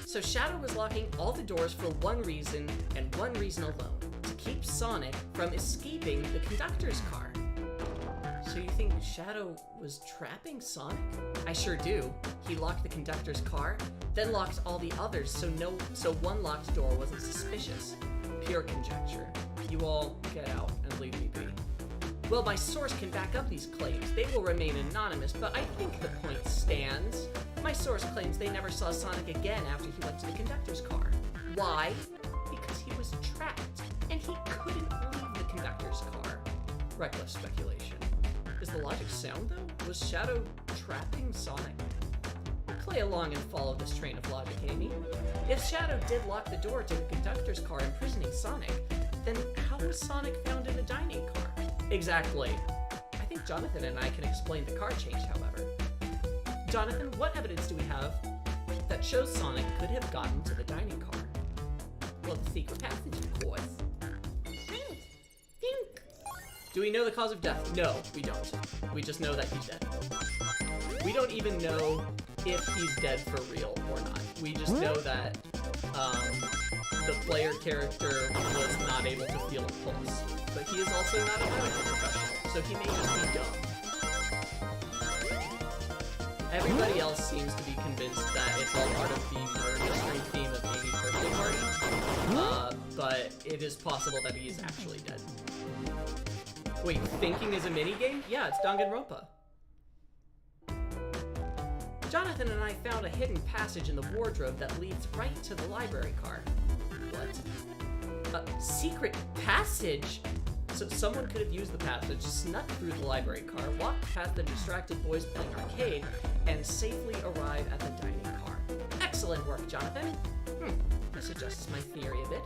So Shadow was locking all the doors for one reason and one reason alone: to keep Sonic from escaping the conductor's car. So you think Shadow was trapping Sonic? I sure do. He locked the conductor's car, then locked all the others so one locked door wasn't suspicious. Pure conjecture. You all get out and leave me be. Well, my source can back up these claims. They will remain anonymous, but I think the point stands. My source claims they never saw Sonic again after he went to the conductor's car. Why? Because he was trapped, and he couldn't leave the conductor's car. Reckless speculation. Is the logic sound, though? Was Shadow trapping Sonic? Play along and follow this train of logic, Amy. If Shadow did lock the door to the conductor's car, imprisoning Sonic, then how was Sonic found in the dining car? Exactly. I think Jonathan and I can explain the car change, however. Jonathan, what evidence do we have that shows Sonic could have gotten to the dining car? Well, the secret passage, of course. Do we know the cause of death? No, we don't. We just know that he's dead. We don't even know if he's dead for real or not. We just know that the player character was not able to feel a pulse. But he is also not a medical professional, so he may just be dumb. Everybody else seems to be convinced that it's all part of the murder mystery theme of Amy's birthday party, but it is possible that he is actually dead. Wait, thinking is a minigame? Yeah, it's Danganronpa. Jonathan and I found a hidden passage in the wardrobe that leads right to the library car. What? A secret passage? So someone could have used the passage, snuck through the library car, walked past the distracted boys playing arcade, and safely arrive at the dining car. Excellent work, Jonathan. This adjusts my theory a bit.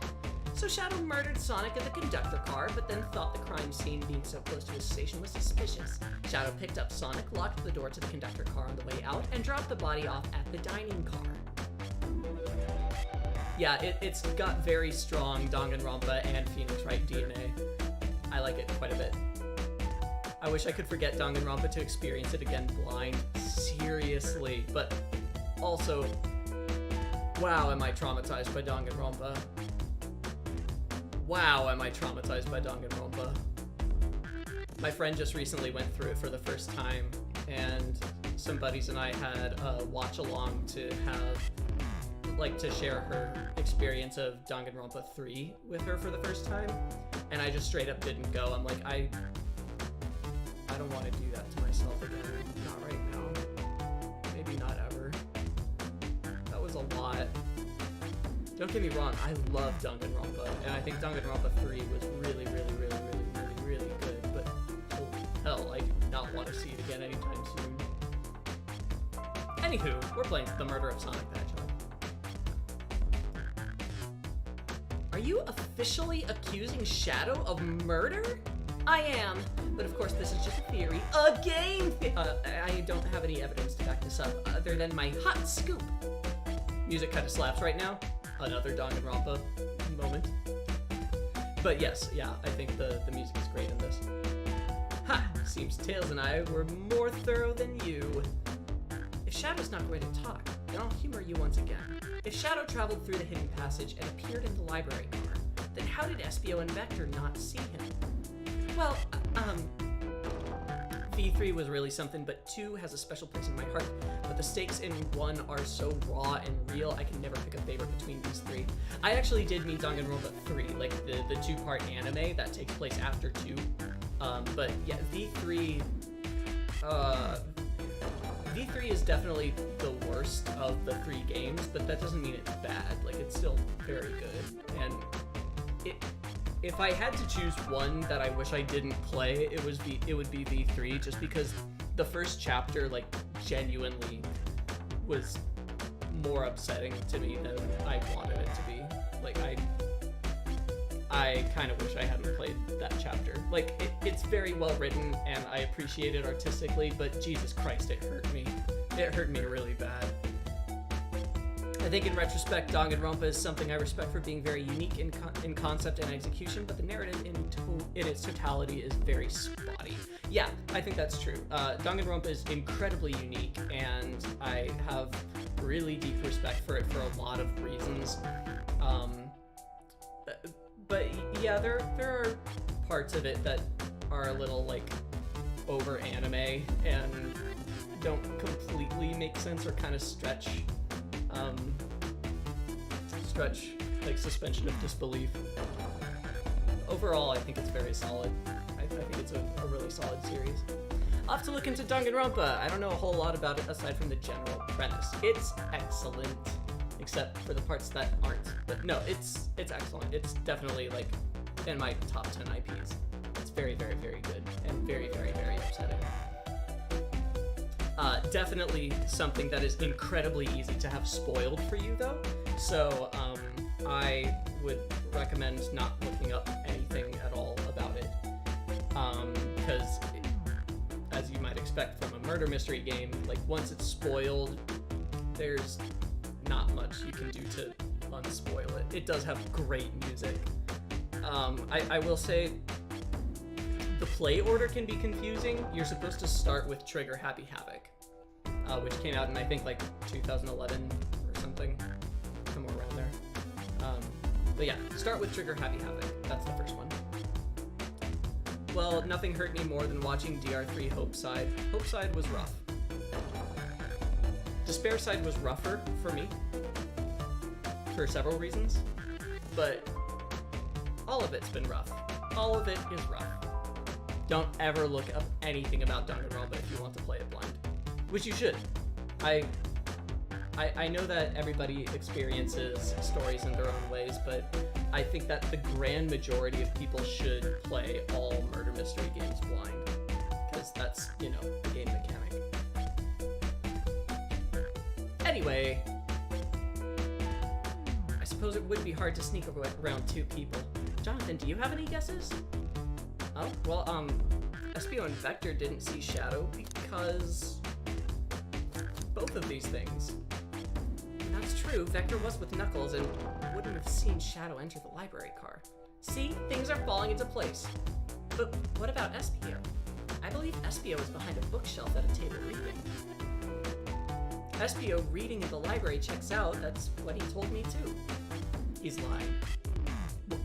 So Shadow murdered Sonic in the conductor car, but then thought the crime scene being so close to his station was suspicious. Shadow picked up Sonic, locked the door to the conductor car on the way out, and dropped the body off at the dining car. Yeah, it's got very strong Danganronpa and Phoenix Wright DNA. I like it quite a bit. I wish I could forget Danganronpa to experience it again blind. Seriously. But also, wow, am I traumatized by Danganronpa. Wow, am I traumatized by Danganronpa. My friend just recently went through it for the first time, and some buddies and I had a watch-along to share her experience of Danganronpa 3 with her for the first time, and I just straight up didn't go. I'm like, I don't want to do that to myself again. Not right now. Maybe not ever. That was a lot. Don't get me wrong, I love Danganronpa, and I think Danganronpa 3 was really, really, really, really, really, really good, but holy hell, I do not want to see it again anytime soon. Anywho, we're playing The Murder of Sonic the Hedgehog. Are you officially accusing Shadow of murder? I am, but of course this is just a theory. A game I don't have any evidence to back this up, other than my hot scoop. Music kind of slaps right now. Another Danganronpa moment. But yes, yeah, I think the music is great in this. Ha! Seems Tails and I were more thorough than you. If Shadow's not going to talk, then I'll humor you once again. If Shadow traveled through the hidden passage and appeared in the library car, then how did Espio and Vector not see him? Well, V3 was really something, but 2 has a special place in my heart. But the stakes in 1 are so raw and real, I can never pick a favorite between these 3. I actually did meet Danganronpa 3, like the 2-part anime that takes place after 2. But yeah, V3 is definitely the worst of the 3 games, but that doesn't mean it's bad. Like, it's still very good. And if I had to choose one that I wish I didn't play, it would be V3, just because the first chapter, like, genuinely was more upsetting to me than I wanted it to be. Like, I kind of wish I hadn't played that chapter. Like, it's very well written, and I appreciate it artistically, but Jesus Christ, it hurt me. It hurt me really bad. I think in retrospect, Danganronpa is something I respect for being very unique in concept and execution, but the narrative in its totality is very spotty. Yeah, I think that's true. Danganronpa is incredibly unique, and I have really deep respect for it for a lot of reasons. But yeah, there are parts of it that are a little, like, over anime and don't completely make sense or kind of stretch like suspension of disbelief. Overall, I think it's very solid. I think it's a really solid series. I'll have to look into Danganronpa. I don't know a whole lot about it aside from the general premise. It's excellent, except for the parts that aren't. But no, it's excellent. It's definitely, like, in my top 10 IPs. It's very, very, very good and very, very, very upsetting. Definitely something that is incredibly easy to have spoiled for you, though. So I would recommend not looking up anything at all about it, because as you might expect from a murder mystery game, like, once it's spoiled, there's not much you can do to unspoil it. It does have great music. I will say the play order can be confusing. You're supposed to start with Trigger Happy Havoc, which came out in, I think, like 2011 or something, somewhere around there. But yeah, start with Trigger Happy Havoc. That's the first one. Well, nothing hurt me more than watching DR3 Hope Side. Hope Side was rough. Despair Side was rougher for me, for several reasons, but all of it's been rough. All of it is rough. Don't ever look up anything about Danganronpa if you want to play it blind, which you should. I know that everybody experiences stories in their own ways, but I think that the grand majority of people should play all murder mystery games blind, because that's, you know, the game mechanic. Anyway, I suppose it would be hard to sneak around two people. Jonathan, do you have any guesses? Oh, well, Espio and Vector didn't see Shadow because both of these things. That's true, Vector was with Knuckles and wouldn't have seen Shadow enter the library car. See, things are falling into place. But what about Espio? I believe Espio is behind a bookshelf at a table reading. Espio reading in the library checks out, that's what he told me too. He's lying.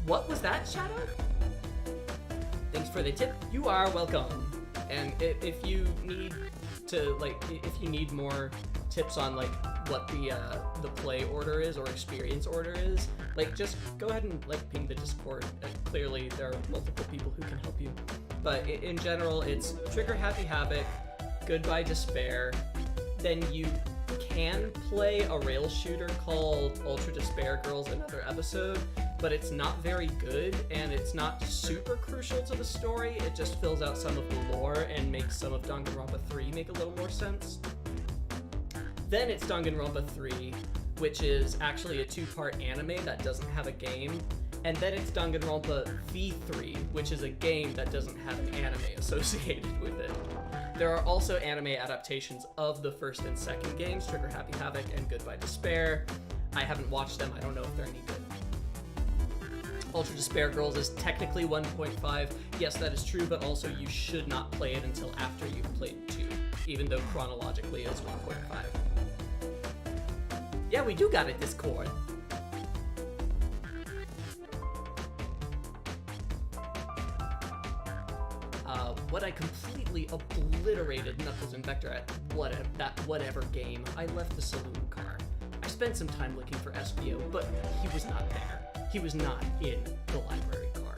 What was that, Shadow? Thanks for the tip. You are welcome. And if you need to, like, if you need more tips on, like, what the play order is or experience order is, like, just go ahead and, like, ping the Discord. Clearly, there are multiple people who can help you. But in general, it's Trigger Happy Havoc, Goodbye Despair, then you can play a rail shooter called Ultra Despair Girls Another Episode, but it's not very good, and it's not super crucial to the story. It just fills out some of the lore and makes some of Danganronpa 3 make a little more sense. Then it's Danganronpa 3, which is actually a 2-part anime that doesn't have a game. And then it's Danganronpa V3, which is a game that doesn't have an anime associated with it. There are also anime adaptations of the first and second games, Trigger Happy Havoc and Goodbye Despair. I haven't watched them, I don't know if they're any good. Ultra Despair Girls is technically 1.5. Yes, that is true, but also you should not play it until after you've played 2, even though chronologically it's 1.5. Yeah, we do got a Discord. What I completely obliterated Knuckles and Vector at whatever game. I left the saloon car. I spent some time looking for Espio, but he was not there. He was not in the library car.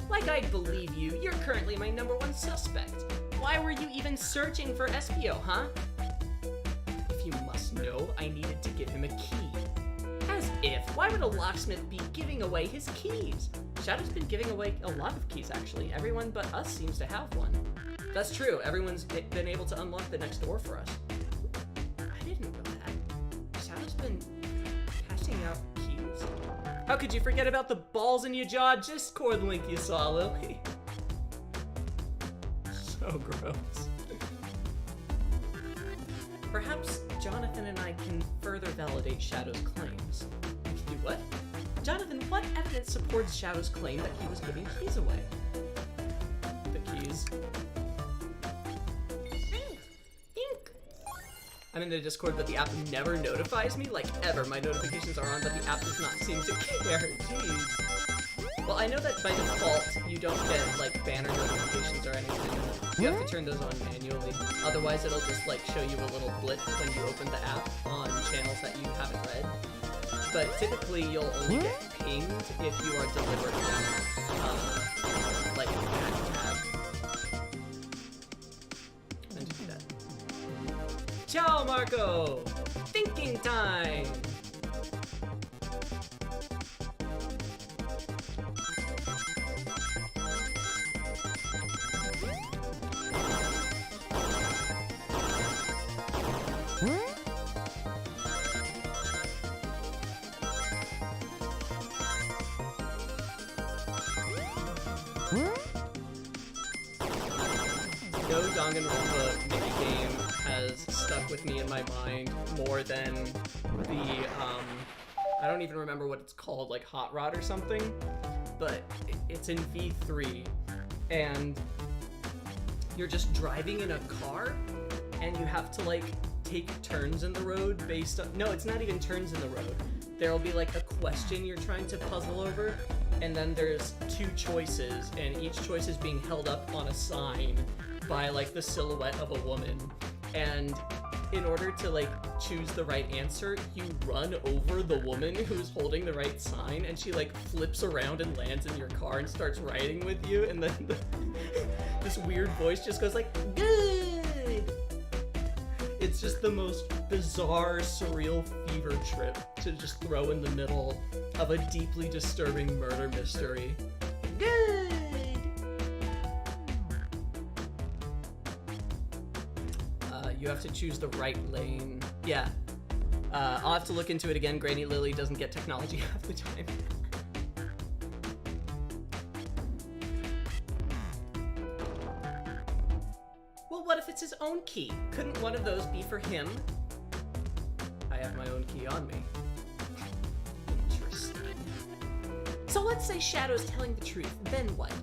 Like I'd believe you, you're currently my #1 suspect. Why were you even searching for Espio, huh? If you must know, I needed to give him a key. As if, why would a locksmith be giving away his keys? Shadow's been giving away a lot of keys, actually. Everyone but us seems to have one. That's true, everyone's been able to unlock the next door for us. I didn't know that. Shadow's been passing out keys? How could you forget about the balls in your jaw Discord link you saw, Lily? So gross. Perhaps Jonathan and I can further validate Shadow's claims. We can do what? Jonathan, what evidence supports Shadow's claim that he was giving keys away? The keys. Ink. I'm in the Discord, but the app never notifies me, like ever. My notifications are on, but the app does not seem to care. Jeez. Well, I know that by default, you don't get, like, banner notifications or anything. You have to turn those on manually. Otherwise, it'll just, like, show you a little blip when you open the app on channels that you haven't read. But typically, you'll only get pinged if you are deliberately, like, tab. And do that. Ciao, Marco! Thinking time! No Danganronpa minigame has stuck with me in my mind more than the, I don't even remember what it's called, like Hot Rod or something, but it's in V3, and you're just driving in a car and you have to like take turns in the road based on, no, it's not even turns in the road. There'll be like a question you're trying to puzzle over, and then there's two choices, and each choice is being held up on a sign by like the silhouette of a woman. And in order to like choose the right answer, you run over the woman who's holding the right sign, and she like flips around and lands in your car and starts riding with you, and then this weird voice just goes like, good! It's just the most bizarre, surreal fever trip to just throw in the middle of a deeply disturbing murder mystery. Good! You have to choose the right lane. Yeah. I'll have to look into it again. Granny Lily doesn't get technology half the time. Well, what if it's his own key? Couldn't one of those be for him? I have my own key on me. Interesting. So let's say Shadow's telling the truth, then what?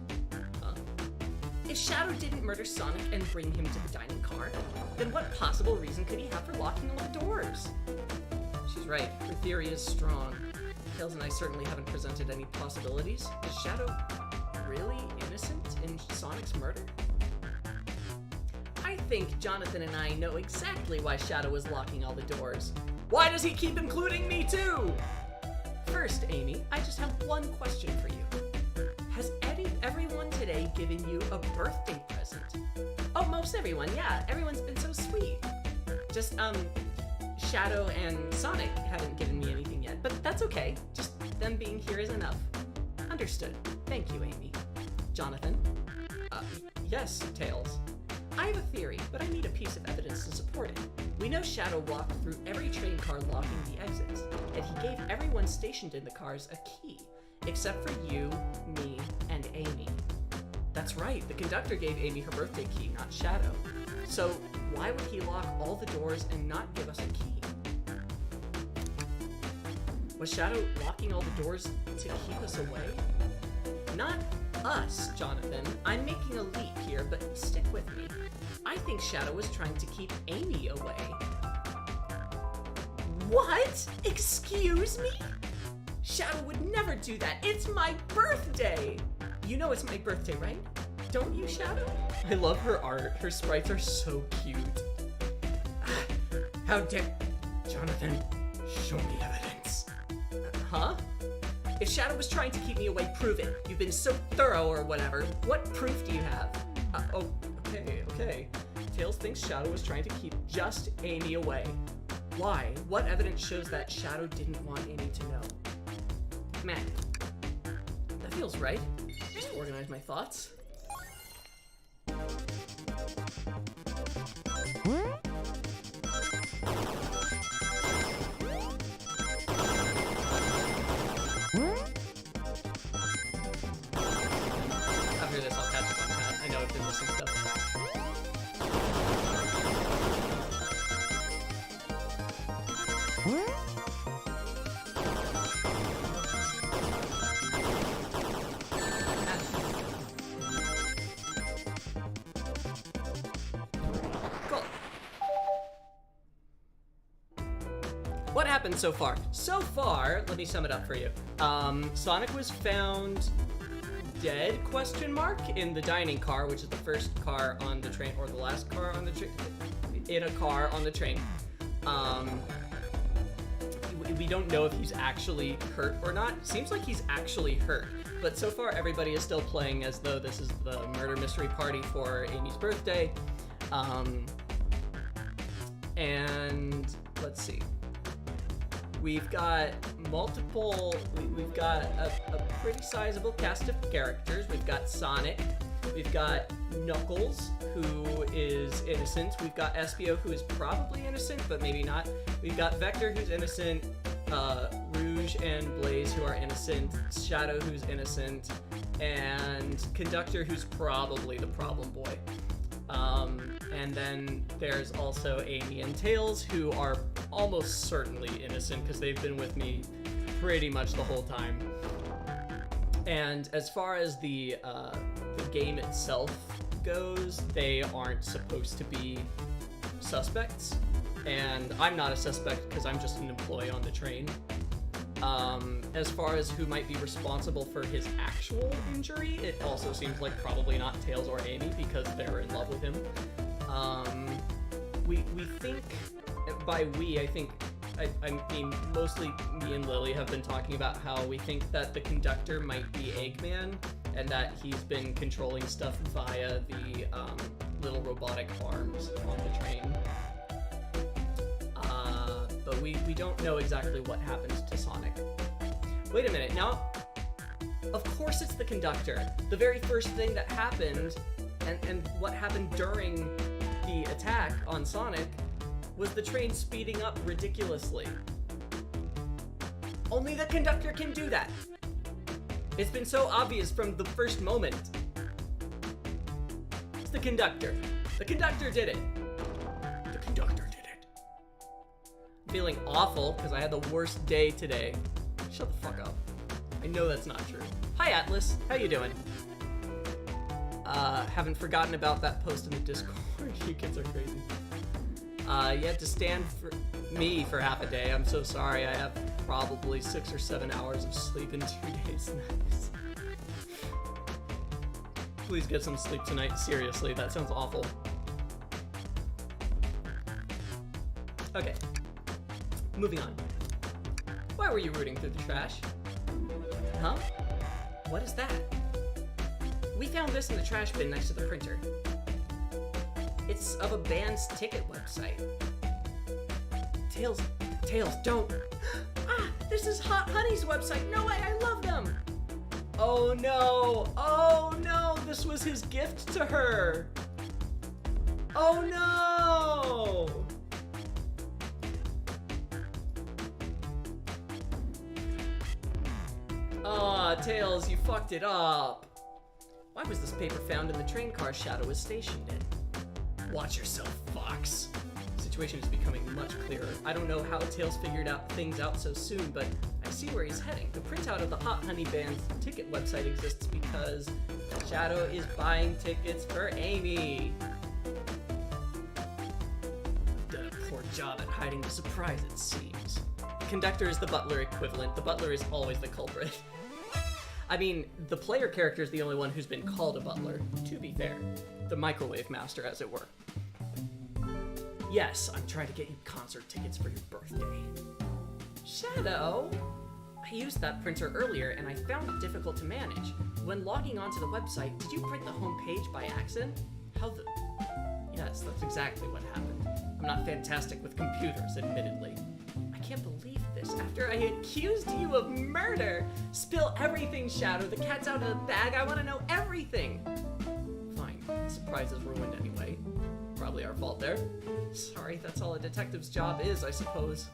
If Shadow didn't murder Sonic and bring him to the dining car, then what possible reason could he have for locking all the doors? She's right, her theory is strong. Tails and I certainly haven't presented any possibilities. Is Shadow really innocent in Sonic's murder? I think Jonathan and I know exactly why Shadow was locking all the doors. Why does he keep including me too? First, Amy, I just have one question for you. Has everyone today given you a birthday present? Oh, most everyone, yeah. Everyone's been so sweet. Just, Shadow and Sonic haven't given me anything yet, but that's okay. Just them being here is enough. Understood. Thank you, Amy. Jonathan? Yes, Tails. I have a theory, but I need a piece of evidence to support it. We know Shadow walked through every train car locking the exits, and he gave everyone stationed in the cars a key. Except for you, me, and Amy. That's right, the conductor gave Amy her birthday key, not Shadow. So why would he lock all the doors and not give us a key? Was Shadow locking all the doors to keep us away? Not us, Jonathan. I'm making a leap here, but stick with me. I think Shadow was trying to keep Amy away. What? Excuse me? Shadow would never do that. It's my birthday! You know it's my birthday, right? Don't you, Shadow? I love her art. Her sprites are so cute. How dare... Jonathan, show me evidence. Huh? If Shadow was trying to keep me away, prove it. You've been so thorough or whatever. What proof do you have? Okay. Tails thinks Shadow was trying to keep just Amy away. Why? What evidence shows that Shadow didn't want Amy to know? Man, that feels right. Just organize my thoughts. After this, I'll catch up on that. I know I've been missing stuff. What happened so far? So far, let me sum it up for you. Sonic was found dead, in the dining car, which is the first car on the train, or the last car on the train, in a car on the train. We don't know if he's actually hurt or not. Seems like he's actually hurt, but so far everybody is still playing as though this is the murder mystery party for Amy's birthday. And let's see. We've got we've got a pretty sizable cast of characters. We've got Sonic, we've got Knuckles, who is innocent. We've got Espio, who is probably innocent, but maybe not. We've got Vector, who's innocent, Rouge and Blaze, who are innocent, Shadow, who's innocent, and Conductor, who's probably the problem boy. And then there's also Amy and Tails, who are almost certainly innocent because they've been with me pretty much the whole time. And as far as the game itself goes, they aren't supposed to be suspects. And I'm not a suspect because I'm just an employee on the train. As far as who might be responsible for his actual injury, it also seems like probably not Tails or Amy because they're in love with him. We think, by we, I mean, mostly me and Lily have been talking about how we think that the conductor might be Eggman and that he's been controlling stuff via the little robotic arms on the train. But we don't know exactly what happens to Sonic. Wait a minute, now, of course it's the conductor. The very first thing that happened, and what happened during the attack on Sonic, was the train speeding up ridiculously. Only the conductor can do that. It's been so obvious from the first moment. It's the conductor. The conductor did it. The conductor did it. I'm feeling awful because I had the worst day today. Shut the fuck up. I know that's not true. Hi Atlas, how you doing? Haven't forgotten about that post in the Discord. You kids are crazy. You had to stand for me for half a day. I'm so sorry. I have probably 6 or 7 hours of sleep in 2 days. Please get some sleep tonight. Seriously, that sounds awful. Okay. Moving on. Why were you rooting through the trash? Huh? What is that? We found this in the trash bin next to the printer. It's of a band's ticket website. Tails, don't. Ah, this is Hot Honey's website. No way, I love them. Oh no, this was his gift to her. Oh no. Aw, Tails, you fucked it up. Why was this paper found in the train car Shadow was stationed in? Watch yourself, Fox. The situation is becoming much clearer. I don't know how Tails figured things out so soon, but I see where he's heading. The printout of the Hot Honey Band's ticket website exists because Shadow is buying tickets for Amy. Done a poor job at hiding the surprise, it seems. The conductor is the butler equivalent. The butler is always the culprit. I mean, the player character is the only one who's been called a butler, to be fair. The microwave master, as it were. Yes, I'm trying to get you concert tickets for your birthday. Shadow? I used that printer earlier and I found it difficult to manage. When logging onto the website, did you print the home page by accident? Yes, that's exactly what happened. I'm not fantastic with computers, admittedly. I can't believe this. After I accused you of murder! Spill everything, Shadow. The cat's out of the bag. I want to know everything. Fine. The surprise is ruined anyway. Probably our fault there. Sorry, that's all a detective's job is, I suppose.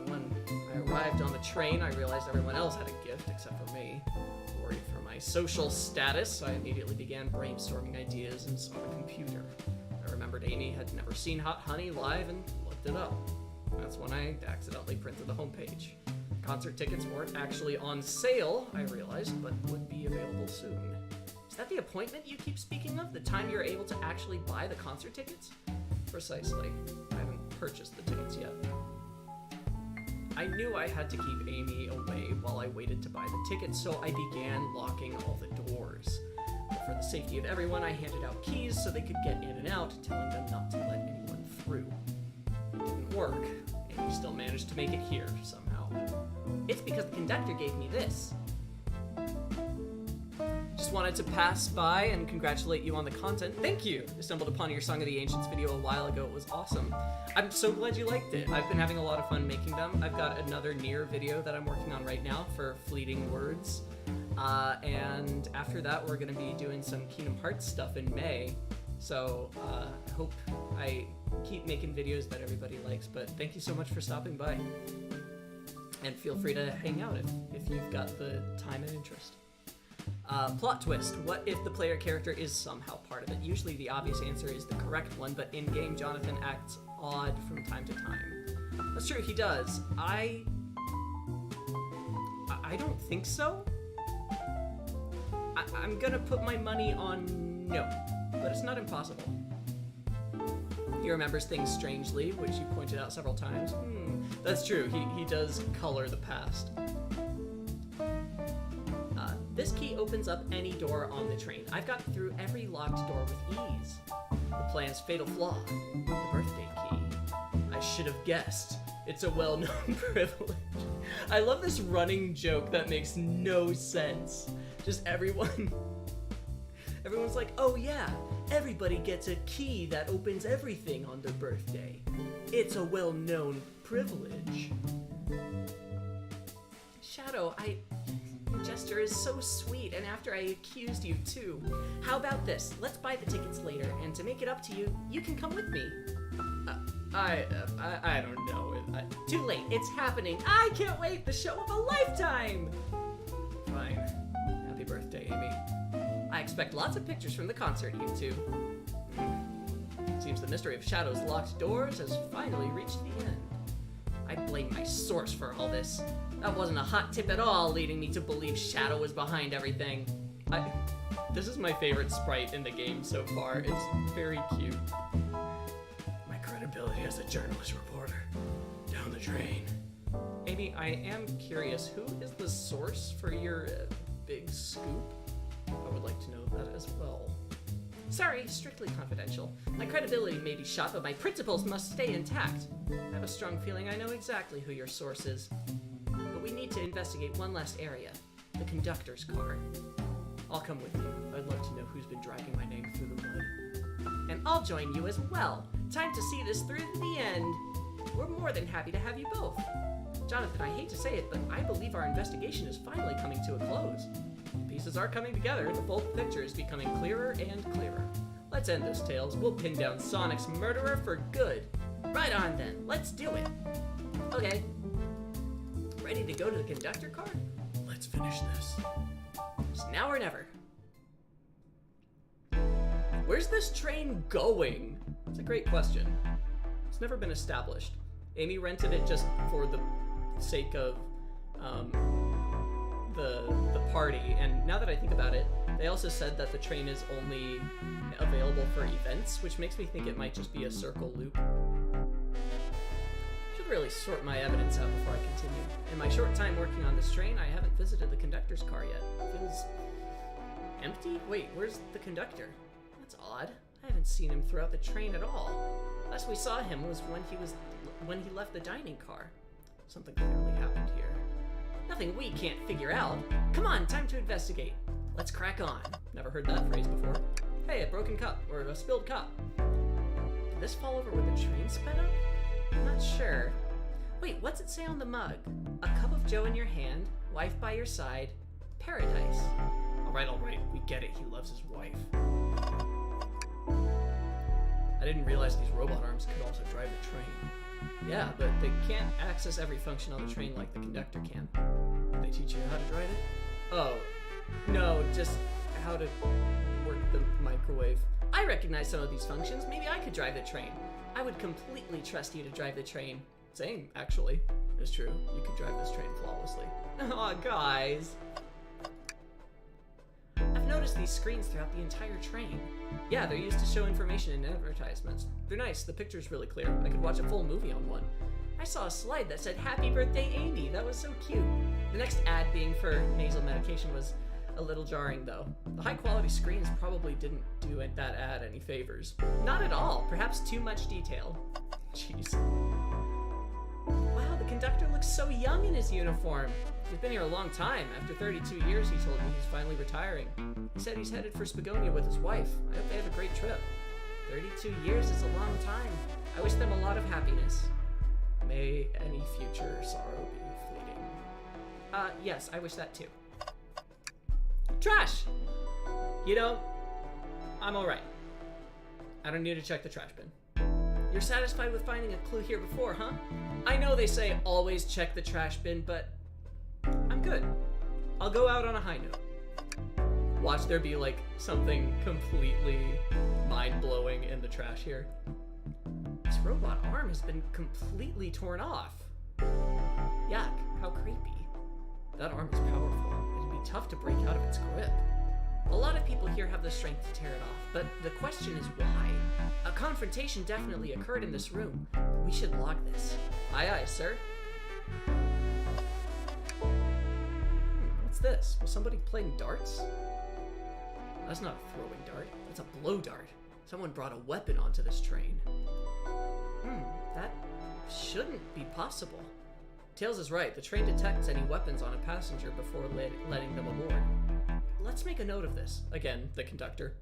When I arrived on the train, I realized everyone else had a gift except for me. Worried for my social status, I immediately began brainstorming ideas and saw the computer. I remembered Amy had never seen Hot Honey live and looked it up. That's when I accidentally printed the homepage. Concert tickets weren't actually on sale, I realized, but would be available soon. Is that the appointment you keep speaking of? The time you're able to actually buy the concert tickets? Precisely. I haven't purchased the tickets yet. I knew I had to keep Amy away while I waited to buy the tickets, so I began locking all the doors. But for the safety of everyone, I handed out keys so they could get in and out, telling them not to let anyone through. It didn't work. Amy still managed to make it here somehow. It's because the conductor gave me this. Just wanted to pass by and congratulate you on the content. Thank you! I stumbled upon your Song of the Ancients video a while ago. It was awesome. I'm so glad you liked it. I've been having a lot of fun making them. I've got another Nier video that I'm working on right now for Fleeting Words. And after that, we're going to be doing some Kingdom Hearts stuff in May. So I hope I keep making videos that everybody likes. But thank you so much for stopping by. And feel free to hang out if you've got the time and interest. Plot twist. What if the player character is somehow part of it? Usually the obvious answer is the correct one, but in-game Jonathan acts odd from time to time. That's true, he does. I don't think so. I'm gonna put my money on no, but it's not impossible. He remembers things strangely, which you pointed out several times. That's true, he does color the past. This key opens up any door on the train. I've gotten through every locked door with ease. The plan's fatal flaw, the birthday key. I should have guessed. It's a well-known privilege. I love this running joke that makes no sense. Just everyone's like, oh yeah, everybody gets a key that opens everything on their birthday. It's a well-known privilege. Shadow, your gesture is so sweet, and after I accused you too. How about this? Let's buy the tickets later, and to make it up to you, you can come with me. I don't know. Too late. It's happening. I can't wait. The show of a lifetime. Fine. Happy birthday, Amy. I expect lots of pictures from the concert, you two. Seems the mystery of Shadow's locked doors has finally reached the end. I blame my source for all this. That wasn't a hot tip at all, leading me to believe Shadow was behind everything. This is my favorite sprite in the game so far. It's very cute. My credibility as a journalist reporter. Down the drain. Amy, I am curious, who is the source for your big scoop? I would like to know that as well. Sorry, strictly confidential. My credibility may be shot, but my principles must stay intact. I have a strong feeling I know exactly who your source is. But we need to investigate one last area. The conductor's car. I'll come with you. I'd love to know who's been dragging my name through the mud. And I'll join you as well. Time to see this through to the end. We're more than happy to have you both. Jonathan, I hate to say it, but I believe our investigation is finally coming to a close. Pieces are coming together, the full picture is becoming clearer and clearer. Let's end this, Tails. We'll pin down Sonic's murderer for good. Right on then, let's do it. Okay. Ready to go to the conductor car? Let's finish this. It's now or never. Where's this train going? It's a great question. It's never been established. Amy rented it just for the sake of the party, and now that I think about it, they also said that the train is only available for events, which makes me think it might just be a circle loop. Should really sort my evidence out before I continue. In my short time working on this train, I haven't visited the conductor's car yet. It feels empty? Wait, where's the conductor? That's odd. I haven't seen him throughout the train at all. Last we saw him was when he left the dining car. Something clearly happened here. Nothing we can't figure out. Come on, time to investigate. Let's crack on. Never heard that phrase before. Hey, a broken cup, or a spilled cup. Did this fall over when the train sped up? I'm not sure. Wait, what's it say on the mug? A cup of joe in your hand, wife by your side, paradise. All right, we get it. He loves his wife. I didn't realize these robot arms could also drive the train. Yeah, but they can't access every function on the train like the conductor can. They teach you how to drive it? Oh, no, just how to work the microwave. I recognize some of these functions. Maybe I could drive the train. I would completely trust you to drive the train. Same, actually. It's true. You could drive this train flawlessly. Aw, guys. I've noticed these screens throughout the entire train. Yeah, they're used to show information in advertisements. They're nice, the picture's really clear. I could watch a full movie on one. I saw a slide that said, "Happy birthday, Amy." That was so cute. The next ad being for nasal medication was a little jarring, though. The high-quality screens probably didn't do that ad any favors. Not at all. Perhaps too much detail. Jeez. Wow, the conductor looks so young in his uniform. He's been here a long time. After 32 years, he told me he's finally retiring. He said he's headed for Spagonia with his wife. I hope they have a great trip. 32 years is a long time. I wish them a lot of happiness. May any future sorrow be fleeting. Yes, I wish that too. Trash! You know, I'm alright. I don't need to check the trash bin. You're satisfied with finding a clue here before, huh? I know they say always check the trash bin, but I'm good. I'll go out on a high note. Watch there be like something completely mind-blowing in the trash here. This robot arm has been completely torn off. Yuck, how creepy. That arm is powerful. It'd be tough to break out of its grip. A lot of people here have the strength to tear it off, but the question is why? A confrontation definitely occurred in this room. We should log this. Aye aye, sir. What's this? Was somebody playing darts? That's not a throwing dart. That's a blow dart. Someone brought a weapon onto this train. That shouldn't be possible. Tails is right. The train detects any weapons on a passenger before letting them aboard. Let's make a note of this. Again, the conductor.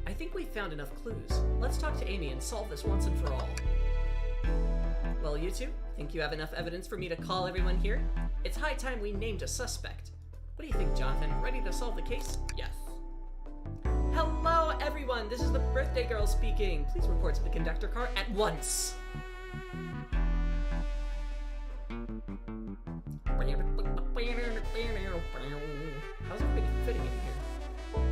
I think we've found enough clues. Let's talk to Amy and solve this once and for all. Well, you two, think you have enough evidence for me to call everyone here? It's high time we named a suspect. What do you think, Jonathan? Ready to solve the case? Yes. Hello, everyone! This is the birthday girl speaking. Please report to the conductor car at once. How's everybody fitting in here?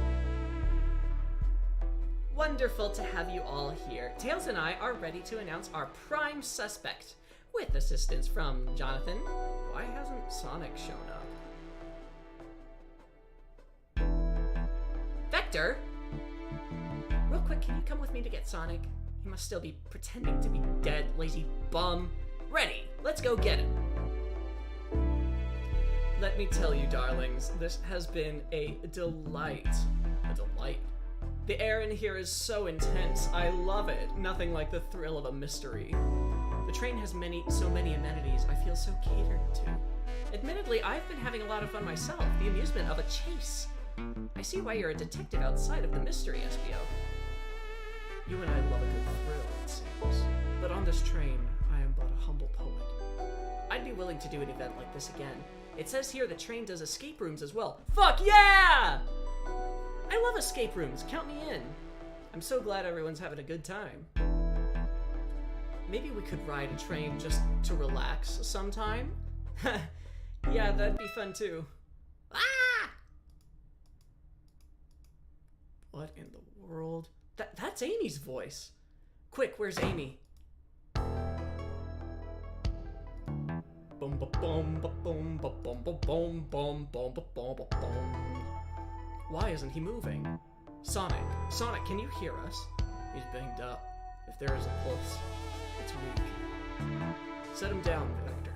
Wonderful to have you all here. Tails and I are ready to announce our prime suspect. With assistance from Jonathan. Why hasn't Sonic shown up? Vector? Real quick, can you come with me to get Sonic? He must still be pretending to be dead, lazy bum. Ready, let's go get him. Let me tell you, darlings, this has been a delight. A delight. The air in here is so intense. I love it. Nothing like the thrill of a mystery. The train has so many amenities I feel so catered to. Admittedly, I've been having a lot of fun myself. The amusement of a chase. I see why you're a detective outside of the mystery, SBO. You and I love a good thrill, it seems. But on this train, I am but a humble poet. I'd be willing to do an event like this again. It says here the train does escape rooms as well. Fuck yeah! I love escape rooms. Count me in. I'm so glad everyone's having a good time. Maybe we could ride a train just to relax sometime? Yeah, that'd be fun too. Ah! What in the world? That's Amy's voice. Quick, where's Amy? Boom ba boom ba boom ba boom ba boom boom boom ba boom ba boom. Why isn't he moving? Sonic, can you hear us? He's banged up. If there is a pulse, it's weak. Set him down, Vector.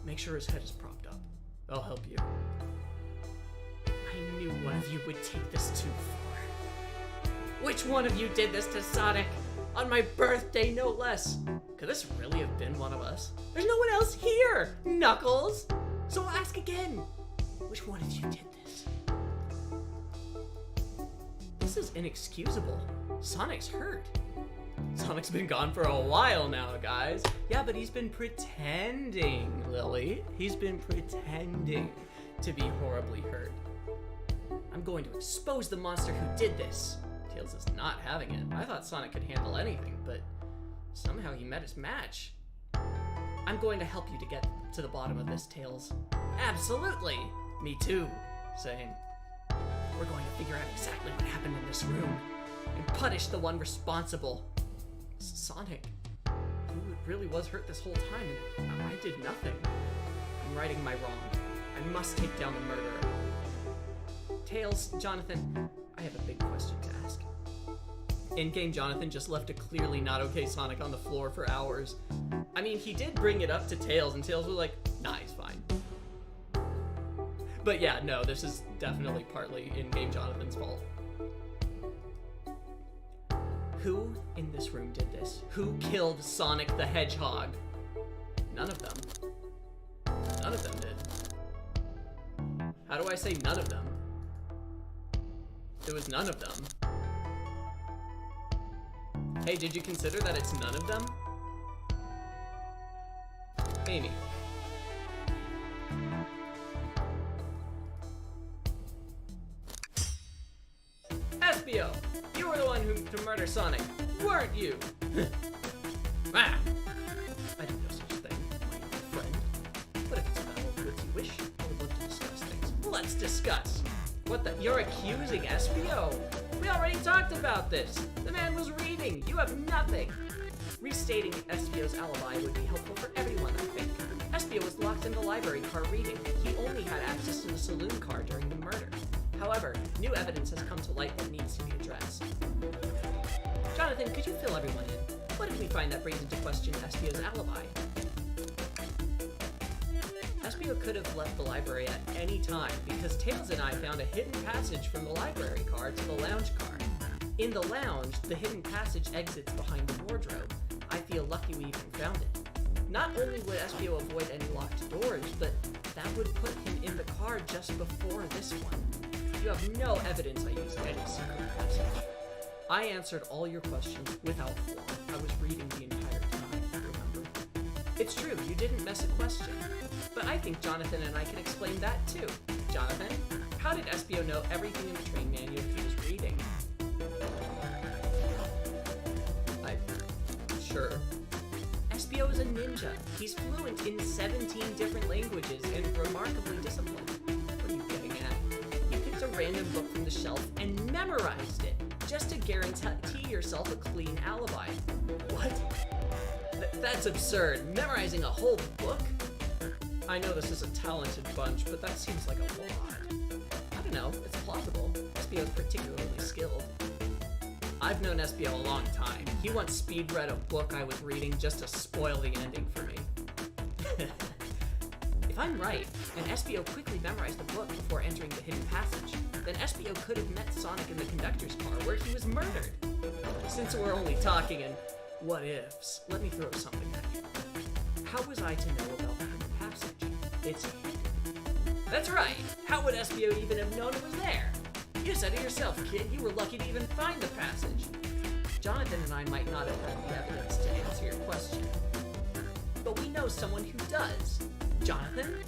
Make sure his head is propped up. I'll help you. I knew one of you would take this too far. Which one of you did this to Sonic? On my birthday, no less. Could this really have been one of us? There's no one else here, Knuckles! So I'll ask again. Which one of you did this? This is inexcusable. Sonic's hurt. Sonic's been gone for a while now, guys. Yeah, but he's been pretending, Lily. He's been pretending to be horribly hurt. I'm going to expose the monster who did this. Tails is not having it. I thought Sonic could handle anything, but somehow he met his match. I'm going to help you to get to the bottom of this, Tails. Absolutely! Me too. Same. We're going to figure out exactly what happened in this room and punish the one responsible. Sonic, who really was hurt this whole time, and I did nothing. I'm righting my wrong. I must take down the murderer. Tails, Jonathan, I have a big question to ask. In-game Jonathan just left a clearly not okay Sonic on the floor for hours. I mean, he did bring it up to Tails, and Tails was like, nah, he's fine. But yeah, no, this is definitely partly in-game Jonathan's fault. Who in this room did this? Who killed Sonic the Hedgehog? None of them. None of them did. How do I say none of them? It was none of them. Hey, did you consider that it's none of them? Amy. SBO, you were the one to murder Sonic, weren't you? Ah. I do no such thing, my young friend. But if it's a battle of goods you wish, I would love to discuss things. Let's discuss. What the? You're accusing SBO? We already talked about this. The man was reading. You have nothing. Restating SBO's alibi would be helpful for everyone, I think. SBO was locked in the library car reading. He only had access to the saloon car during the murder. However, new evidence has come to light that needs to be addressed. Jonathan, could you fill everyone in? What did we find that brings into question Espio's alibi? Espio could have left the library at any time because Tails and I found a hidden passage from the library car to the lounge car. In the lounge, the hidden passage exits behind the wardrobe. I feel lucky we even found it. Not only would Espio avoid any locked doors, but that would put him in the car just before this one. You have no evidence I used any secret passage. I answered all your questions without flaw. I was reading the entire time, remember? It's true, you didn't miss a question. But I think Jonathan and I can explain that too. Jonathan, how did Espio know everything in the train manual he was reading? Sure. Espio is a ninja. He's fluent in 17 different languages and remarkably disciplined. What are you getting at? You picked a random book from the shelf and memorized it, just to guarantee yourself a clean alibi. What? That's absurd. Memorizing a whole book? I know this is a talented bunch, but that seems like a lot. I don't know, it's plausible. Espio is particularly skilled. I've known Espio a long time. He once speed read a book I was reading just to spoil the ending for me. If I'm right, and Espio quickly memorized the book before entering the hidden passage, then Espio could have met Sonic in the conductor's car where he was murdered. Since we're only talking in what-ifs, let me throw something at you. How was I to know about the hidden passage? It's hidden. That's right! How would Espio even have known it was there? You said it yourself, kid. You were lucky to even find the passage. Jonathan and I might not have had the evidence to answer your question. But we know someone who does. Jonathan?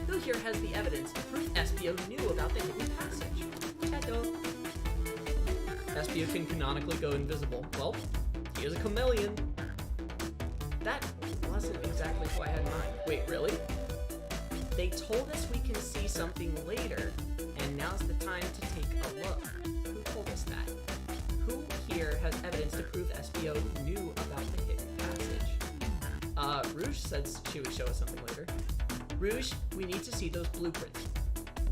Who here has the evidence to prove Espio knew about the hidden passage? Tato. Espio can canonically go invisible. Well, he is a chameleon. That wasn't exactly who I had in mind. Wait, really? They told us we can see something later, and now's the time to take a look. Who told us that? Who here has evidence to prove Espio knew about the hidden passage? Rouge said she would show us something later. Rouge, we need to see those blueprints.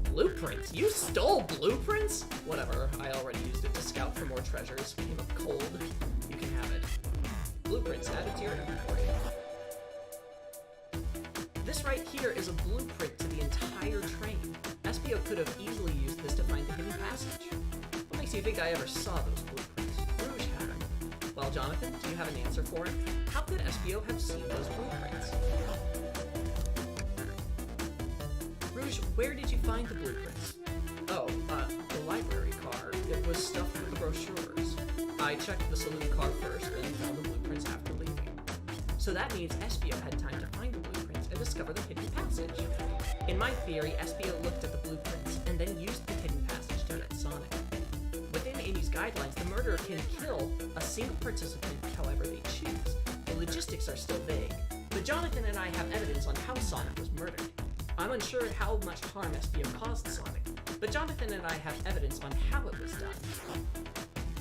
Blueprints? You stole blueprints? Whatever, I already used it to scout for more treasures. Came up cold. You can have it. Blueprints added to your inventory. This right here is a blueprint to the entire train. Espio could have easily used this to find the hidden passage. What makes you think I ever saw those blueprints? Rouge had them. Well, Jonathan, do you have an answer for him? How could Espio have seen those blueprints? Rouge, where did you find the blueprints? Oh, the library car. It was stuffed with the brochures. I checked the saloon car first and found the blueprints after leaving. So that means Espio had time to find the blueprints and discover the hidden passage. In my theory, Espio looked at the blueprints and then used the hidden passage to get Sonic. Within Amy's guidelines, the murderer can kill a single participant however they choose. The logistics are still vague, but Jonathan and I have evidence on how Sonic was murdered. I'm unsure how much harm Espio caused Sonic, but Jonathan and I have evidence on how it was done.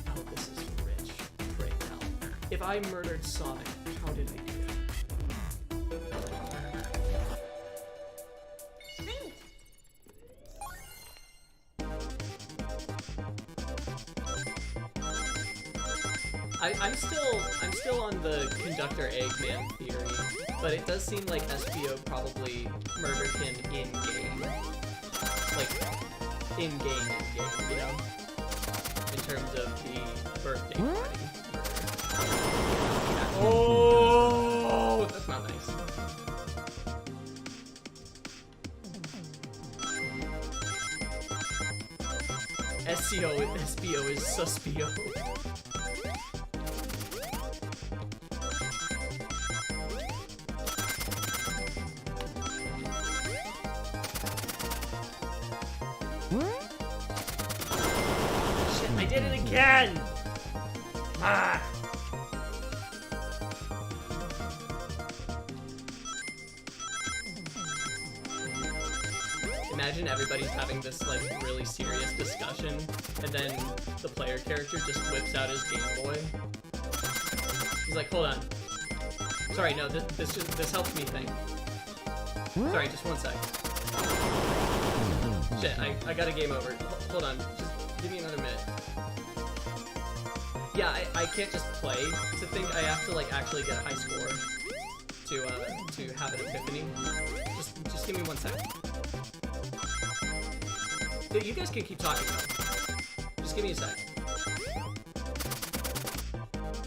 Oh, this is rich. Pray tell. If I murdered Sonic, how did I do it? I'm still on the conductor Eggman theory, but it does seem like Espio probably murdered him in-game. Like, in-game, you know? In terms of the birthday party murder. Oh! That's not nice. Espio is suspio. I did it again! Ah! Imagine everybody's having this, like, really serious discussion, and then the player character just whips out his Game Boy. He's like, hold on. Sorry, no, this helps me think. Sorry, just one sec. Shit, I got a game over. Hold on. Just give me another minute. Yeah, I can't just play to think. I have to, like, actually get a high score to have an epiphany. Just give me 1 second. Dude, you guys can keep talking though. Just give me a sec.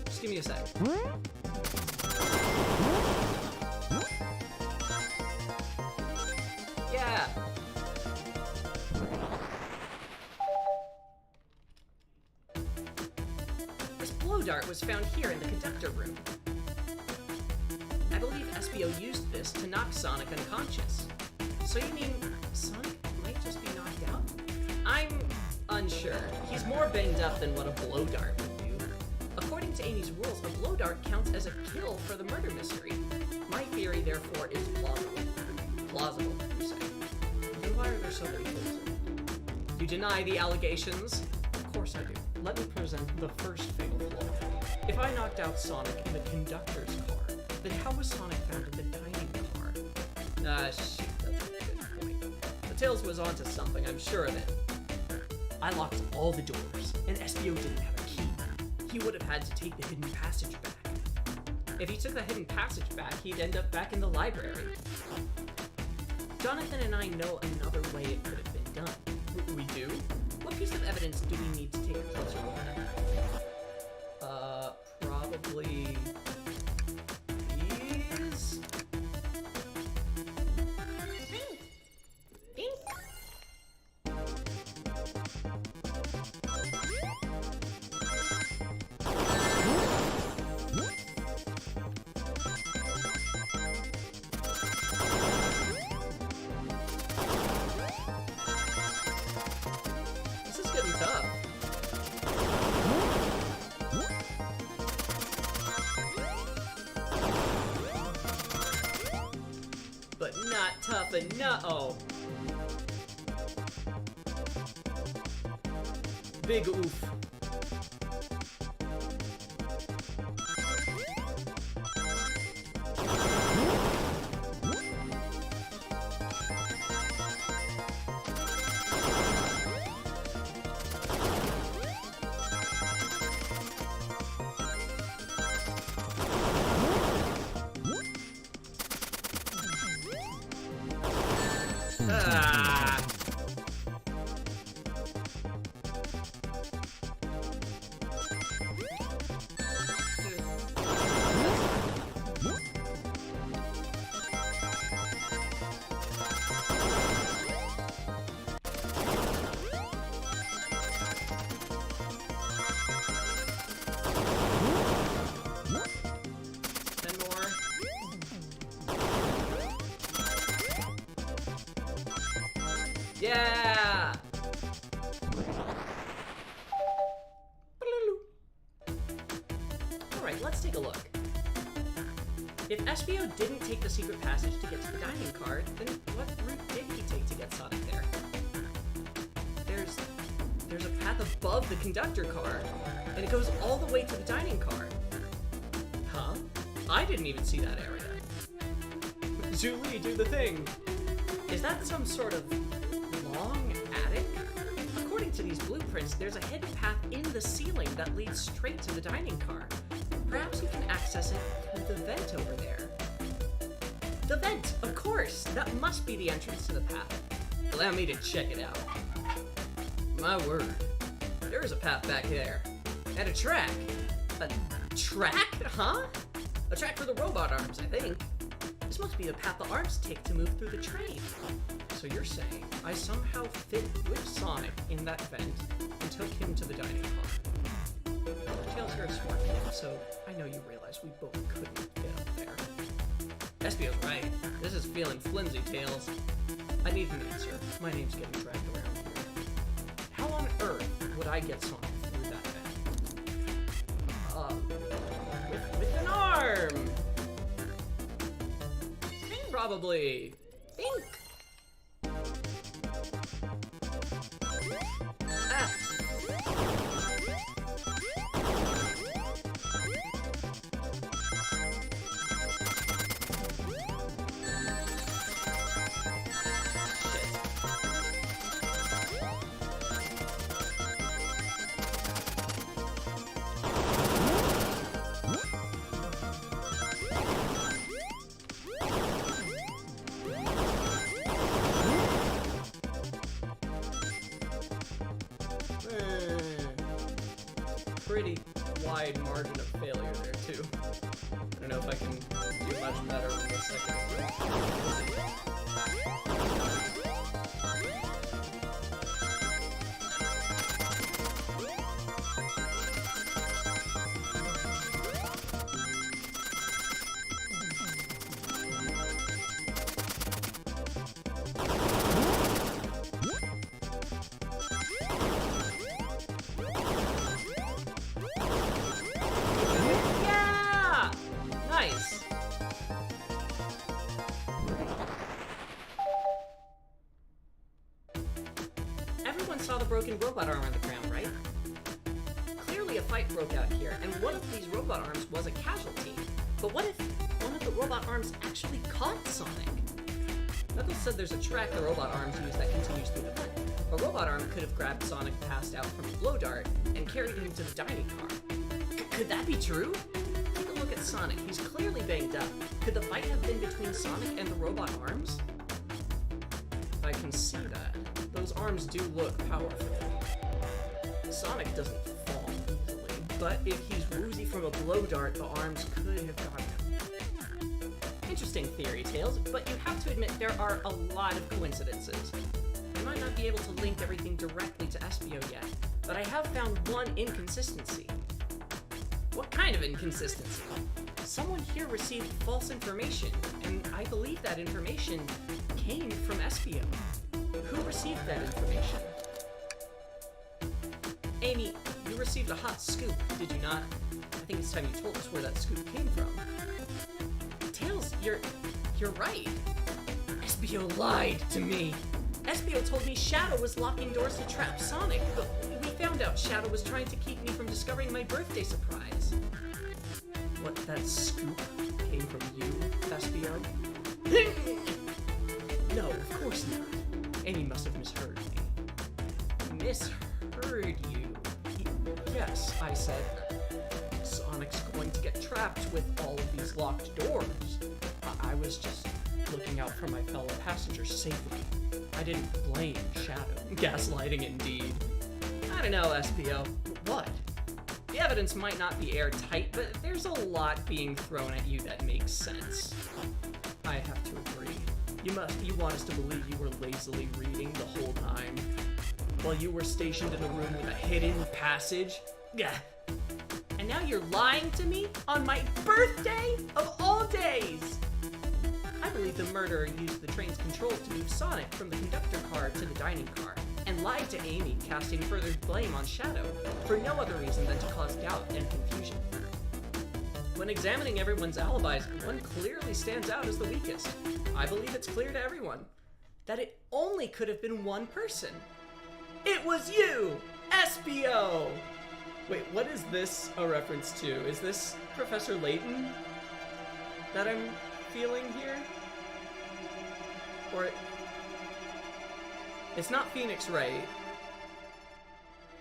Just give me a sec. Yeah. This blow dart was found here in the conductor room. I believe SBO used this to knock Sonic unconscious. So you mean Sonic might just be knocked out? I'm unsure. He's more banged up than what a blow dart would do. According to Amy's rules, a blow dart counts as a kill for the murder mystery. My theory, therefore, is plausible. Plausible, you say. Then why are there so many holes in it? You deny the allegations? Of course I do. Let me present the first fatal flaw. If I knocked out Sonic in the conductor's car, then how was Sonic found in the dining car? Shoot, that's a good point. The Tails was onto something, I'm sure of it. I locked all the doors, and SBO didn't have a key. He would have had to take the hidden passage back. If he took the hidden passage back, he'd end up back in the library. Jonathan and I know another way it could have been done. We do? What piece of evidence do we need to take a closer look at? Probably these? Pink. This is getting tough. But not tough enough. Oh. Big oof. Ah. Yeah! Alright, let's take a look. If SBO didn't take the secret passage to get to the dining car, then what route did he take to get Sonic there? There's a path above the conductor car, and it goes all the way to the dining car. Huh? I didn't even see that area. Julie, do the thing! Is that some sort of long attic? According to these blueprints, there's a hidden path in the ceiling that leads straight to the dining car. Perhaps you can access it through the vent over there. The vent, of course! That must be the entrance to the path. Allow me to check it out. My word. There is a path back there. And a track. A track? Huh? A track for the robot arms, I think. This must be the path the arms take to move through the train. So you're saying I somehow fit with Sonic in that vent and took him to the dining car. Tails, you're a smart kid, so I know you realize we both couldn't get up there. SBO's right. This is feeling flimsy, Tails. I need an answer. My name's getting dragged around here. How on earth would I get Sonic through that vent? With an arm! Probably. Think. Ah. Shit. wide margin of failure there, too. I don't know if I can do much better on the second one. Everyone saw the broken robot arm on the ground, right? Clearly a fight broke out here, and one of these robot arms was a casualty. But what if one of the robot arms actually caught Sonic? Knuckles said there's a track the robot arms use that continues through the vent. A robot arm could have grabbed Sonic passed out from a blow dart and carried him to the dining car. Could that be true? Take a look at Sonic. He's clearly banged up. Could the fight have been between Sonic and the robot arms? I can see that. Those arms do look powerful. Sonic doesn't fall easily, but if he's woozy from a blow dart, the arms could have gotten him. Interesting theory, Tails, but you have to admit there are a lot of coincidences. I might not be able to link everything directly to Espio yet, but I have found one inconsistency. What kind of inconsistency? Someone here received false information, and I believe that information came from Espio. Who received that information? Amy, you received a hot scoop, did you not? I think it's time you told us where that scoop came from. Tails, you're right. Espio lied to me. Espio told me Shadow was locking doors to trap Sonic, but we found out Shadow was trying to keep me from discovering my birthday surprise. What, that scoop came from you, Espio? No, of course not. Amy must have misheard me. Misheard you? Yes, I said. Sonic's going to get trapped with all of these locked doors. I was just looking out for my fellow passengers' safety. I didn't blame Shadow. Gaslighting indeed. I don't know, Espio. What? The evidence might not be airtight, but there's a lot being thrown at you that makes sense. I have to agree. You want us to believe you were lazily reading the whole time? While you were stationed in a room with a hidden passage? Gah. And now you're lying to me? On my birthday? Of all days! I believe the murderer used the train's controls to move Sonic from the conductor car to the dining car, and lied to Amy, casting further blame on Shadow, for no other reason than to cause doubt and confusion. When examining everyone's alibis, one clearly stands out as the weakest. I believe it's clear to everyone that it only could have been one person. It was you, Espio! Wait, what is this a reference to? Is this Professor Layton that I'm feeling here? Or it's not Phoenix, right?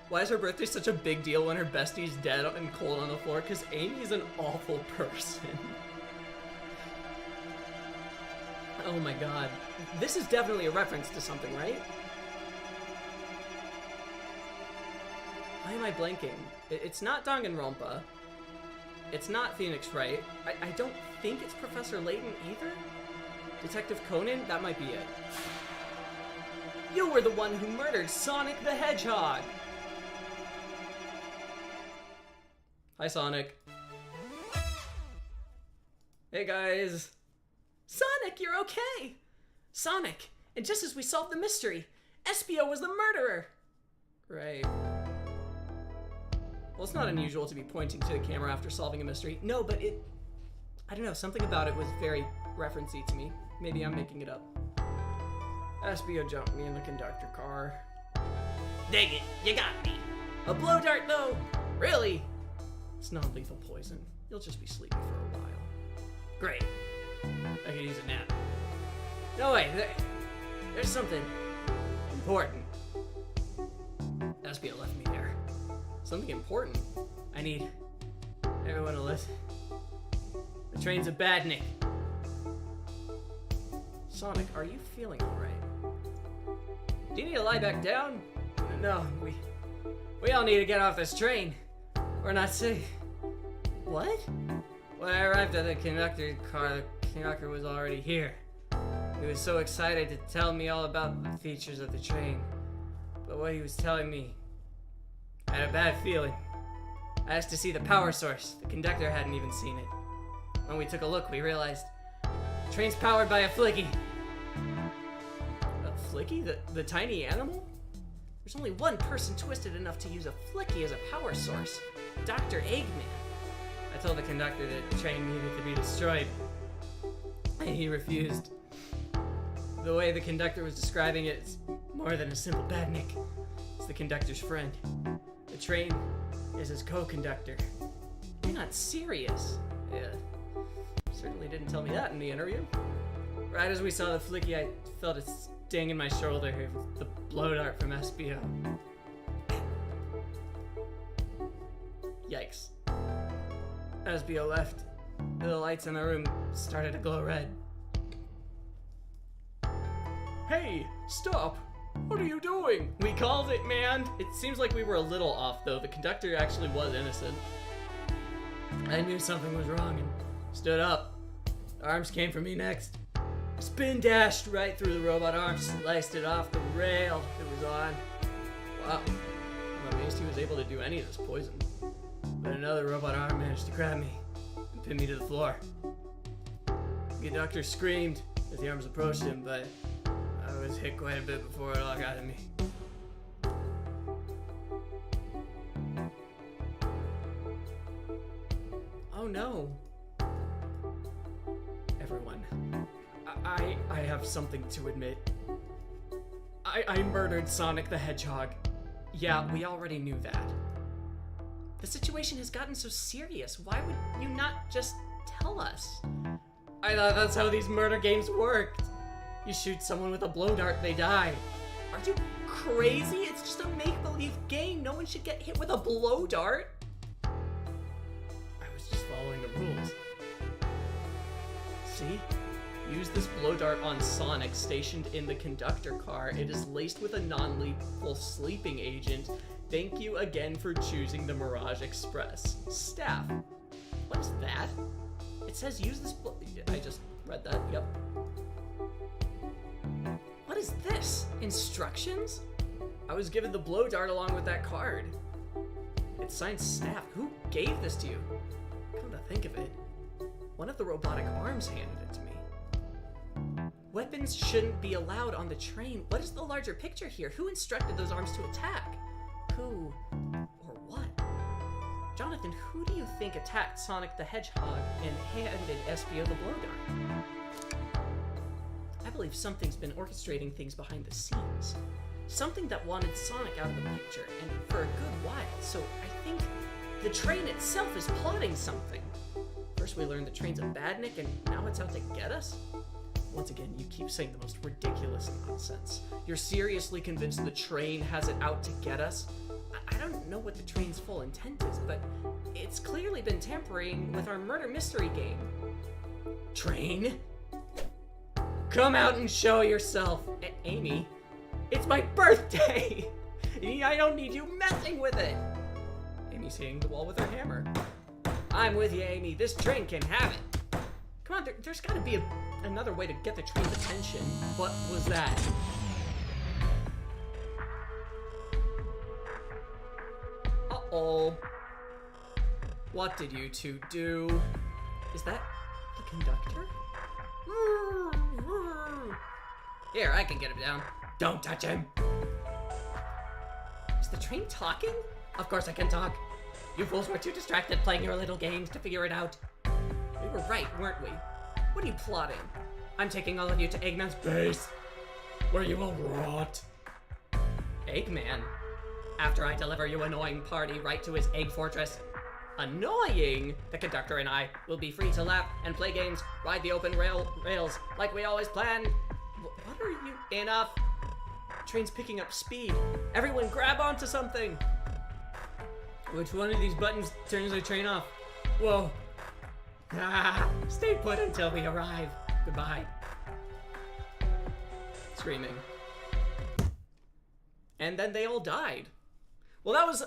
Why is her birthday such a big deal when her bestie's dead and cold on the floor? Because Amy's an awful person. Oh my god. This is definitely a reference to something, right? Why am I blanking? It's not Danganronpa. It's not Phoenix Wright. I don't think it's Professor Layton either. Detective Conan? That might be it. You were the one who murdered Sonic the Hedgehog! Hi, Sonic. Hey, guys. Sonic, you're okay! Sonic, and just as we solved the mystery, Espio was the murderer! Right. Well, it's not unusual to be pointing to the camera after solving a mystery. No, but I don't know, something about it was very referencey to me. Maybe I'm making it up. Espio jumped me in the conductor car. Dang it, you got me! A blow dart, though! Really? It's non-lethal poison. You'll just be sleepy for a while. Great. I could use a nap. No way, there's something important. Espio left me there. Something important? I need everyone to listen. The train's a badnik. Sonic, are you feeling alright? Do you need to lie back down? No, we all need to get off this train. We're not safe. What? When I arrived at the conductor's car, the conductor was already here. He was so excited to tell me all about the features of the train. But what he was telling me, I had a bad feeling. I asked to see the power source. The conductor hadn't even seen it. When we took a look, we realized the train's powered by a flicky. A flicky? The tiny animal? There's only one person twisted enough to use a flicky as a power source. Dr. Eggman. I told the conductor that the train needed to be destroyed, and he refused. The way the conductor was describing it is more than a simple badnik. It's the conductor's friend. The train is his co-conductor. You're not serious. Yeah. Certainly didn't tell me that in the interview. Right as we saw the flicky, I felt a sting in my shoulder. It was the blow dart from SBO. Yikes. SBO left. The lights in the room started to glow red. Hey, stop! What are you doing? We called it, man! It seems like we were a little off, though. The conductor actually was innocent. I knew something was wrong and stood up. The arms came for me next. Spin dashed right through the robot arm, sliced it off the rail it was on. Wow. I'm amazed he was able to do any of this poison. But another robot arm managed to grab me and pin me to the floor. The conductor screamed as the arms approached him, but I was hit quite a bit before it all got to me. Oh no. Everyone, I have something to admit. I murdered Sonic the Hedgehog. Yeah, we already knew that. The situation has gotten so serious. Why would you not just tell us? I thought that's how these murder games worked. You shoot someone with a blow dart, they die. Are you crazy? It's just a make-believe game. No one should get hit with a blow dart. I was just following the rules. See? Use this blow dart on Sonic stationed in the conductor car. It is laced with a non-lethal sleeping agent. Thank you again for choosing the Mirage Express. Staff. What is that? It says use this I just read that, yep. What is this? Instructions? I was given the blow dart along with that card. It's signed Staff. Who gave this to you? Come to think of it, one of the robotic arms handed it to me. Weapons shouldn't be allowed on the train. What is the larger picture here? Who instructed those arms to attack? Who or what? Jonathan, who do you think attacked Sonic the Hedgehog and handed SBO the blow dart? I believe something's been orchestrating things behind the scenes. Something that wanted Sonic out of the picture, and for a good while. So I think the train itself is plotting something. First we learned the train's a badnik, and now it's out to get us? Once again, you keep saying the most ridiculous nonsense. You're seriously convinced the train has it out to get us? I don't know what the train's full intent is, but it's clearly been tampering with our murder mystery game. Train? Come out and show yourself. Amy, it's my birthday! I don't need you messing with it! Amy's hitting the wall with her hammer. I'm with you, Amy. This train can have it. Come on, there's gotta be another way to get the train's attention. What was that? Uh-oh. What did you two do? Is that the conductor? Here, I can get him down. Don't touch him. Is the train talking? Of course I can talk. You fools were too distracted playing your little games to figure it out. We were right, weren't we? What are you plotting? I'm taking all of you to Eggman's base, where you will rot. Eggman? After I deliver you annoying party right to his egg fortress. Annoying? The conductor and I will be free to laugh and play games, ride the open rails like we always planned. What are you? Enough. Train's picking up speed. Everyone grab onto something. Which one of these buttons turns the train off? Whoa. Ah, stay put until we arrive. Goodbye. Screaming. And then they all died. Well, that was,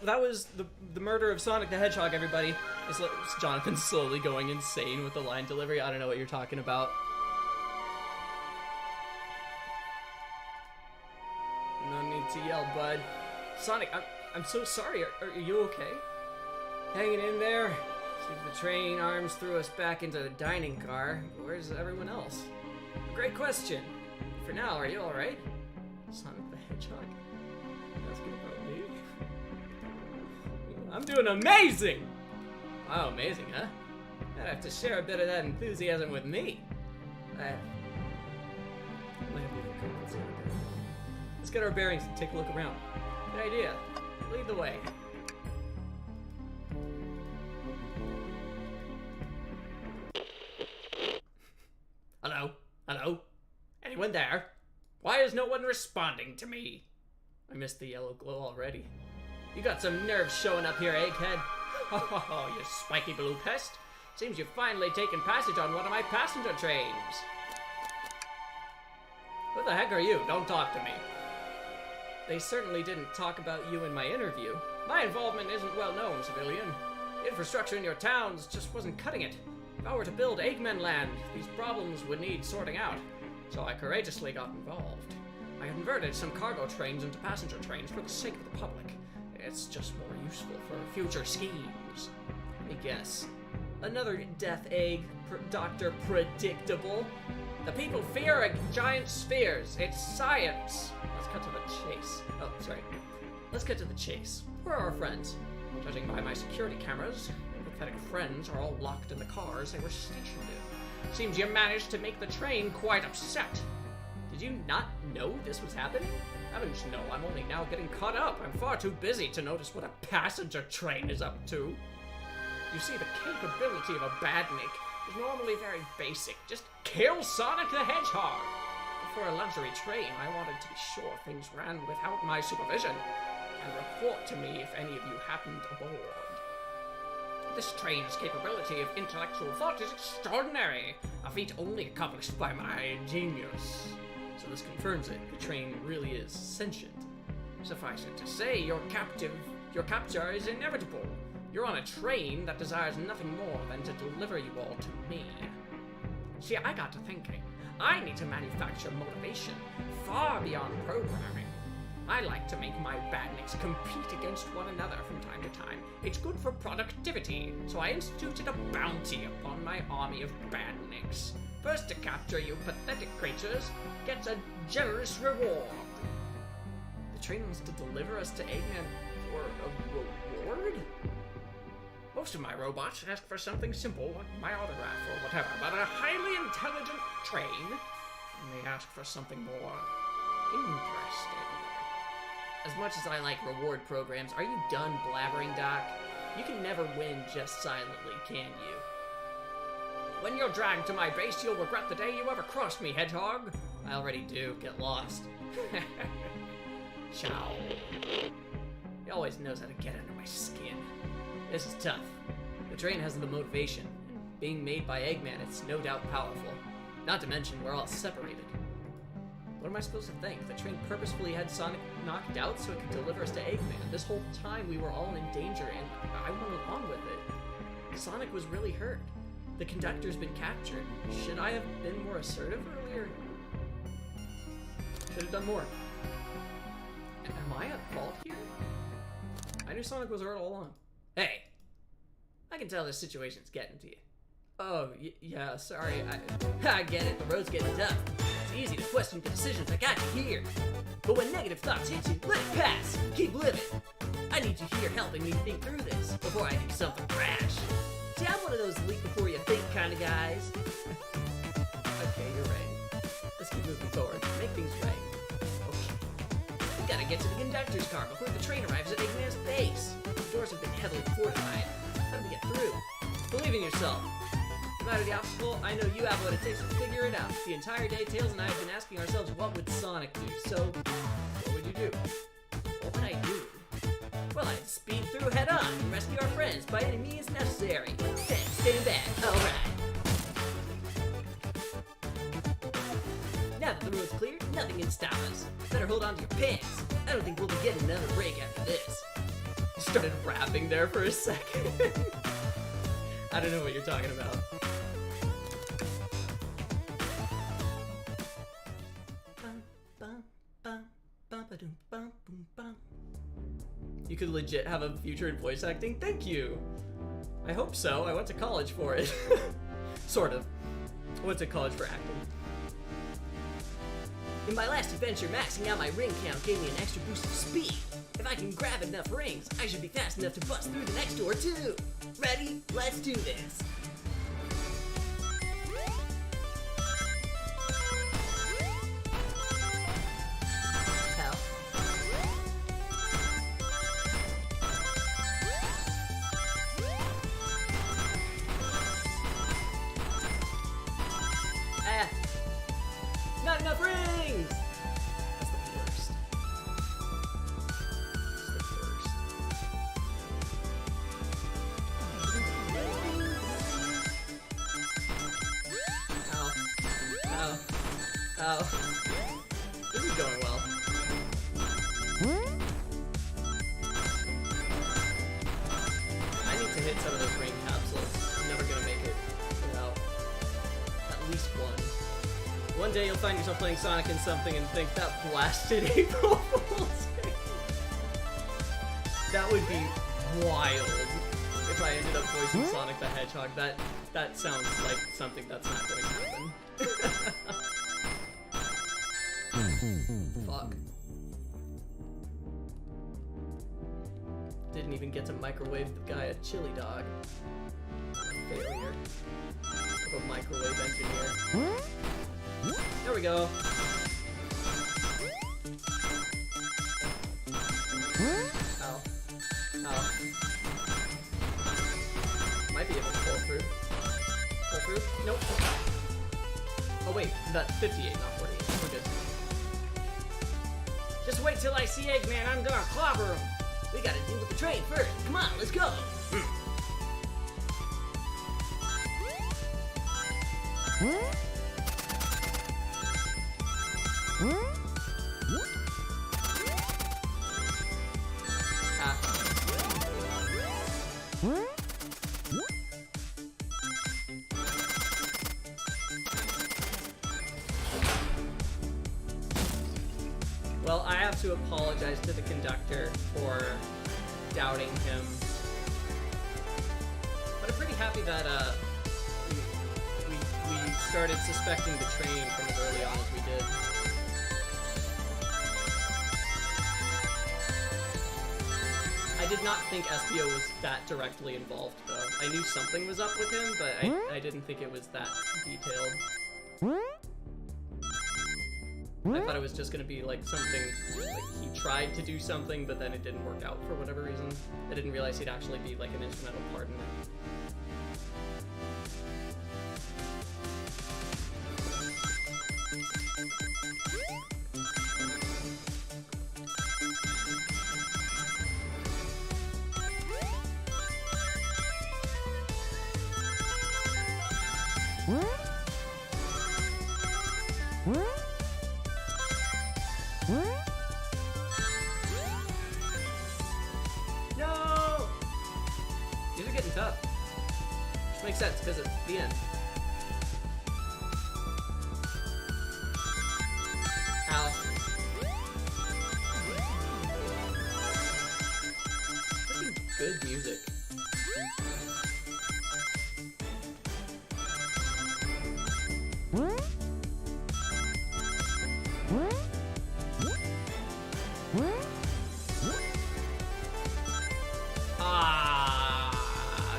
that was the murder of Sonic the Hedgehog, everybody. It's Jonathan slowly going insane with the line delivery. I don't know what you're talking about. No need to yell, bud. Sonic, I'm so sorry. Are you okay? Hanging in there? See if the train arms threw us back into the dining car. Where's everyone else? Great question. For now, are you alright? Sonic the Hedgehog? Asking about me? I'm doing amazing! Wow, amazing, huh? I'd have to share a bit of that enthusiasm with me. Let's get our bearings and take a look around. Good idea. Lead the way. Hello? Hello? Anyone there? Why is no one responding to me? I missed the yellow glow already. You got some nerve showing up here, egghead. Oh, you spiky blue pest. Seems you've finally taken passage on one of my passenger trains. Who the heck are you? Don't talk to me. They certainly didn't talk about you in my interview. My involvement isn't well known, civilian. The infrastructure in your towns just wasn't cutting it. If I were to build Eggman Land, these problems would need sorting out. So I courageously got involved. I converted some cargo trains into passenger trains for the sake of the public. It's just more useful for future schemes. Let me guess. Another death egg, Dr. Predictable. The people fear giant spheres. It's science. Let's cut to the chase. Oh, sorry. Let's get to the chase. Where are our friends? Judging by my security cameras, your pathetic friends are all locked in the cars they were stationed in. Seems you managed to make the train quite upset. Did you not know this was happening? Heavens no, I'm only now getting caught up. I'm far too busy to notice what a passenger train is up to. You see, the capability of a badnik is normally very basic. Just kill Sonic the Hedgehog. But for a luxury train, I wanted to be sure things ran without my supervision. And report to me if any of you happened aboard. This train's capability of intellectual thought is extraordinary, a feat only accomplished by my genius. So this confirms it. The train really is sentient. Suffice it to say, your capture is inevitable. You're on a train that desires nothing more than to deliver you all to me. See, I got to thinking. I need to manufacture motivation far beyond programming. I like to make my badniks compete against one another from time to time. It's good for productivity, so I instituted a bounty upon my army of badniks. First to capture you pathetic creatures gets a generous reward. The train wants to deliver us to Eggman for a reward? Most of my robots ask for something simple, like my autograph or whatever, but a highly intelligent train, and they ask for something more interesting. As much as I like reward programs, are you done blabbering, Doc? You can never win just silently, can you? When you're dragged to my base, you'll regret the day you ever crossed me, Hedgehog. I already do. Get lost. Ciao. He always knows how to get under my skin. This is tough. The train has the motivation. Being made by Eggman, it's no doubt powerful. Not to mention, we're all separated. What am I supposed to think? The train purposefully had Sonic knocked out so it could deliver us to Eggman. This whole time we were all in danger and I went along with it. Sonic was really hurt. The conductor's been captured. Should I have been more assertive earlier? Should have done more. Am I at fault here? I knew Sonic was hurt all along. Hey! I can tell this situation's getting to you. Oh, yeah, sorry. I get it. The road's getting tough. It's easy to question the decisions I got you here. But when negative thoughts hit you, let it pass. Keep living. I need you here helping me think through this before I do something rash. See, I'm one of those leap before you think kind of guys. Okay, you're right. Let's keep moving forward. Make things right. Okay. We gotta get to the conductor's car before the train arrives at Eggman's base. The doors have been heavily fortified. How do we get through? Believe in yourself. No matter the obstacle, I know you have what it takes to figure it out. The entire day, Tails and I have been asking ourselves, what would Sonic do? So, what would you do? What would I do? Well, I'd speed through head on and rescue our friends by any means necessary. Stand back. Alright. Now Now that the road's clear, nothing can stop us. Better hold on to your pants. I don't think we'll be getting another break after this. You started rapping there for a second. I don't know what you're talking about. You could legit have a future in voice acting? Thank you! I hope so. I went to college for it. Sort of. I went to college for acting. In my last adventure, maxing out my ring count gave me an extra boost of speed. If I can grab enough rings, I should be fast enough to bust through the next door too. Ready? Let's do this. Hell. Ah. Not enough rings! That's the worst. That's the worst. Ow. Ow. Ow. This is going well. I need to hit some of those ring capsules. I'm never gonna make it without at least one. One day you'll find yourself playing Sonic in something and think that blasted April Fool's Day. That would be wild if I ended up voicing Sonic the Hedgehog. That sounds like something that's not going to happen. Fuck. Didn't even get to microwave the guy a chili dog. I'm a failure of a microwave engineer. There we go. Ow. Ow. Might be able to pull through. Pull through? Nope. Oh wait, that's 58, not 48. We're good. Just wait till I see Eggman, I'm gonna clobber him. We gotta deal with the train first. Come on, let's go. Well, I have to apologize to the conductor for doubting him. But I'm pretty happy that we started suspecting the train from as early on as we did. I did not think SBO was that directly involved, though. I knew something was up with him, but I didn't think it was that detailed. I thought it was just gonna be like something, like he tried to do something, but then it didn't work out for whatever reason. I didn't realize he'd actually be like an instrumental part in it. No! These are getting tough. Which makes sense, because it's the end. Ow. Pretty good music.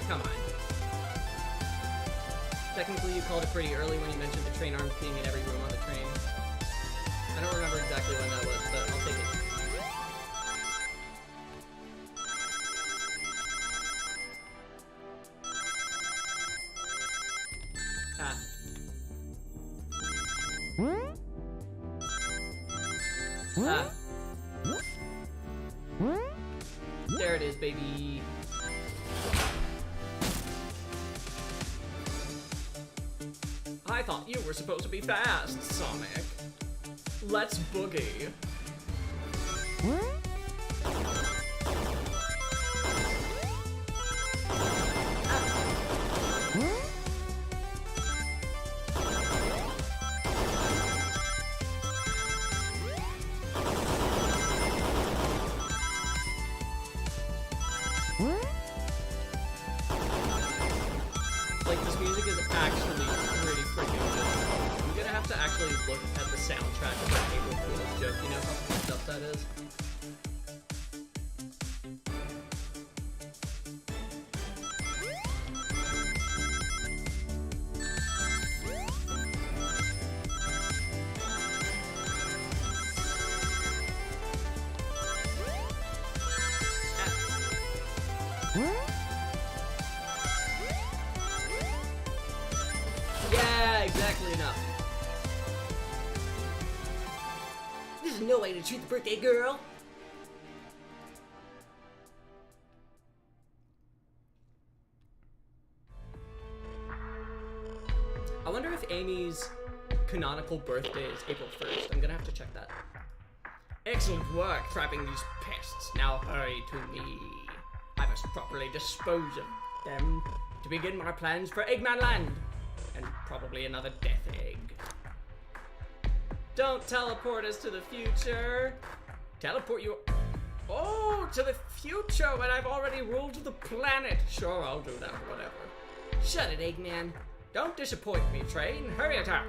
Come on. Technically, you called it pretty early when you mentioned the train arms being in every room on the train. I don't remember exactly when that was, but I'll take it. Ah. There it is, baby. I thought you were supposed to be fast, Sonic. Let's boogie. Like, this music is actually pretty freaking good. I'm gonna have to actually look at the soundtrack of that April Fool's joke. You know how fucked up that is? Yeah, exactly enough. There's no way to treat the birthday girl. I wonder if Amy's canonical birthday is April 1st. I'm gonna have to check that. Excellent work trapping these pests. Now hurry to me. I must properly dispose of them to begin my plans for Eggman Land. And probably another death egg. Don't teleport us to the future. Teleport you... Oh, to the future when I've already ruled the planet. Sure, I'll do that, whatever. Shut it, Eggman. Don't disappoint me, train. Hurry it up.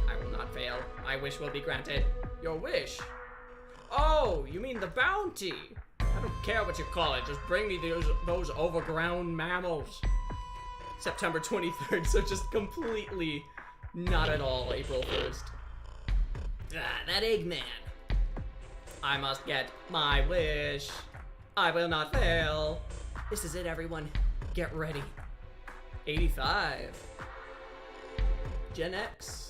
I will not fail. My wish will be granted. Your wish? Oh, you mean the bounty? I don't care what you call it. Just bring me those overground mammals. September 23rd, so just completely not at all April 1st. Ah, that Eggman. I must get my wish. I will not fail. This is it, everyone. Get ready. 85. Gen X.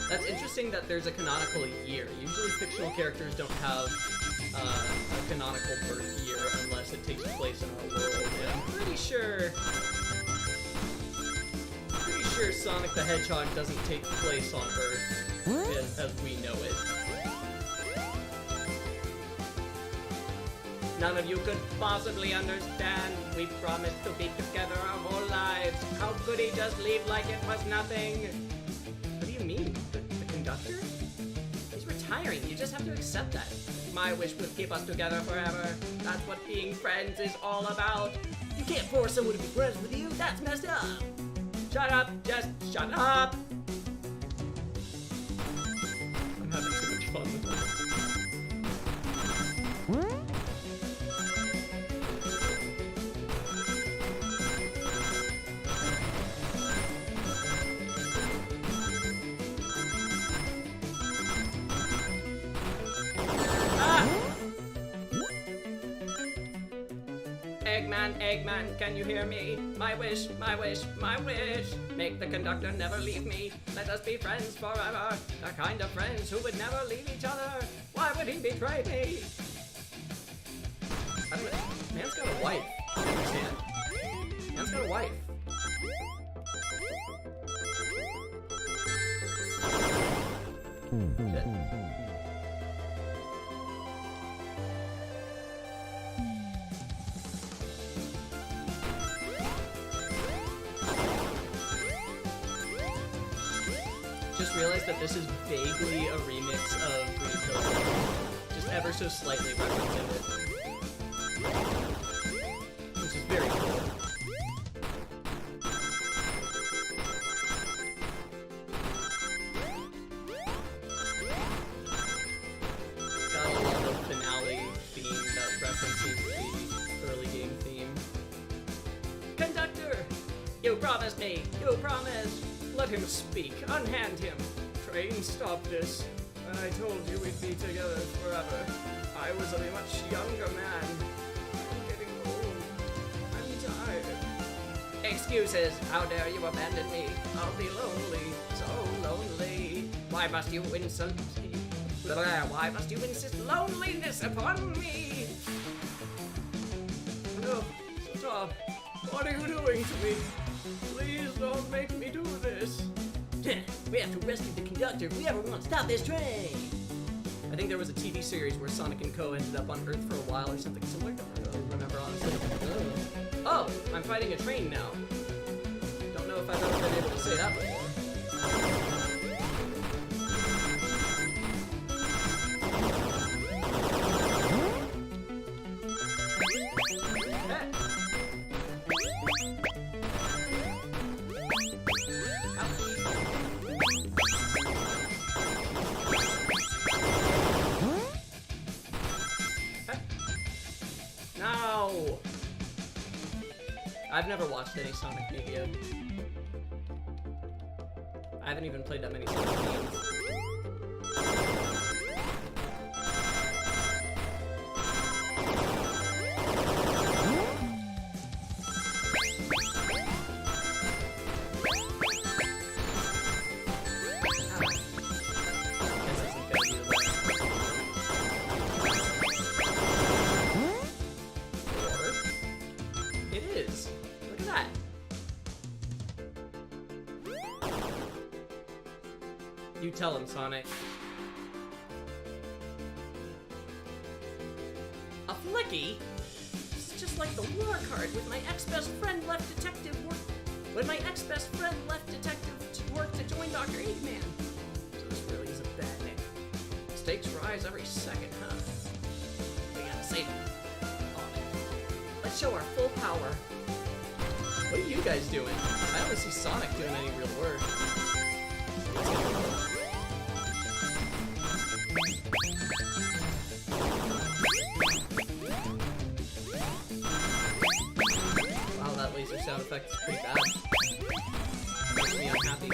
That's interesting that there's a canonical year. Usually fictional characters don't have a canonical birth year unless it takes place in our world. And I'm pretty sure Sonic the Hedgehog doesn't take place on Earth as we know it. None of you could possibly understand. We promised to be together our whole lives. How could he just leave like it was nothing? What do you mean? The conductor? He's retiring. You just have to accept that. My wish would keep us together forever. That's what being friends is all about. You can't force someone to be friends with you. That's messed up. Shut up. Just shut up. I'm having too much fun with this. Eggman, can you hear me? My wish, my wish, my wish. Make the conductor never leave me. Let us be friends forever. The kind of friends who would never leave each other. Why would he betray me? I don't know. Man's got a wife. You understand? Man's got a wife. Shit. Just realized that this is vaguely a remix of Green Hill, just ever so slightly referencing it, which is very cool. Got a lot of finale theme that references the early game theme. Conductor! You promised me! You promised! Let him speak. Unhand him. Train, stop this. When I told you we'd be together forever, I was a much younger man. I'm getting old. I'm tired. Excuses. How dare you abandon me? I'll be lonely. So lonely. Why must you insist? Why must you insist loneliness upon me? Stop! What are you doing to me? Please don't make me do this. We have to rescue the conductor if we ever want to stop this train. I think there was a TV series where Sonic and Co. ended up on Earth for a while or something similar. Don't really remember, honestly. Oh, I'm fighting a train now. Don't know if I've ever been able to say that before. No! I've never watched any Sonic media. I haven't even played that many Sonic games. You tell him, Sonic. A flicky? It's just like the war card with my ex-best friend left detective work. When my ex-best friend left detective work to join Dr. Eggman. So this really is a bad name. Stakes rise every second, huh? We gotta save him. Let's show our full power. What are you guys doing? I don't see Sonic doing any real work. Wow, that laser sound effect is pretty bad. Makes me unhappy.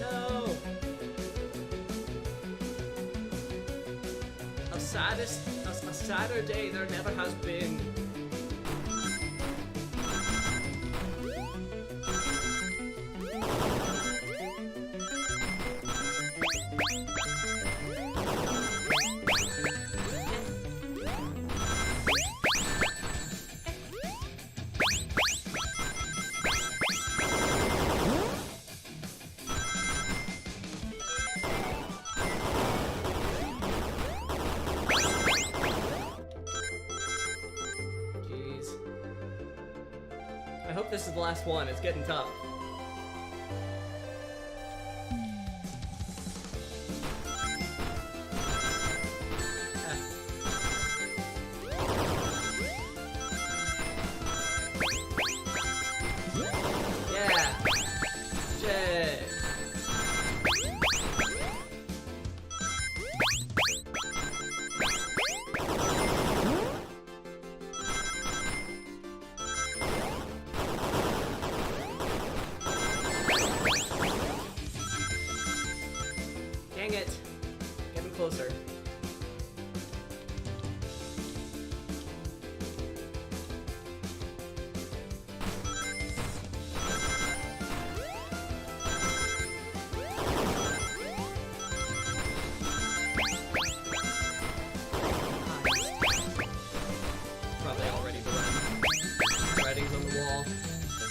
No! A sadder day there never has been. I hope this is the last one. It's getting tough. Yeah. Jay. Dang it. Getting closer. Probably already the writings on the wall.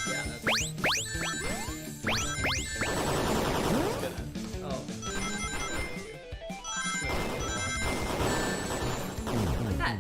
Yeah, that's it. Oh. Like that.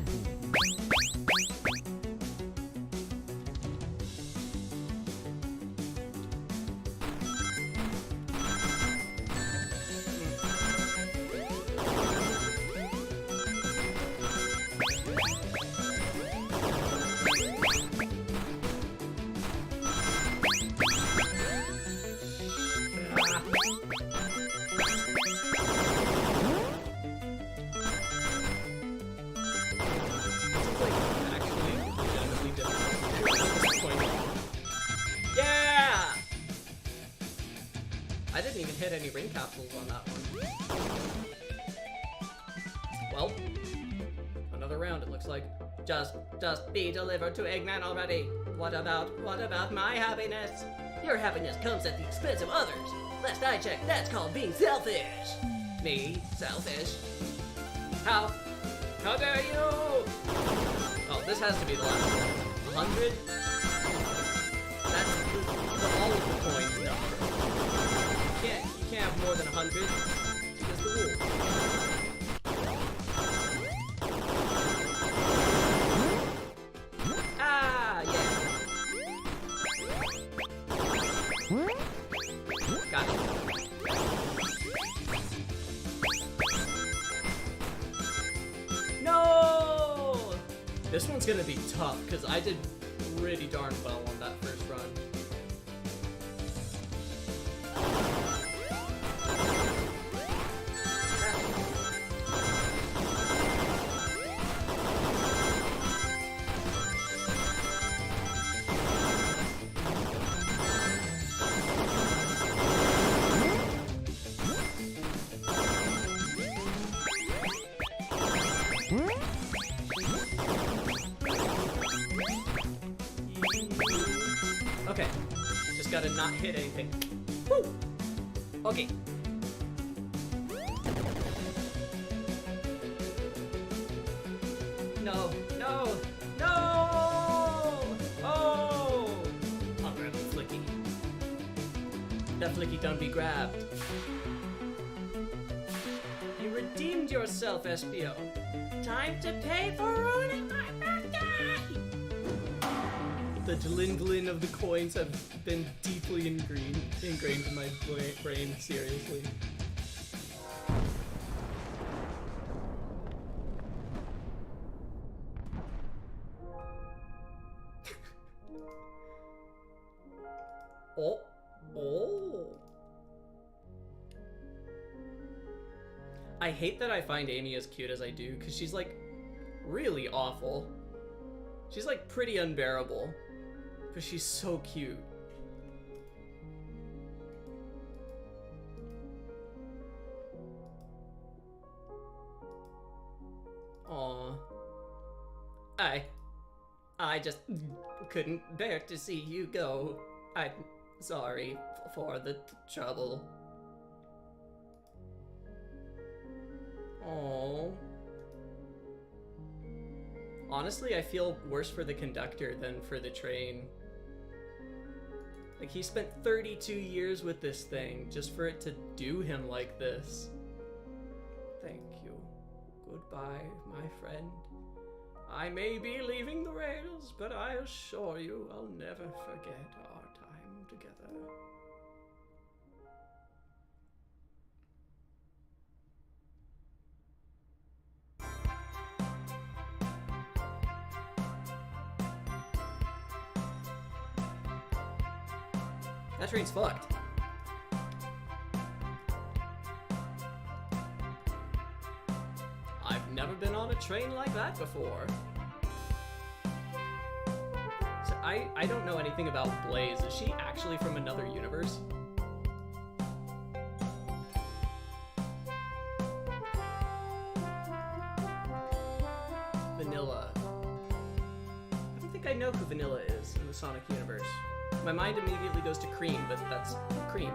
Yeah! I didn't even hit any ring capsules on that one. Well, another round, it looks like. Just be delivered to Eggman already. What about my happiness? Your happiness comes at the expense of others. Last I checked, that's called being selfish. Me? Selfish? How dare you? Oh, this has to be the last one. 100? That's all of the coins number. You can't have more than 100. That's the rule. Ah, yeah. Got it. No! This one's gonna be tough, because I did pretty darn well on that first run. Okay, just gotta not hit anything. Woo! Okay. No! Oh! I'll grab the Flicky. That Flicky done be grabbed. You redeemed yourself, SPO. Time to pay for ruining my birthday! The glin of the coins have been deeply ingrained in my brain, seriously. Oh. I hate that I find Amy as cute as I do, because she's like really awful. She's like pretty unbearable. But she's so cute. Aww. I just couldn't bear to see you go. I'm sorry for the trouble. Aww. Honestly, I feel worse for the conductor than for the train. Like, he spent 32 years with this thing just for it to do him like this. Thank you. Goodbye, my friend. I may be leaving the rails, but I assure you I'll never forget our time together. That train's fucked. I've never been on a train like that before. So I don't know anything about Blaze. Is she actually from another universe? Vanilla. I don't think I know who Vanilla is in the Sonic universe. My mind immediately goes to Cream, but that's Cream.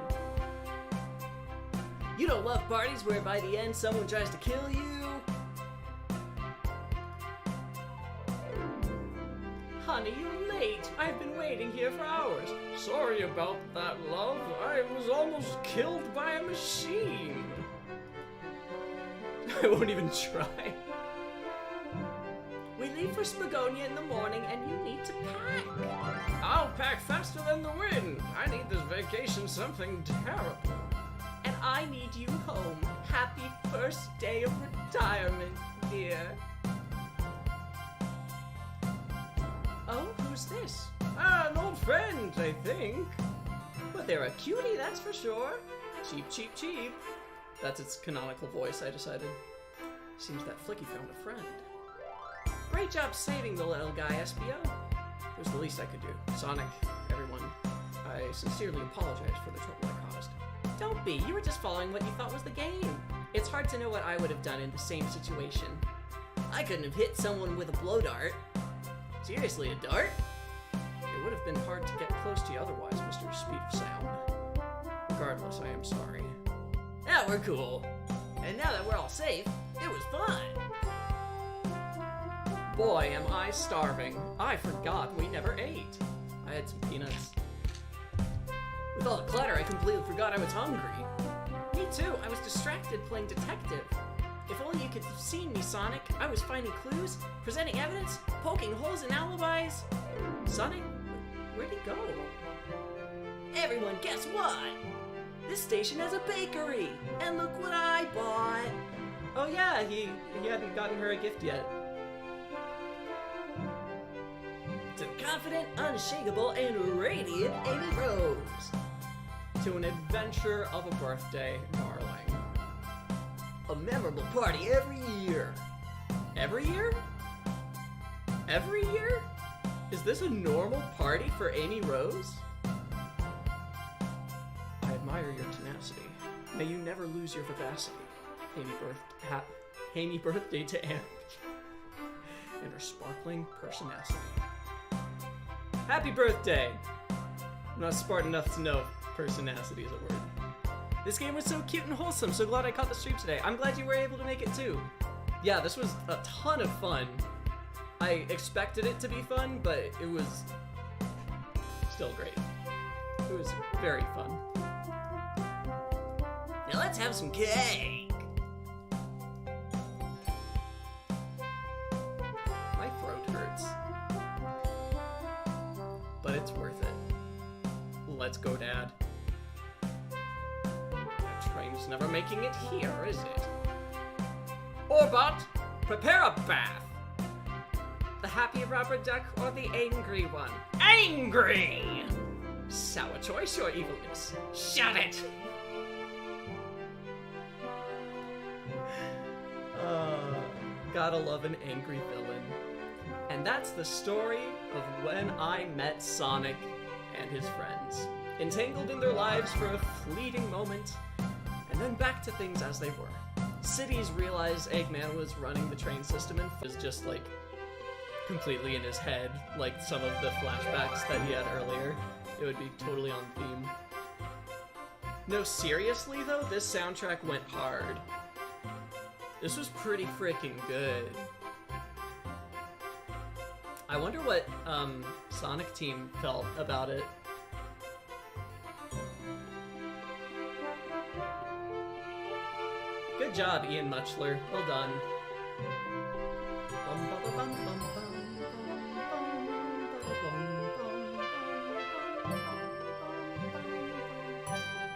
You don't love parties where by the end someone tries to kill you? Honey, you're late. I've been waiting here for hours. Sorry about that, love. I was almost killed by a machine. I won't even try. We leave for Spagonia in the morning and you need to pack. I'll pack faster than the wind. I need this vacation something terrible. And I need you home. Happy first day of retirement, dear. Oh, who's this? An old friend, I think. But they're a cutie, that's for sure. Cheap, cheap, cheap. That's its canonical voice, I decided. Seems that Flicky found a friend. Great job saving the little guy, SPO. It was the least I could do. Sonic, everyone, I sincerely apologize for the trouble I caused. Don't be. You were just following what you thought was the game. It's hard to know what I would have done in the same situation. I couldn't have hit someone with a blow dart. Seriously, a dart? It would have been hard to get close to you otherwise, Mr. Speed of Sound. Regardless, I am sorry. Now we're cool. And now that we're all safe, it was fun. Boy, am I starving. I forgot we never ate. I had some peanuts. With all the clutter, I completely forgot I was hungry. Me too, I was distracted playing detective. If only you could have seen me, Sonic. I was finding clues, presenting evidence, poking holes in alibis. Sonic, where'd he go? Everyone, guess what? This station has a bakery, and look what I bought. Oh yeah, he hadn't gotten her a gift yet. To the confident, unshakable, and radiant Amy Rose. To an adventure of a birthday, darling. A memorable party every year. Every year? Every year? Is this a normal party for Amy Rose? I admire your tenacity. May you never lose your vivacity. Happy birthday to Amy and her sparkling personality. Happy birthday! I'm not smart enough to know if personality is a word. This game was so cute and wholesome, so glad I caught the stream today. I'm glad you were able to make it too. Yeah, this was a ton of fun. I expected it to be fun, but it was still great. It was very fun. Now let's have some cake! My throat hurts. But it's worth it. Let's go, Dad. The train's never making it here, is it? Orbot, prepare a bath! The happy rubber duck or the angry one? Angry! Sour choice or evilness? Shut it! Gotta love an angry villain. And that's the story of when I met Sonic and his friends. Entangled in their lives for a fleeting moment, and then back to things as they were. Cities realized Eggman was running the train system and was just like completely in his head, like some of the flashbacks that he had earlier. It would be totally on theme. No, seriously though, this soundtrack went hard. This was pretty freaking good. I wonder what Sonic Team felt about it. Good job, Ian Muchler. Well done.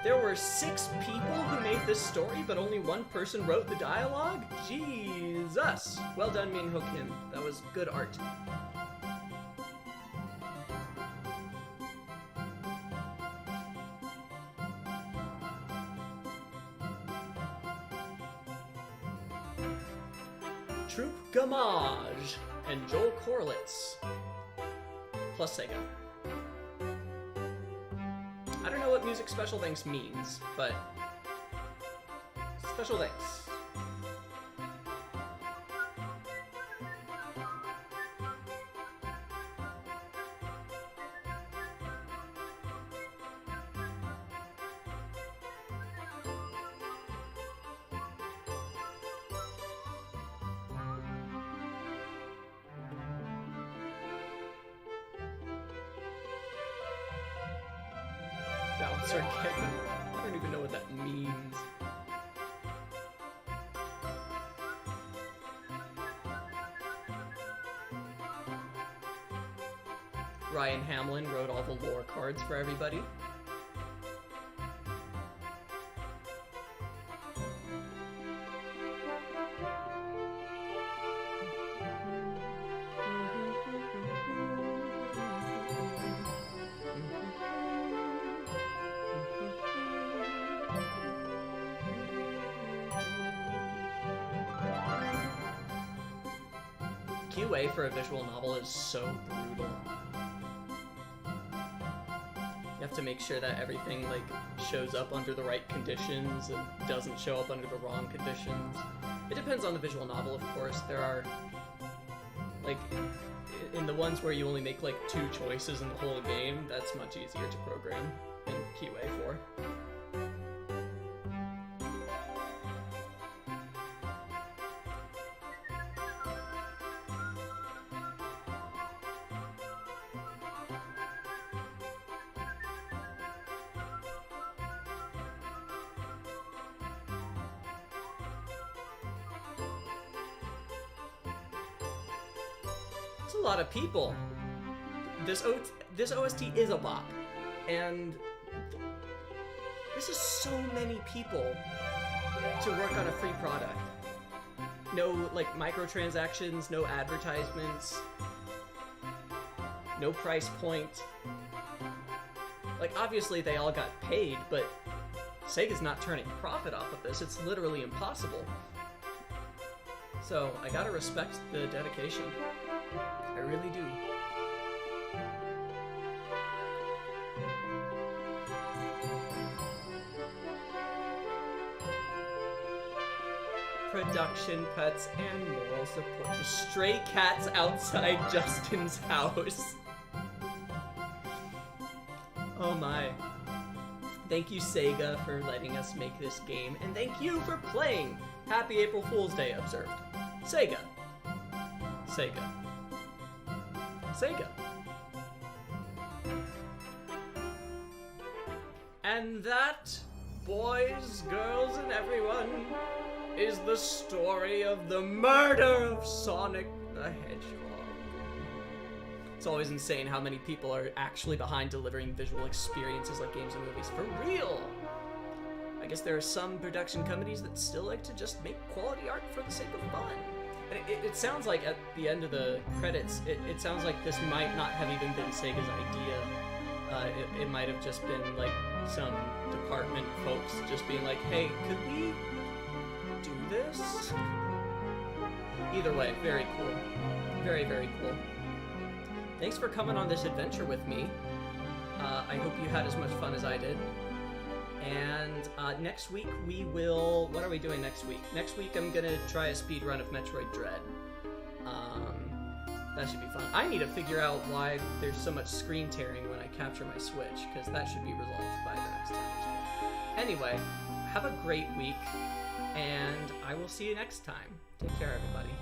There were 6 people who made this story, but only 1 person wrote the dialogue? Jesus! Well done, Min-Ho Kim. That was good art. Troop Gamage and Joel Corlitz. Plus SEGA. I don't know what music special thanks means, but special thanks. Bouncer kick. I don't even know what that means. Ryan Hamlin wrote all the lore cards for everybody. QA for a visual novel is so brutal. You have to make sure that everything like shows up under the right conditions and doesn't show up under the wrong conditions. It depends on the visual novel, of course. There are like in the ones where you only make like 2 choices in the whole game, that's much easier to program in QA for. It's a lot of people. This OST is a bop, and this is so many people to work on a free product. No like microtransactions, no advertisements, no price point. Like obviously they all got paid, but Sega's not turning profit off of this. It's literally impossible. So I gotta respect the dedication. I really do. Production cuts and moral support. The stray cats outside Justin's house. Oh my. Thank you, Sega, for letting us make this game, and thank you for playing. Happy April Fool's Day observed. Sega. Sega. Sega. And that, boys, girls, and everyone, is the story of the murder of Sonic the Hedgehog. It's always insane how many people are actually behind delivering visual experiences like games and movies. For real! I guess there are some production companies that still like to just make quality art for the sake of fun. And it sounds like at the end of the credits, it sounds like this might not have even been Sega's idea. It might have just been like some department folks just being like, hey, could we do this? Either way, very cool. Very, very cool. Thanks for coming on this adventure with me. I hope you had as much fun as I did. And next week we will... What are we doing next week? Next week I'm going to try a speed run of Metroid Dread. That should be fun. I need to figure out why there's so much screen tearing when I capture my Switch, because that should be resolved by the next time. Anyway, have a great week, and I will see you next time. Take care, everybody.